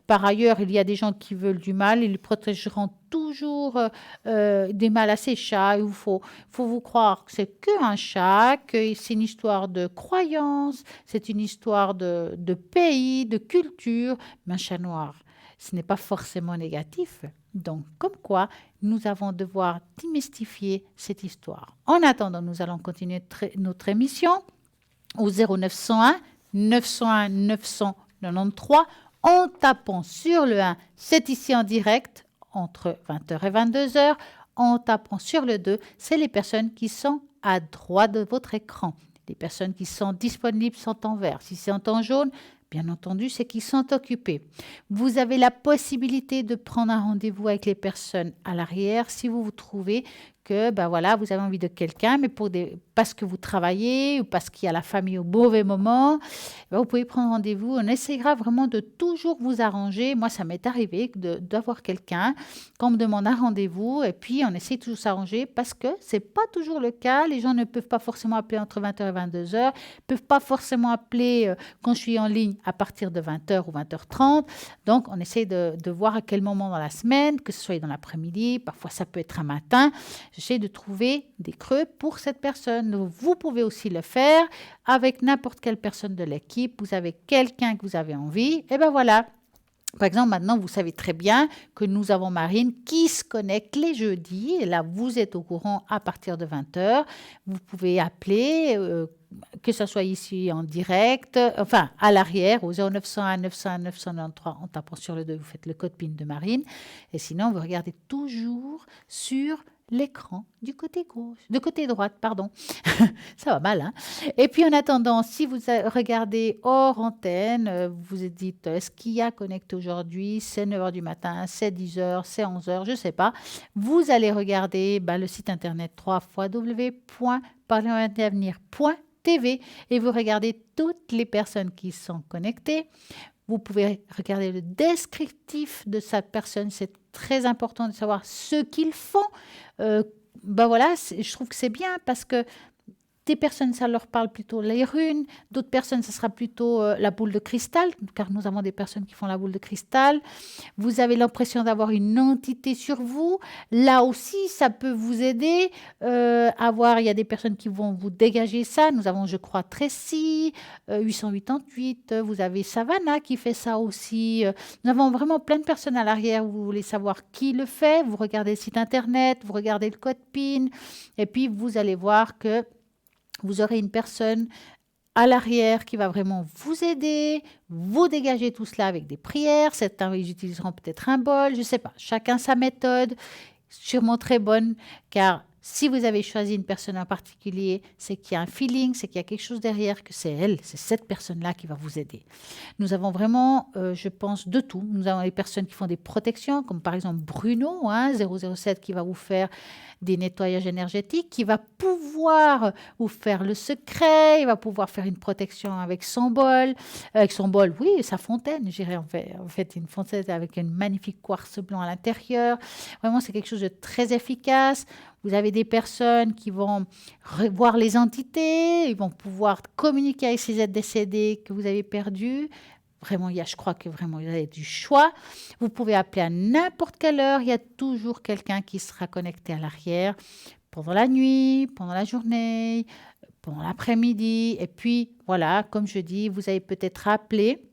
[SPEAKER 1] par ailleurs, il y a des gens qui veulent du mal, ils protégeront toujours des mal à ces chats. Il faut vous croire que c'est qu'un chat, que c'est une histoire de croyance, c'est une histoire de pays, de culture. Mais un chat noir, ce n'est pas forcément négatif. Donc, comme quoi, nous allons devoir démystifier cette histoire. En attendant, nous allons continuer notre émission au 0901 901 993 en tapant sur le 1, c'est ici en direct entre 20h et 22h. En tapant sur le 2, c'est les personnes qui sont à droite de votre écran. Les personnes qui sont disponibles sont en vert. Si c'est en jaune, bien entendu, c'est qu'ils sont occupés. Vous avez la possibilité de prendre un rendez-vous avec les personnes à l'arrière si vous trouvez que vous avez envie de quelqu'un, mais parce que vous travaillez ou parce qu'il y a la famille au mauvais moment, vous pouvez prendre rendez-vous. On essaiera vraiment de toujours vous arranger. Moi, ça m'est arrivé d'avoir quelqu'un quand on me demande un rendez-vous et puis on essaie toujours de s'arranger parce que ce n'est pas toujours le cas. Les gens ne peuvent pas forcément appeler entre 20h et 22h, ne peuvent pas forcément appeler quand je suis en ligne à partir de 20h ou 20h30. Donc, on essaie de voir à quel moment dans la semaine, que ce soit dans l'après-midi, parfois ça peut être un matin. J'essaie de trouver des creux pour cette personne. Vous pouvez aussi le faire avec n'importe quelle personne de l'équipe. Vous avez quelqu'un que vous avez envie. Et voilà. Par exemple, maintenant, vous savez très bien que nous avons Marine qui se connecte les jeudis. Et là, vous êtes au courant à partir de 20h. Vous pouvez appeler, que ce soit ici en direct, enfin à l'arrière, au 0901 901 993, en tapant sur le 2, vous faites le code PIN de Marine. Et sinon, vous regardez toujours sur l'écran du côté gauche, de côté droite, pardon. Ça va mal, hein? Et puis en attendant, si vous regardez hors antenne, vous vous dites, est-ce qu'il y a connecté aujourd'hui? C'est 9h du matin, c'est 10h, c'est 11h, je ne sais pas. Vous allez regarder le site internet www.parlonsavenir.tv et vous regardez toutes les personnes qui sont connectées. Vous pouvez regarder le descriptif de cette personne. C'est très important de savoir ce qu'ils font. Je trouve que c'est bien parce que des personnes, ça leur parle plutôt les runes. D'autres personnes, ça sera plutôt la boule de cristal, car nous avons des personnes qui font la boule de cristal. Vous avez l'impression d'avoir une entité sur vous. Là aussi, ça peut vous aider. Il y a des personnes qui vont vous dégager ça. Nous avons, je crois, Tracy, 888. Vous avez Savannah qui fait ça aussi. Nous avons vraiment plein de personnes à l'arrière. Vous voulez savoir qui le fait. Vous regardez le site internet, vous regardez le code PIN. Et puis, vous allez voir que vous aurez une personne à l'arrière qui va vraiment vous aider, vous dégager tout cela avec des prières. Certains, ils utiliseront peut-être un bol, je ne sais pas. Chacun sa méthode, sûrement très bonne, car si vous avez choisi une personne en particulier, c'est qu'il y a un feeling, c'est qu'il y a quelque chose derrière, que c'est elle, c'est cette personne-là qui va vous aider. Nous avons vraiment, je pense, de tout. Nous avons les personnes qui font des protections, comme par exemple Bruno, 007, qui va vous faire des nettoyages énergétiques, qui va pouvoir vous faire le secret, il va pouvoir faire une protection avec son bol. Avec son bol, oui, sa fontaine, je dirais en fait une fontaine avec une magnifique quartz blanc à l'intérieur. Vraiment, c'est quelque chose de très efficace. Vous avez des personnes qui vont voir les entités, ils vont pouvoir communiquer avec ces êtres décédés que vous avez perdus. Vraiment, je crois que vraiment, vous avez du choix. Vous pouvez appeler à n'importe quelle heure. Il y a toujours quelqu'un qui sera connecté à l'arrière pendant la nuit, pendant la journée, pendant l'après-midi. Et puis, voilà, comme je dis, vous avez peut-être appelé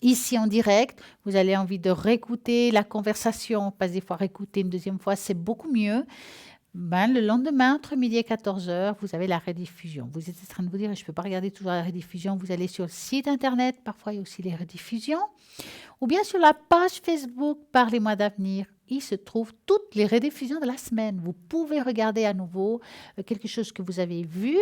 [SPEAKER 1] ici en direct, vous avez envie de réécouter la conversation, parce que des fois réécouter une deuxième fois, c'est beaucoup mieux. Ben, le lendemain, entre midi et 14 heures, vous avez la rediffusion. Vous êtes en train de vous dire, je ne peux pas regarder toujours la rediffusion. Vous allez sur le site internet, parfois il y a aussi les rediffusions, ou bien sur la page Facebook Parlez-moi d'avenir. Il se trouve toutes les rediffusions de la semaine. Vous pouvez regarder à nouveau quelque chose que vous avez vu.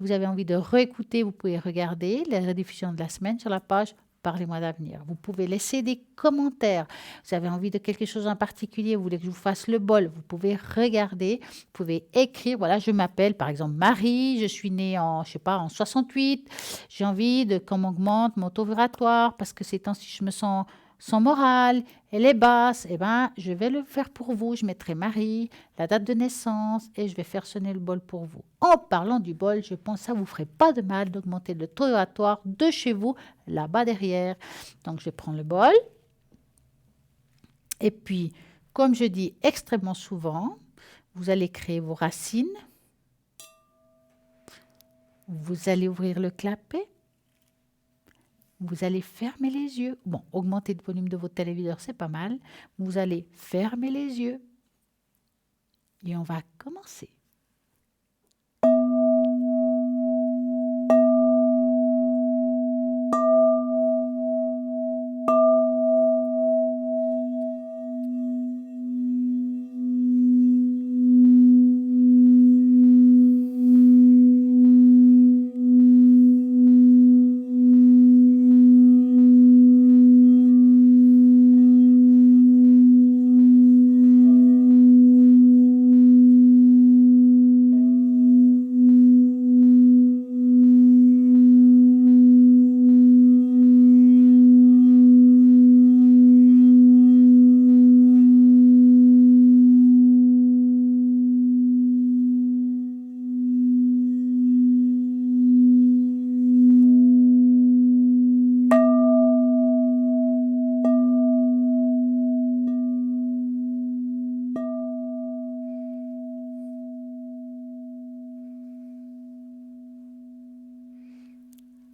[SPEAKER 1] Vous avez envie de réécouter, vous pouvez regarder les rediffusions de la semaine sur la page Parlez-moi d'avenir. Vous pouvez laisser des commentaires. Vous avez envie de quelque chose en particulier, vous voulez que je vous fasse le bol, vous pouvez regarder, vous pouvez écrire. Voilà, je m'appelle par exemple Marie, je suis née en, je sais pas, en 68. J'ai envie de qu'on m'augmente mon taux vibratoire parce que ces temps-ci, je me sens sans morale, elle est basse. Eh bien, je vais le faire pour vous. Je mettrai Marie, la date de naissance et je vais faire sonner le bol pour vous. En parlant du bol, je pense que ça ne vous ferait pas de mal d'augmenter le taux vibratoire de chez vous, là-bas derrière. Donc, je prends le bol. Et puis, comme je dis extrêmement souvent, vous allez créer vos racines. Vous allez ouvrir le clapet. Vous allez fermer les yeux. Bon, augmenter le volume de votre téléviseur, c'est pas mal. Vous allez fermer les yeux. Et on va commencer.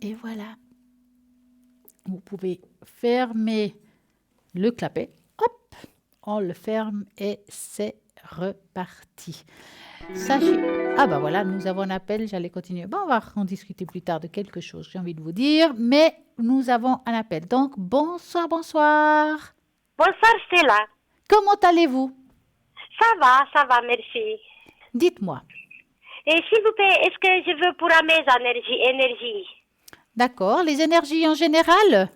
[SPEAKER 1] Et voilà. Vous pouvez fermer le clapet. Hop, on le ferme et c'est reparti. Sachez... Ah ben voilà, nous avons un appel, j'allais continuer. Bon, on va en discuter plus tard de quelque chose, j'ai envie de vous dire. Mais nous avons un appel. Donc, bonsoir, bonsoir.
[SPEAKER 6] Bonsoir Stella.
[SPEAKER 1] Comment allez-vous?
[SPEAKER 6] Ça va, merci.
[SPEAKER 1] Dites-moi.
[SPEAKER 6] Et s'il vous plaît, est-ce que je veux pour mes énergies?
[SPEAKER 1] D'accord. Les énergies en général?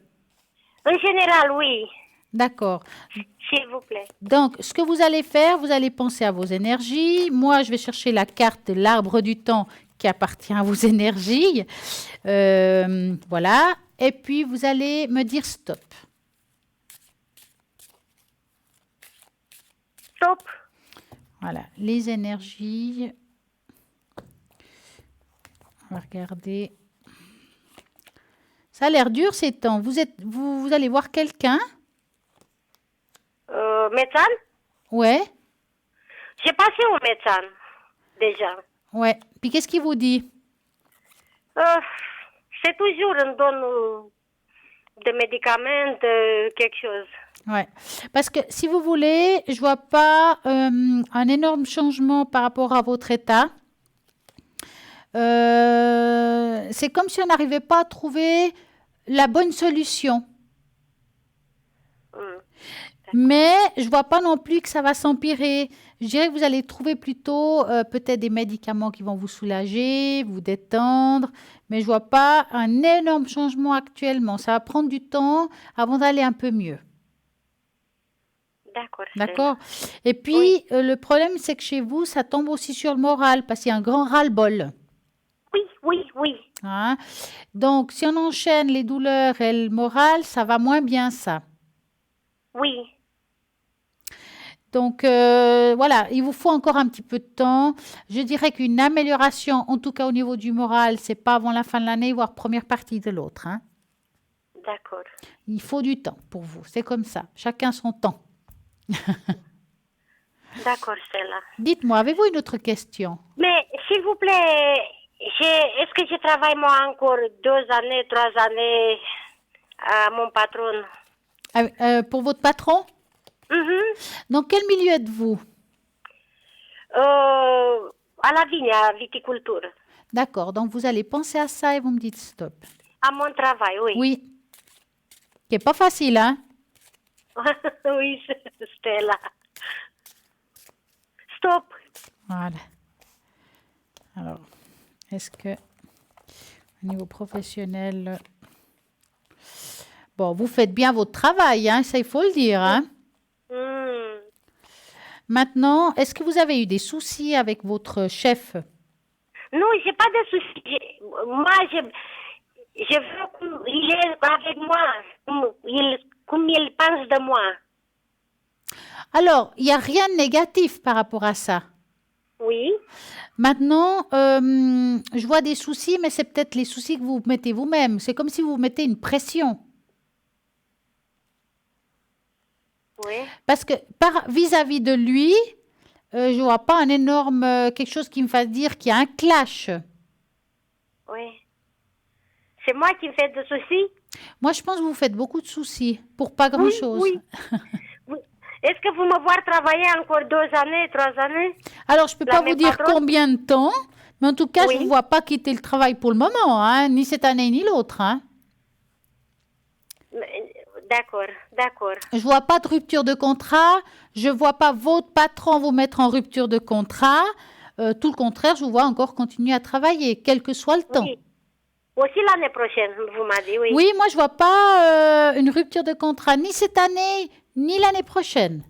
[SPEAKER 6] En général, oui.
[SPEAKER 1] D'accord.
[SPEAKER 6] S'il vous plaît.
[SPEAKER 1] Donc, ce que vous allez faire, vous allez penser à vos énergies. Moi, je vais chercher la carte de l'arbre du temps qui appartient à vos énergies. Voilà. Et puis, vous allez me dire stop.
[SPEAKER 6] Stop.
[SPEAKER 1] Voilà. Les énergies. On va regarder. Ça a l'air dur ces temps. Vous allez voir quelqu'un?
[SPEAKER 6] Médecin?
[SPEAKER 1] Ouais.
[SPEAKER 6] J'ai passé au médecin, déjà.
[SPEAKER 1] Ouais. Puis qu'est-ce qu'il vous dit?
[SPEAKER 6] C'est toujours on donne des médicaments, quelque chose.
[SPEAKER 1] Ouais. Parce que si vous voulez, je vois pas un énorme changement par rapport à votre état. C'est comme si on n'arrivait pas à trouver la bonne solution. Mais je ne vois pas non plus que ça va s'empirer. Je dirais que vous allez trouver plutôt peut-être des médicaments qui vont vous soulager, vous détendre. Mais je ne vois pas un énorme changement actuellement. Ça va prendre du temps avant d'aller un peu mieux.
[SPEAKER 6] D'accord.
[SPEAKER 1] D'accord. Et puis, le problème, c'est que chez vous, ça tombe aussi sur le moral parce qu'il y a un grand ras-le-bol.
[SPEAKER 6] Oui.
[SPEAKER 1] Hein? Donc, si on enchaîne les douleurs et le moral, ça va moins bien, ça.
[SPEAKER 6] Oui.
[SPEAKER 1] Donc, voilà, il vous faut encore un petit peu de temps. Je dirais qu'une amélioration, en tout cas au niveau du moral, c'est pas avant la fin de l'année, voire première partie de l'autre. Hein?
[SPEAKER 6] D'accord.
[SPEAKER 1] Il faut du temps pour vous. C'est comme ça. Chacun son temps.
[SPEAKER 6] D'accord, Stella.
[SPEAKER 1] Dites-moi, avez-vous une autre question?
[SPEAKER 6] Mais, s'il vous plaît, est-ce que je travaille moi encore 2 années, 3 années à mon patron.
[SPEAKER 1] Pour votre patron?
[SPEAKER 6] Mhm.
[SPEAKER 1] Dans quel milieu êtes-vous?
[SPEAKER 6] À la vigne, à viticulture.
[SPEAKER 1] D'accord, donc vous allez penser à ça et vous me dites stop.
[SPEAKER 6] À mon travail, oui.
[SPEAKER 1] Oui, qui n'est pas facile, hein?
[SPEAKER 6] Oui, c'était là. Stop.
[SPEAKER 1] Voilà. Alors, est-ce que au niveau professionnel, bon, vous faites bien votre travail, hein, ça il faut le dire, hein?
[SPEAKER 6] Hmm.
[SPEAKER 1] Maintenant, est-ce que vous avez eu des soucis avec votre chef?
[SPEAKER 6] Non, j'ai pas de soucis. Moi, je veux qu'il est avec moi, comme il pense de moi.
[SPEAKER 1] Alors, il n'y a rien de négatif par rapport à ça.
[SPEAKER 6] Oui,
[SPEAKER 1] Maintenant, je vois des soucis, mais c'est peut-être les soucis que vous mettez vous-même. C'est comme si vous mettez une pression.
[SPEAKER 6] oui.
[SPEAKER 1] Parce que vis-à-vis de lui, je ne vois pas un énorme quelque chose qui me fasse dire qu'il y a un clash.
[SPEAKER 6] Oui. C'est moi qui me fais des soucis?
[SPEAKER 1] Moi, je pense que vous faites beaucoup de soucis pour pas
[SPEAKER 6] Oui,
[SPEAKER 1] grand-chose.
[SPEAKER 6] oui. Oui. Est-ce que vous me voir travailler encore 2 années, 3 années?
[SPEAKER 1] Alors, je ne peux
[SPEAKER 6] La
[SPEAKER 1] pas vous
[SPEAKER 6] même
[SPEAKER 1] dire
[SPEAKER 6] patronne?
[SPEAKER 1] combien de temps, mais en tout cas, je ne
[SPEAKER 6] Oui.
[SPEAKER 1] vous vois pas quitter le travail pour le moment, hein, ni cette année ni l'autre. Hein.
[SPEAKER 6] D'accord, d'accord.
[SPEAKER 1] Je ne vois pas de rupture de contrat. Je ne vois pas votre patron vous mettre en rupture de contrat. Tout le contraire, je vous vois encore continuer à travailler, quel que soit le temps.
[SPEAKER 6] Oui. Aussi l'année prochaine, vous m'avez dit, oui.
[SPEAKER 1] Oui, moi, je ne vois pas une rupture de contrat ni cette année, ni l'année prochaine.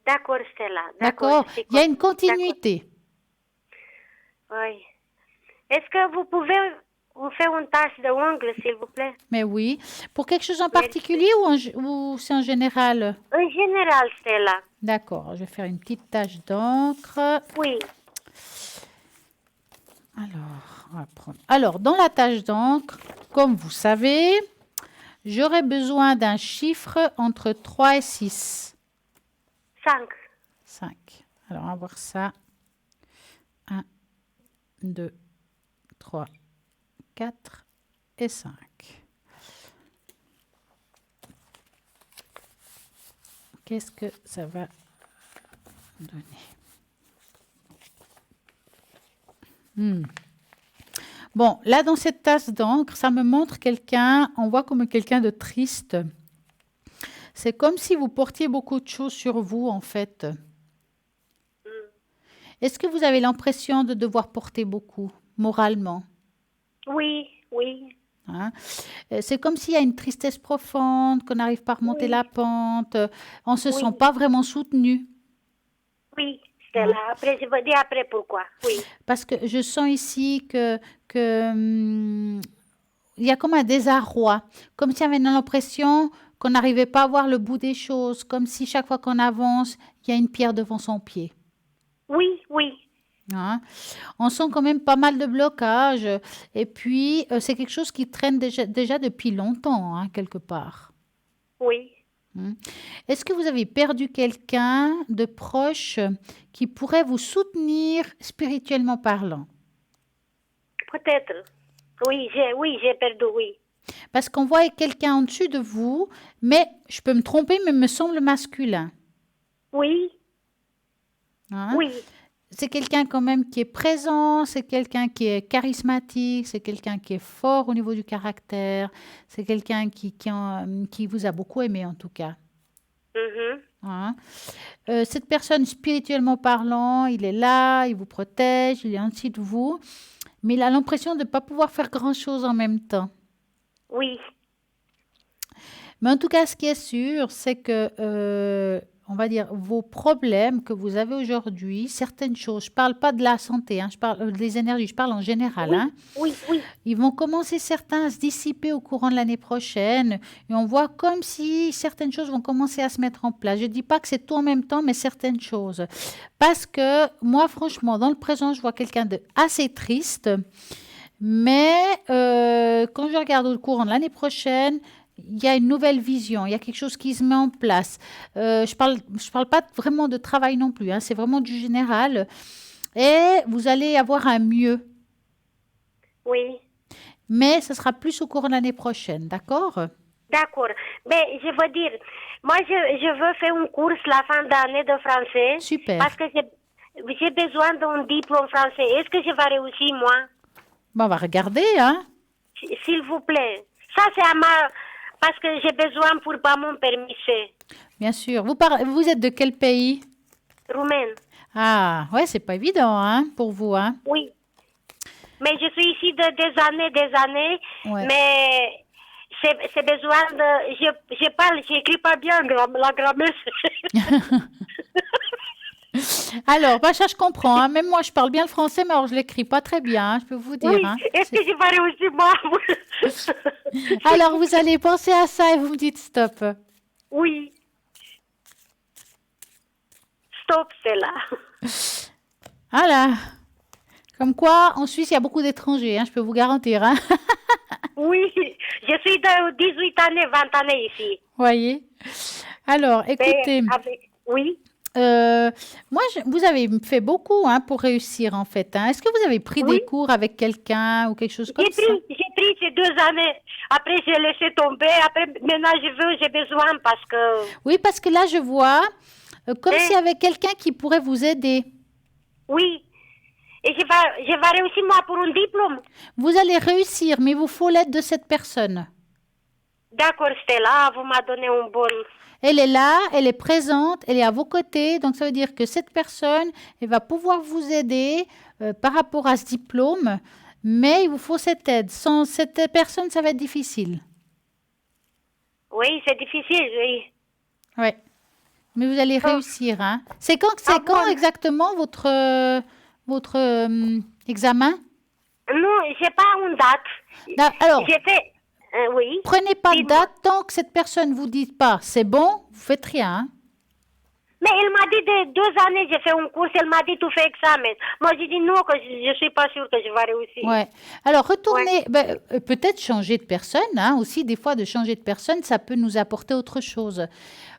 [SPEAKER 6] D'accord, Stella.
[SPEAKER 1] D'accord?
[SPEAKER 6] c'est
[SPEAKER 1] Il y a une
[SPEAKER 6] d'accord.
[SPEAKER 1] continuité.
[SPEAKER 6] Oui. Est-ce que vous pouvez vous faire une tâche de ongle, s'il vous plaît?
[SPEAKER 1] Mais oui. Pour quelque chose en particulier ou c'est en général?
[SPEAKER 6] En général, Stella.
[SPEAKER 1] D'accord, je vais faire une petite tache d'encre.
[SPEAKER 6] Oui.
[SPEAKER 1] Alors, on va prendre. Alors, dans la tache d'encre, comme vous savez, j'aurai besoin d'un chiffre entre 3 et 6.
[SPEAKER 6] 5.
[SPEAKER 1] 5. Alors, on va voir ça. 1, 2, 3, 4 et 5. Qu'est-ce que ça va donner? Bon, là, dans cette tasse d'encre, ça me montre quelqu'un, on voit comme quelqu'un de triste. C'est comme si vous portiez beaucoup de choses sur vous, en fait. Est-ce que vous avez l'impression de devoir porter beaucoup, moralement?
[SPEAKER 6] Oui, oui.
[SPEAKER 1] Hein? C'est comme s'il y a une tristesse profonde, qu'on n'arrive pas à remonter
[SPEAKER 6] Oui.
[SPEAKER 1] la pente, on ne se
[SPEAKER 6] Oui.
[SPEAKER 1] sent pas vraiment soutenu.
[SPEAKER 6] Oui, Stella. Après, je vais dire après pourquoi. Oui.
[SPEAKER 1] Parce que je sens ici que il y a comme un désarroi, comme si on avait l'impression qu'on n'arrivait pas à voir le bout des choses, comme si chaque fois qu'on avance, il y a une pierre devant son pied.
[SPEAKER 6] Oui, oui.
[SPEAKER 1] Hein. On sent quand même pas mal de blocages. Et puis, c'est quelque chose qui traîne déjà depuis longtemps, hein, quelque part.
[SPEAKER 6] Oui.
[SPEAKER 1] Est-ce que vous avez perdu quelqu'un de proche qui pourrait vous soutenir spirituellement parlant?
[SPEAKER 6] Peut-être. Oui, j'ai perdu, oui.
[SPEAKER 1] Parce qu'on voit quelqu'un en dessus de vous, mais je peux me tromper, mais me semble masculin.
[SPEAKER 6] Oui,
[SPEAKER 1] Hein?
[SPEAKER 6] oui.
[SPEAKER 1] C'est quelqu'un quand même qui est présent, c'est quelqu'un qui est charismatique, c'est quelqu'un qui est fort au niveau du caractère, c'est quelqu'un qui vous a beaucoup aimé en tout cas.
[SPEAKER 6] Mhm.
[SPEAKER 1] Hein? Cette personne, spirituellement parlant, il est là, il vous protège, il est en dessous de vous, mais il a l'impression de ne pas pouvoir faire grand-chose en même temps.
[SPEAKER 6] Oui,
[SPEAKER 1] Mais en tout cas, ce qui est sûr, c'est que, on va dire, vos problèmes que vous avez aujourd'hui, certaines choses, je ne parle pas de la santé, hein, je parle des énergies, je parle en général,
[SPEAKER 6] oui,
[SPEAKER 1] hein,
[SPEAKER 6] oui, oui.
[SPEAKER 1] ils vont commencer certains à se dissiper au courant de l'année prochaine. Et on voit comme si certaines choses vont commencer à se mettre en place. Je ne dis pas que c'est tout en même temps, mais certaines choses. Parce que moi, franchement, dans le présent, je vois quelqu'un de assez triste. Mais quand je regarde au courant de l'année prochaine, il y a une nouvelle vision, il y a quelque chose qui se met en place. Je parle pas vraiment de travail non plus, hein, c'est vraiment du général. Et vous allez avoir un mieux.
[SPEAKER 6] Oui.
[SPEAKER 1] Mais ce sera plus au cours de l'année prochaine, d'accord?
[SPEAKER 6] D'accord. Mais je veux dire, moi, je veux faire une course la fin d'année de français.
[SPEAKER 1] Super.
[SPEAKER 6] Parce que j'ai besoin d'un diplôme français. Est-ce que je vais réussir, moi?
[SPEAKER 1] Bon, on va regarder, hein.
[SPEAKER 6] S'il vous plaît. Ça, c'est à ma... Parce que j'ai besoin pour pas mon permis C.
[SPEAKER 1] Bien sûr. Vous êtes de quel pays?
[SPEAKER 6] Roumaine.
[SPEAKER 1] Ah, ouais, c'est pas évident, hein, pour vous, hein.
[SPEAKER 6] Oui. Mais je suis ici des années.
[SPEAKER 1] Ouais.
[SPEAKER 6] Mais c'est besoin de... j'écris pas bien la grammaire.
[SPEAKER 1] Alors, bah, ça, je comprends, hein. Même moi, je parle bien le français, mais alors je l'écris pas très bien, hein, je peux vous dire,
[SPEAKER 6] Oui.
[SPEAKER 1] hein.
[SPEAKER 6] Est-ce que je vais réussir, moi?
[SPEAKER 1] Alors, vous allez penser à ça et vous me dites stop.
[SPEAKER 6] Oui. Stop, c'est là.
[SPEAKER 1] Voilà. Comme quoi, en Suisse, il y a beaucoup d'étrangers, hein, je peux vous garantir, hein.
[SPEAKER 6] Oui. Je suis de 18 années, 20 années ici.
[SPEAKER 1] Voyez. Alors, écoutez,
[SPEAKER 6] Oui.
[SPEAKER 1] moi, vous avez fait beaucoup, hein, pour réussir, en fait, hein. Est-ce que vous avez pris
[SPEAKER 6] Oui.
[SPEAKER 1] des cours avec quelqu'un ou quelque chose comme
[SPEAKER 6] J'ai
[SPEAKER 1] ça?
[SPEAKER 6] pris ces 2 années. Après, j'ai laissé tomber. Après, maintenant, j'ai besoin parce que...
[SPEAKER 1] Oui, parce que là, je vois comme
[SPEAKER 6] Hein?
[SPEAKER 1] s'il y avait quelqu'un qui pourrait vous aider.
[SPEAKER 6] Oui. Et je vais réussir, moi, pour un diplôme.
[SPEAKER 1] Vous allez réussir, mais il vous faut l'aide de cette personne.
[SPEAKER 6] D'accord, Stella, vous m'avez donné un bon...
[SPEAKER 1] Elle est là, elle est présente, elle est à vos côtés. Donc, ça veut dire que cette personne, elle va pouvoir vous aider par rapport à ce diplôme. Mais il vous faut cette aide. Sans cette personne, ça va être difficile.
[SPEAKER 6] Oui, c'est difficile, oui.
[SPEAKER 1] Oui. Mais vous allez réussir, hein. C'est quand
[SPEAKER 6] bon.
[SPEAKER 1] exactement votre examen?
[SPEAKER 6] Non, j'ai pas une date.
[SPEAKER 1] Alors,
[SPEAKER 6] J'ai fait... oui.
[SPEAKER 1] prenez pas de
[SPEAKER 6] Dites-moi.
[SPEAKER 1] date tant que cette personne ne vous dit pas c'est bon, vous faites rien, hein.
[SPEAKER 6] Mais elle m'a dit de 2 années, j'ai fait un cours, elle m'a dit tu fais examen. Moi, j'ai dit non, que je suis pas sûre que je vais réussir.
[SPEAKER 1] Ouais. Alors, retournez, peut-être changer de personne, hein, aussi, des fois, de changer de personne, ça peut nous apporter autre chose.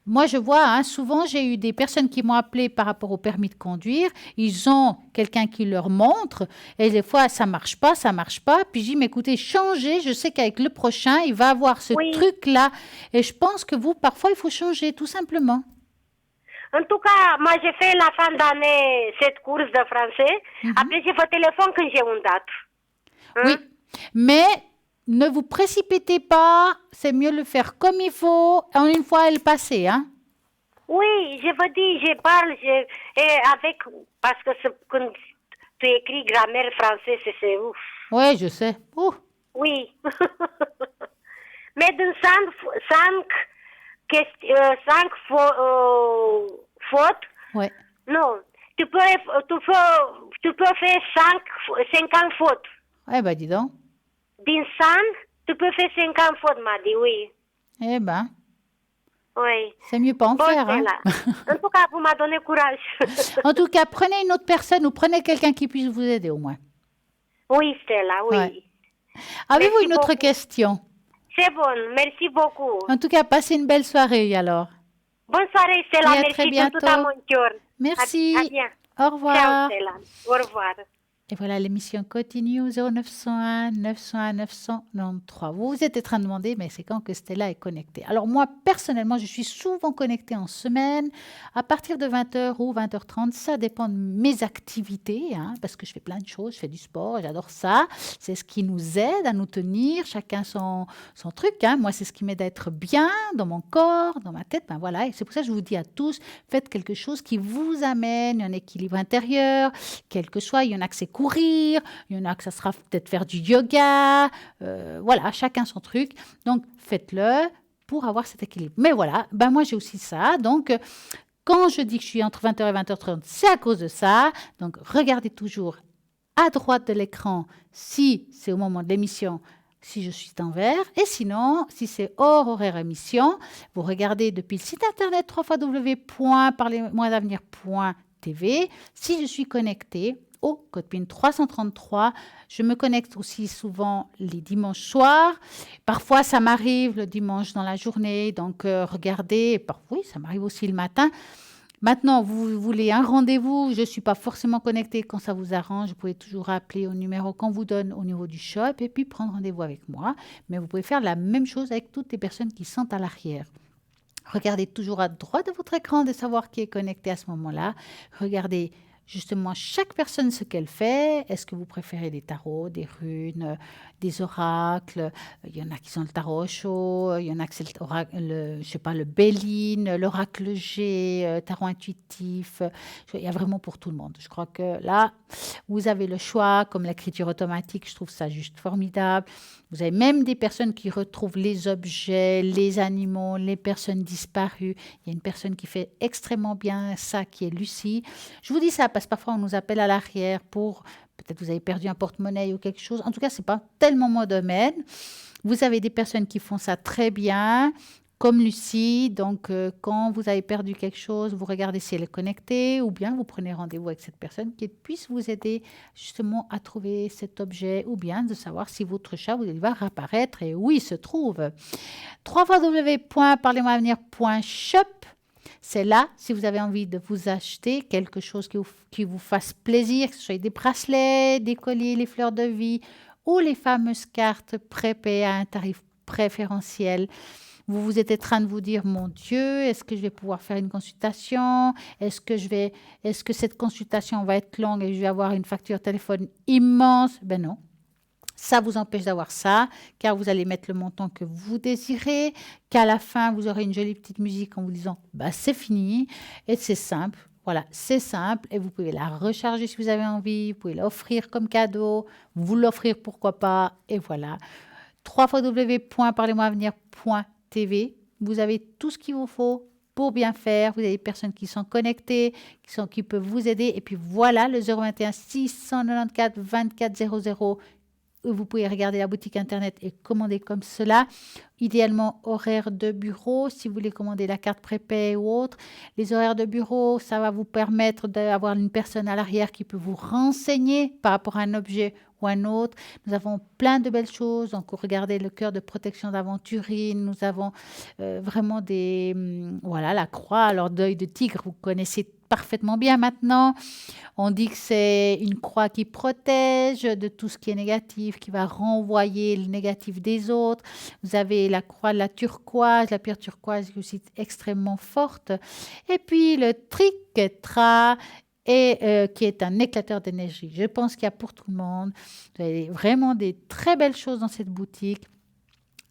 [SPEAKER 1] Moi, je vois, hein, souvent, j'ai eu des personnes qui m'ont appelé par rapport au permis de conduire. Ils ont quelqu'un qui leur montre, et des fois, ça marche pas. Puis je dis, mais écoutez, changez. Je sais qu'avec le prochain, il va avoir ce
[SPEAKER 6] Oui.
[SPEAKER 1] truc-là. Et je pense que vous, parfois, il faut changer, tout simplement.
[SPEAKER 6] En tout cas, moi, j'ai fait la fin d'année cette course de français. Après, j'ai fait téléphone quand j'ai une date. Hein?
[SPEAKER 1] Oui, mais ne vous précipitez pas. C'est mieux le faire comme il faut. En une fois, elle passée, hein.
[SPEAKER 6] Oui, je vous dis, je parle avec... Parce que quand tu écris grammaire français, c'est ouf.
[SPEAKER 1] Oui, je sais. Ouh.
[SPEAKER 6] Oui. Mais dans 5 fautes,
[SPEAKER 1] Ouais.
[SPEAKER 6] non, tu peux faire 50 fautes.
[SPEAKER 1] Eh ben, dis donc.
[SPEAKER 6] Dans 100, tu peux faire 50 fautes, m'a dit, oui.
[SPEAKER 1] Eh ben,
[SPEAKER 6] Oui.
[SPEAKER 1] c'est mieux pas en
[SPEAKER 6] Bon,
[SPEAKER 1] faire, hein.
[SPEAKER 6] c'est là. En tout cas, vous m'avez donné courage.
[SPEAKER 1] En tout cas, prenez une autre personne ou prenez quelqu'un qui puisse vous aider au moins.
[SPEAKER 6] Oui, Stella, oui.
[SPEAKER 1] Ouais. Avez-vous
[SPEAKER 6] Merci
[SPEAKER 1] une autre
[SPEAKER 6] beaucoup.
[SPEAKER 1] question?
[SPEAKER 6] C'est bon, merci beaucoup.
[SPEAKER 1] En tout cas, passez une belle soirée alors.
[SPEAKER 6] Bonne soirée, Stella.
[SPEAKER 1] Et à
[SPEAKER 6] Merci
[SPEAKER 1] très
[SPEAKER 6] de tout à
[SPEAKER 1] bientôt.
[SPEAKER 6] mon cœur.
[SPEAKER 1] Merci.
[SPEAKER 6] À bien.
[SPEAKER 1] Au
[SPEAKER 6] Ciao,
[SPEAKER 1] revoir.
[SPEAKER 6] Stella. Au revoir.
[SPEAKER 1] Et voilà, l'émission continue au 0901 901 993. Vous vous êtes en train de demander, mais c'est quand que Stella est connectée? Alors moi, personnellement, je suis souvent connectée en semaine, à partir de 20h ou 20h30. Ça dépend de mes activités, hein, parce que je fais plein de choses, je fais du sport, j'adore ça. C'est ce qui nous aide à nous tenir, chacun son truc, hein. Moi, c'est ce qui m'aide à être bien dans mon corps, dans ma tête. Ben voilà, et c'est pour ça que je vous dis à tous, faites quelque chose qui vous amène un équilibre intérieur, quel que soit. Il y en a que c'est courir, il y en a que ça sera peut-être faire du yoga, voilà, chacun son truc. Donc, faites-le pour avoir cet équilibre. Mais voilà, ben moi j'ai aussi ça. Donc, quand je dis que je suis entre 20h et 20h30, c'est à cause de ça. Donc, regardez toujours à droite de l'écran si c'est au moment de l'émission, si je suis en vert. Et sinon, si c'est hors horaire émission, vous regardez depuis le site internet www.parlez-moi-d'avenir.tv. Si je suis connectée au code PIN 333, je me connecte aussi souvent les dimanches soirs. Parfois, ça m'arrive le dimanche dans la journée. Donc, regardez. Oui, ça m'arrive aussi le matin. Maintenant, vous voulez un rendez-vous, je ne suis pas forcément connectée quand ça vous arrange. Vous pouvez toujours appeler au numéro qu'on vous donne au niveau du shop et puis prendre rendez-vous avec moi. Mais vous pouvez faire la même chose avec toutes les personnes qui sont à l'arrière. Regardez toujours à droite de votre écran de savoir qui est connecté à ce moment-là. Regardez justement chaque personne ce qu'elle fait. Est-ce que vous préférez des tarots, des runes, des oracles? Il y en a qui sont le tarot chaud, il y en a qui c'est je sais pas, le Béline, l'oracle G, tarot intuitif. Il y a vraiment pour tout le monde. Je crois que là, vous avez le choix, comme l'écriture automatique, je trouve ça juste formidable. Vous avez même des personnes qui retrouvent les objets, les animaux, les personnes disparues. Il y a une personne qui fait extrêmement bien ça, qui est Lucie. Je vous dis ça parce que parfois on nous appelle à l'arrière pour, peut-être vous avez perdu un porte-monnaie ou quelque chose. En tout cas, ce n'est pas tellement mon domaine. Vous avez des personnes qui font ça très bien, comme Lucie. Donc, quand vous avez perdu quelque chose, vous regardez si elle est connectée ou bien vous prenez rendez-vous avec cette personne qui puisse vous aider justement à trouver cet objet ou bien de savoir si votre chat il va réapparaître et où il se trouve. www.parlez-moi-avenir.shop. C'est là, si vous avez envie de vous acheter quelque chose qui vous fasse plaisir, que ce soit des bracelets, des colliers, les fleurs de vie ou les fameuses cartes prépayées à un tarif préférentiel. Vous êtes en train de vous dire, mon Dieu, est-ce que je vais pouvoir faire une consultation? Est-ce que cette consultation va être longue et je vais avoir une facture téléphone immense? Ben non. Ça vous empêche d'avoir ça, car vous allez mettre le montant que vous désirez, qu'à la fin, vous aurez une jolie petite musique en vous disant, bah, c'est fini, et c'est simple. Voilà, c'est simple, et vous pouvez la recharger si vous avez envie, vous pouvez l'offrir comme cadeau, vous l'offrir pourquoi pas, et voilà. www.parlez-moi-avenir.tv, vous avez tout ce qu'il vous faut pour bien faire. Vous avez des personnes qui sont connectées, qui peuvent vous aider, et puis voilà, le 021 694 24 00. Vous pouvez regarder la boutique internet et commander comme cela. Idéalement, horaire de bureau, si vous voulez commander la carte prépay ou autre. Les horaires de bureau, ça va vous permettre d'avoir une personne à l'arrière qui peut vous renseigner par rapport à un objet ou un autre. Nous avons plein de belles choses. Donc, regardez le cœur de protection d'Aventurine. Nous avons vraiment voilà, la croix, alors d'œil de tigre, vous connaissez parfaitement bien maintenant. On dit que c'est une croix qui protège de tout ce qui est négatif, qui va renvoyer le négatif des autres. Vous avez la croix de la turquoise, la pierre turquoise qui est aussi extrêmement forte. Et puis le triquetra, qui est un éclateur d'énergie. Je pense qu'il y a pour tout le monde. Vous avez vraiment des très belles choses dans cette boutique.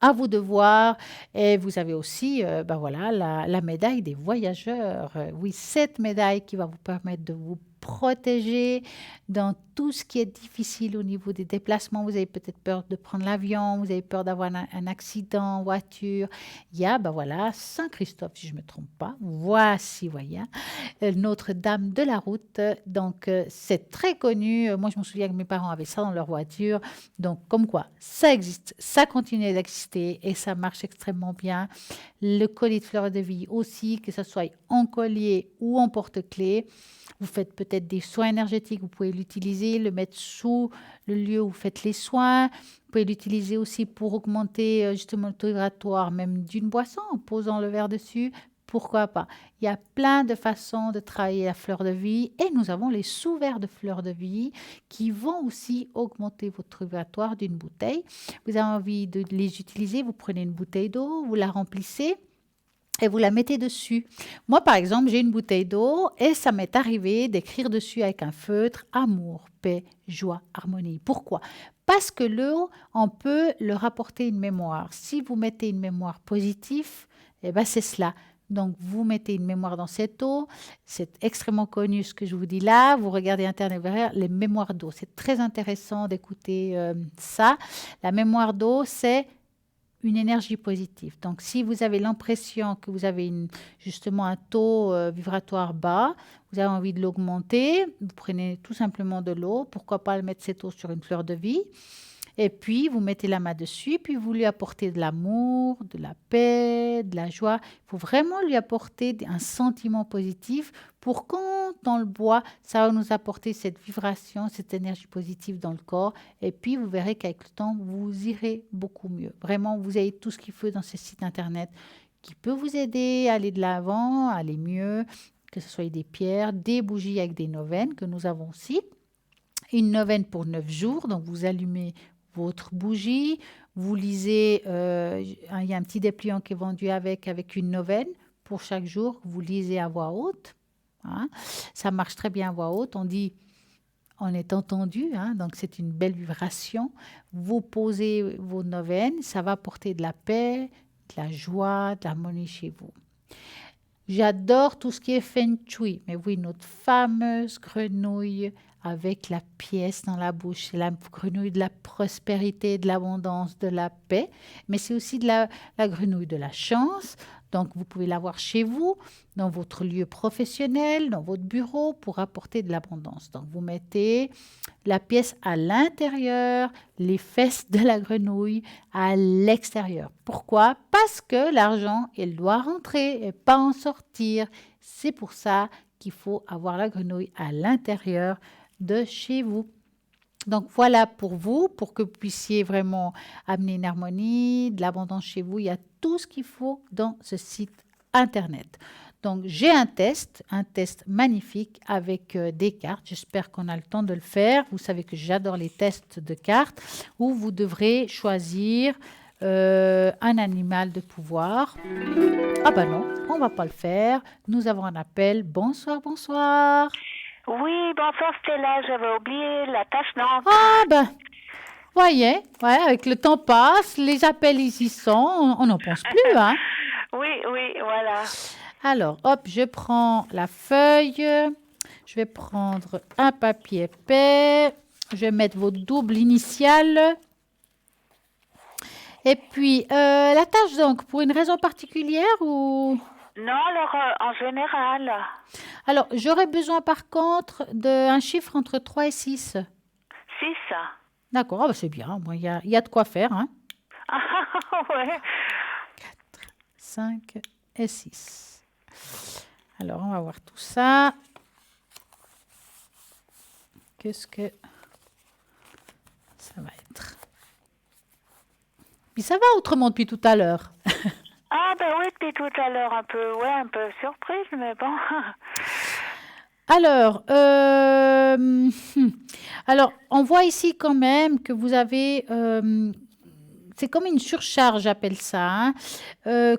[SPEAKER 1] À vous de voir. Et vous avez aussi voilà, la médaille des voyageurs. Oui, cette médaille qui va vous permettre de vous protéger dans tout ce qui est difficile au niveau des déplacements. Vous avez peut-être peur de prendre l'avion, vous avez peur d'avoir un accident en voiture. Il y a, voilà, Saint-Christophe, si je ne me trompe pas. Voici, voyez, Notre-Dame de la route. Donc, c'est très connu. Moi, je me souviens que mes parents avaient ça dans leur voiture. Donc, comme quoi, ça existe, ça continue d'exister et ça marche extrêmement bien. Le collier de fleurs de vie aussi, que ce soit en collier ou en porte-clés. Vous faites peut-être des soins énergétiques, vous pouvez l'utiliser, le mettre sous le lieu où vous faites les soins. Vous pouvez l'utiliser aussi pour augmenter justement le taux vibratoire, même d'une boisson, en posant le verre dessus. Pourquoi pas? Il y a plein de façons de travailler la fleur de vie et nous avons les sous-verres de fleur de vie qui vont aussi augmenter votre taux vibratoire d'une bouteille. Vous avez envie de les utiliser, vous prenez une bouteille d'eau, vous la remplissez et vous la mettez dessus. Moi, par exemple, j'ai une bouteille d'eau et ça m'est arrivé d'écrire dessus avec un feutre amour, paix, joie, harmonie. Pourquoi? Parce que l'eau, on peut le rapporter une mémoire. Si vous mettez une mémoire positive, c'est cela. Donc, vous mettez une mémoire dans cette eau. C'est extrêmement connu ce que je vous dis là. Vous regardez Internet, les mémoires d'eau. C'est très intéressant d'écouter ça. La mémoire d'eau, c'est une énergie positive. Donc, si vous avez l'impression que vous avez justement un taux vibratoire bas, vous avez envie de l'augmenter, vous prenez tout simplement de l'eau. Pourquoi pas mettre cette eau sur une fleur de vie? Et puis, vous mettez la main dessus, puis vous lui apportez de l'amour, de la paix, de la joie. Il faut vraiment lui apporter un sentiment positif pour quand on le boit, ça va nous apporter cette vibration, cette énergie positive dans le corps. Et puis, vous verrez qu'avec le temps, vous irez beaucoup mieux. Vraiment, vous avez tout ce qu'il faut dans ce site Internet qui peut vous aider à aller de l'avant, à aller mieux. que ce soit des pierres, des bougies avec des neuvaines que nous avons aussi. Une neuvaine pour 9 jours, donc vous allumez votre bougie, vous lisez, il y a un petit dépliant qui est vendu avec une neuvaine pour chaque jour, vous lisez à voix haute. Hein. Ça marche très bien à voix haute, on dit on est entendu, hein, donc c'est une belle vibration. Vous posez vos neuvaines, ça va apporter de la paix, de la joie, de l'harmonie chez vous. J'adore tout ce qui est feng shui, mais oui, notre fameuse grenouille avec la pièce dans la bouche, c'est la grenouille de la prospérité, de l'abondance, de la paix, mais c'est aussi de la grenouille de la chance. Donc, vous pouvez l'avoir chez vous, dans votre lieu professionnel, dans votre bureau, pour apporter de l'abondance. Donc, vous mettez la pièce à l'intérieur, les fesses de la grenouille à l'extérieur. Pourquoi? Parce que l'argent, il doit rentrer et pas en sortir. C'est pour ça qu'il faut avoir la grenouille à l'intérieur de chez vous. Donc voilà pour vous, pour que vous puissiez vraiment amener une harmonie, de l'abondance chez vous. Il y a tout ce qu'il faut dans ce site internet. Donc j'ai un test magnifique avec des cartes. J'espère qu'on a le temps de le faire. Vous savez que j'adore les tests de cartes où vous devrez choisir un animal de pouvoir. Ah ben non, on ne va pas le faire. Nous avons un appel. Bonsoir, bonsoir.
[SPEAKER 2] Oui, bonsoir Stella, j'avais oublié la tâche d'encre.
[SPEAKER 1] Ah ben, voyez, ouais, avec le temps passe, les appels ici sont, on n'en pense plus, hein.
[SPEAKER 2] Oui, voilà.
[SPEAKER 1] Alors, hop, je prends la feuille, je vais prendre un papier épais, je vais mettre vos doubles initiales. Et puis, la tâche donc, pour une raison particulière ou...
[SPEAKER 2] Non, alors en général.
[SPEAKER 1] Alors, j'aurais besoin par contre d'un chiffre entre 3 et 6.
[SPEAKER 2] 6.
[SPEAKER 1] D'accord, ah, bah, c'est bien, il y a de quoi faire. Hein.
[SPEAKER 2] Ah, ouais.
[SPEAKER 1] 4, 5 et 6. Alors, on va voir tout ça. Qu'est-ce que ça va être? Puis ça va autrement depuis tout à l'heure.
[SPEAKER 2] Ah ben oui, depuis tout à l'heure, un peu surprise, mais bon.
[SPEAKER 1] Alors, on voit ici quand même que vous avez, c'est comme une surcharge, j'appelle ça, hein,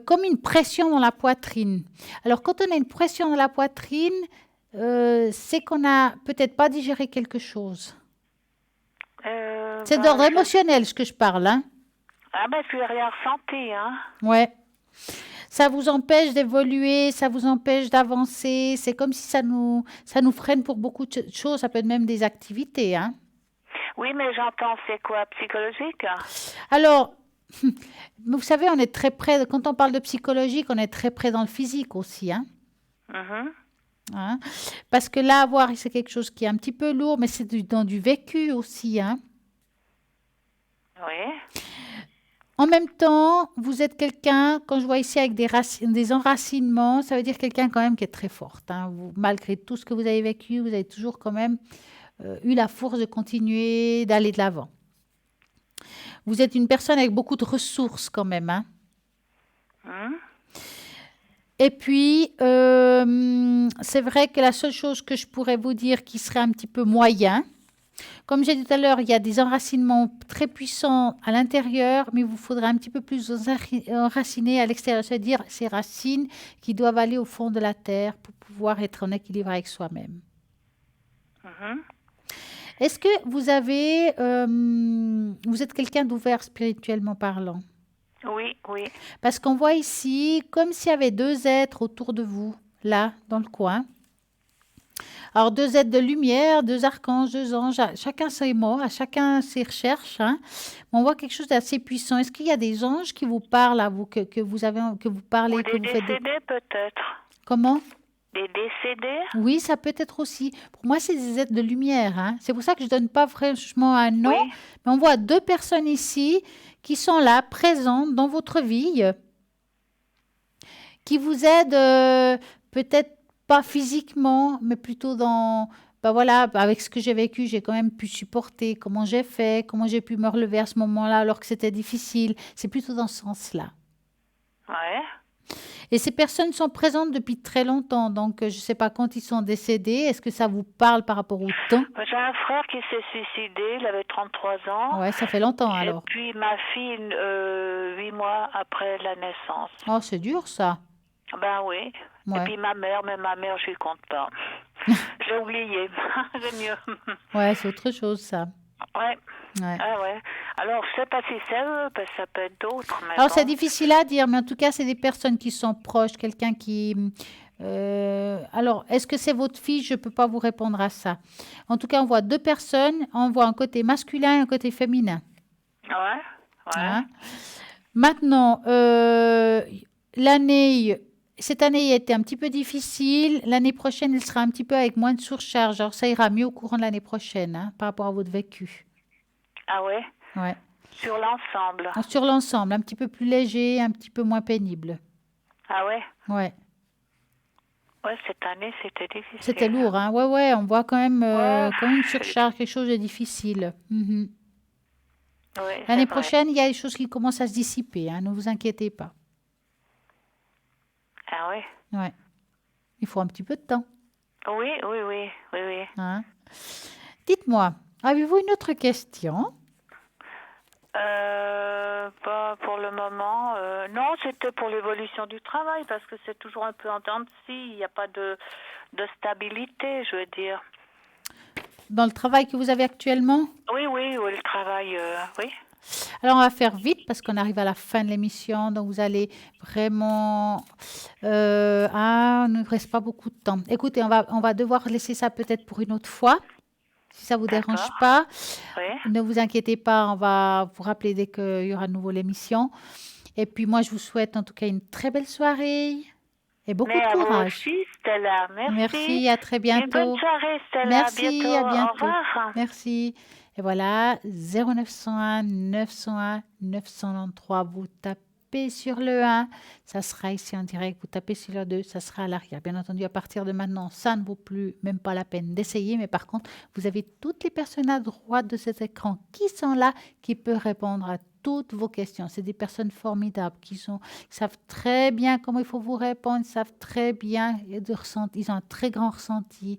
[SPEAKER 1] comme une pression dans la poitrine. Alors, quand on a une pression dans la poitrine, c'est qu'on n'a peut-être pas digéré quelque chose. C'est d'ordre émotionnel, ce que je parle, hein.
[SPEAKER 2] Ah ben, je n'ai rien ressenti, hein.
[SPEAKER 1] Ouais. Ça vous empêche d'évoluer, ça vous empêche d'avancer. C'est comme si ça nous freine pour beaucoup de choses. Ça peut être même des activités. Hein.
[SPEAKER 2] Oui, mais j'entends, c'est quoi, psychologique?
[SPEAKER 1] Alors, vous savez, on est très près, quand on parle de psychologique, on est très près dans le physique aussi. Hein. Hein? Parce que là, voir, c'est quelque chose qui est un petit peu lourd, mais c'est dans du vécu aussi. Hein.
[SPEAKER 2] Oui.
[SPEAKER 1] En même temps, vous êtes quelqu'un, quand je vois ici avec des enracinements, ça veut dire quelqu'un quand même qui est très forte. Hein. Malgré tout ce que vous avez vécu, vous avez toujours quand même eu la force de continuer, d'aller de l'avant. Vous êtes une personne avec beaucoup de ressources quand même. Hein. Et puis, c'est vrai que la seule chose que je pourrais vous dire qui serait un petit peu moyen, comme j'ai dit tout à l'heure, il y a des enracinements très puissants à l'intérieur, mais il vous faudrait un petit peu plus enraciner à l'extérieur, c'est-à-dire ces racines qui doivent aller au fond de la terre pour pouvoir être en équilibre avec soi-même. Est-ce que vous êtes quelqu'un d'ouvert spirituellement parlant?
[SPEAKER 2] Oui.
[SPEAKER 1] Parce qu'on voit ici comme s'il y avait 2 êtres autour de vous, là, dans le coin. Alors, 2 êtres de lumière, 2 archanges, 2 anges, chacun ses mots, à chacun ses recherches. Hein. On voit quelque chose d'assez puissant. Est-ce qu'il y a des anges qui vous parlent à vous, que vous parlez,
[SPEAKER 2] ou
[SPEAKER 1] que
[SPEAKER 2] des
[SPEAKER 1] vous faites
[SPEAKER 2] décédés peut-être.
[SPEAKER 1] Comment?
[SPEAKER 2] Des décédés?
[SPEAKER 1] Oui, ça peut être aussi. Pour moi, c'est des êtres de lumière. Hein. C'est pour ça que je ne donne pas franchement un nom.
[SPEAKER 2] Oui.
[SPEAKER 1] Mais on voit 2 personnes ici qui sont là, présentes dans votre vie, qui vous aident peut-être pas physiquement, mais plutôt dans... Ben voilà, avec ce que j'ai vécu, j'ai quand même pu supporter comment j'ai fait, comment j'ai pu me relever à ce moment-là alors que c'était difficile. C'est plutôt dans ce sens-là.
[SPEAKER 2] Ouais.
[SPEAKER 1] Et ces personnes sont présentes depuis très longtemps, donc je ne sais pas quand ils sont décédés. Est-ce que ça vous parle par rapport au temps?
[SPEAKER 2] J'ai un frère qui s'est suicidé, il avait 33 ans.
[SPEAKER 1] Ouais, ça fait longtemps
[SPEAKER 2] Et
[SPEAKER 1] alors.
[SPEAKER 2] puis ma fille, 8 mois après la naissance.
[SPEAKER 1] Oh, c'est dur ça.
[SPEAKER 2] Ben oui.
[SPEAKER 1] Ouais.
[SPEAKER 2] Et puis ma mère, je ne compte pas. J'ai oublié. C'est mieux.
[SPEAKER 1] Ouais, c'est autre chose ça.
[SPEAKER 2] Ouais.
[SPEAKER 1] Ouais.
[SPEAKER 2] Ah ouais. Alors, je sais pas si c'est eux, parce que ça peut être d'autres. Mais
[SPEAKER 1] Alors,
[SPEAKER 2] bon.
[SPEAKER 1] c'est difficile à dire, mais en tout cas, c'est des personnes qui sont proches, quelqu'un qui... alors, est-ce que c'est votre fille? Je ne peux pas vous répondre à ça. En tout cas, on voit deux personnes. On voit un côté masculin et un côté féminin.
[SPEAKER 2] Ouais. Ouais.
[SPEAKER 1] Hein? Maintenant, cette année a été un petit peu difficile. L'année prochaine, elle sera un petit peu avec moins de surcharge. Alors, ça ira mieux au courant de l'année prochaine, hein, par rapport à votre vécu.
[SPEAKER 2] Ah ouais.
[SPEAKER 1] Ouais.
[SPEAKER 2] Sur l'ensemble.
[SPEAKER 1] Sur l'ensemble, un petit peu plus léger, un petit peu moins pénible.
[SPEAKER 2] Ah ouais.
[SPEAKER 1] Ouais.
[SPEAKER 2] Ouais, cette année, c'était difficile.
[SPEAKER 1] C'était lourd, hein. Ouais, on voit quand même
[SPEAKER 2] Ouais.
[SPEAKER 1] quand même une surcharge, quelque chose de difficile. Mhm.
[SPEAKER 2] Ouais, c'est
[SPEAKER 1] L'année
[SPEAKER 2] vrai.
[SPEAKER 1] prochaine, il y a des choses qui commencent à se dissiper, hein, ne vous inquiétez pas.
[SPEAKER 2] Ah ouais.
[SPEAKER 1] Ouais. Il faut un petit peu de temps.
[SPEAKER 2] Oui.
[SPEAKER 1] Hein. Dites-moi, avez-vous une autre question?
[SPEAKER 2] Pas pour le moment. Non, c'était pour l'évolution du travail, parce que c'est toujours un peu en dents de scie. Il n'y a pas de stabilité, je veux dire.
[SPEAKER 1] Dans le travail que vous avez actuellement?
[SPEAKER 2] Oui, le travail, oui.
[SPEAKER 1] Alors, on va faire vite parce qu'on arrive à la fin de l'émission. Donc, vous allez vraiment... il ne nous reste pas beaucoup de temps. Écoutez, on va devoir laisser ça peut-être pour une autre fois, si ça ne vous dérange
[SPEAKER 2] D'accord.
[SPEAKER 1] pas.
[SPEAKER 2] Oui.
[SPEAKER 1] Ne vous inquiétez pas, on va vous rappeler dès qu'il y aura de nouveau l'émission. Et puis, moi, je vous souhaite en tout cas une très belle soirée et beaucoup
[SPEAKER 2] Mais
[SPEAKER 1] de
[SPEAKER 2] à vous
[SPEAKER 1] courage.
[SPEAKER 2] aussi, Stella. Merci.
[SPEAKER 1] Merci, à très
[SPEAKER 2] Une
[SPEAKER 1] bientôt.
[SPEAKER 2] bonne soirée, Stella.
[SPEAKER 1] Merci, à
[SPEAKER 2] Au
[SPEAKER 1] bientôt.
[SPEAKER 2] revoir.
[SPEAKER 1] Merci. Et voilà, 0901 901 993. Vous tapez sur le 1, ça sera ici en direct. Vous tapez sur le 2, ça sera à l'arrière. Bien entendu, à partir de maintenant, ça ne vaut plus même pas la peine d'essayer. Mais par contre, vous avez toutes les personnes à droite de cet écran qui sont là, qui peuvent répondre à toutes vos questions. C'est des personnes formidables qui savent très bien comment il faut vous répondre, ils savent très bien ils ont un très grand ressenti.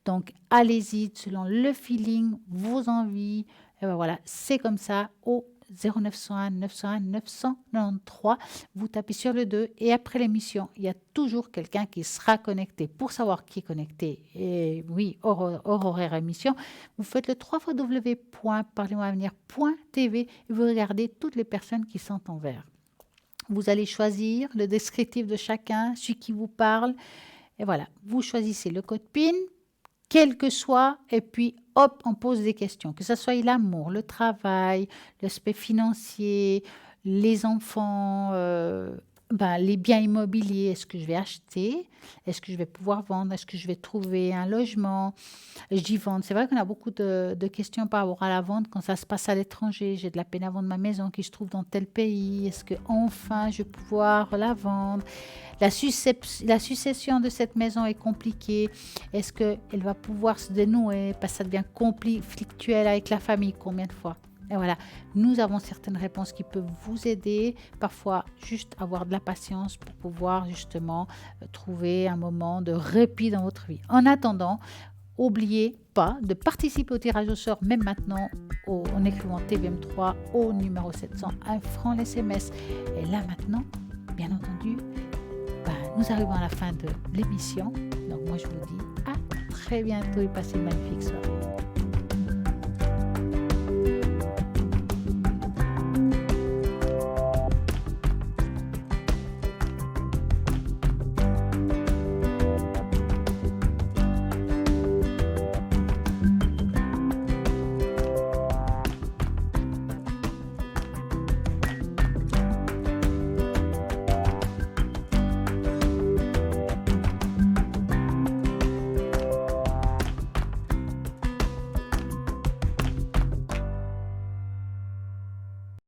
[SPEAKER 1] Donc, allez-y selon le feeling, vos envies. Et ben voilà, c'est comme ça au 0901 901 993. Vous tapez sur le 2 et après l'émission, il y a toujours quelqu'un qui sera connecté. Pour savoir qui est connecté, et oui, hors horaire émission, vous faites le www.parlez-moi-avenir.tv et vous regardez toutes les personnes qui sont en vert. Vous allez choisir le descriptif de chacun, celui qui vous parle. Et voilà, vous choisissez le code PIN, quel que soit, et puis hop, on pose des questions, que ce soit l'amour, le travail, l'aspect financier, les enfants, les biens immobiliers, est-ce que je vais acheter, est-ce que je vais pouvoir vendre, est-ce que je vais trouver un logement, je dis vendre, c'est vrai qu'on a beaucoup de questions par rapport à la vente quand ça se passe à l'étranger, j'ai de la peine à vendre ma maison qui se trouve dans tel pays, est-ce que enfin je vais pouvoir la vendre, la succession de cette maison est compliquée, est-ce qu'elle va pouvoir se dénouer, parce que ça devient conflictuel avec la famille, combien de fois? Et voilà, nous avons certaines réponses qui peuvent vous aider. Parfois, juste avoir de la patience pour pouvoir justement trouver un moment de répit dans votre vie. En attendant, n'oubliez pas de participer au tirage au sort, même maintenant, en écrivant TVM3 au numéro 700, 1 franc l'SMS. Et là maintenant, bien entendu, nous arrivons à la fin de l'émission. Donc moi, je vous dis à très bientôt et passez une magnifique soirée.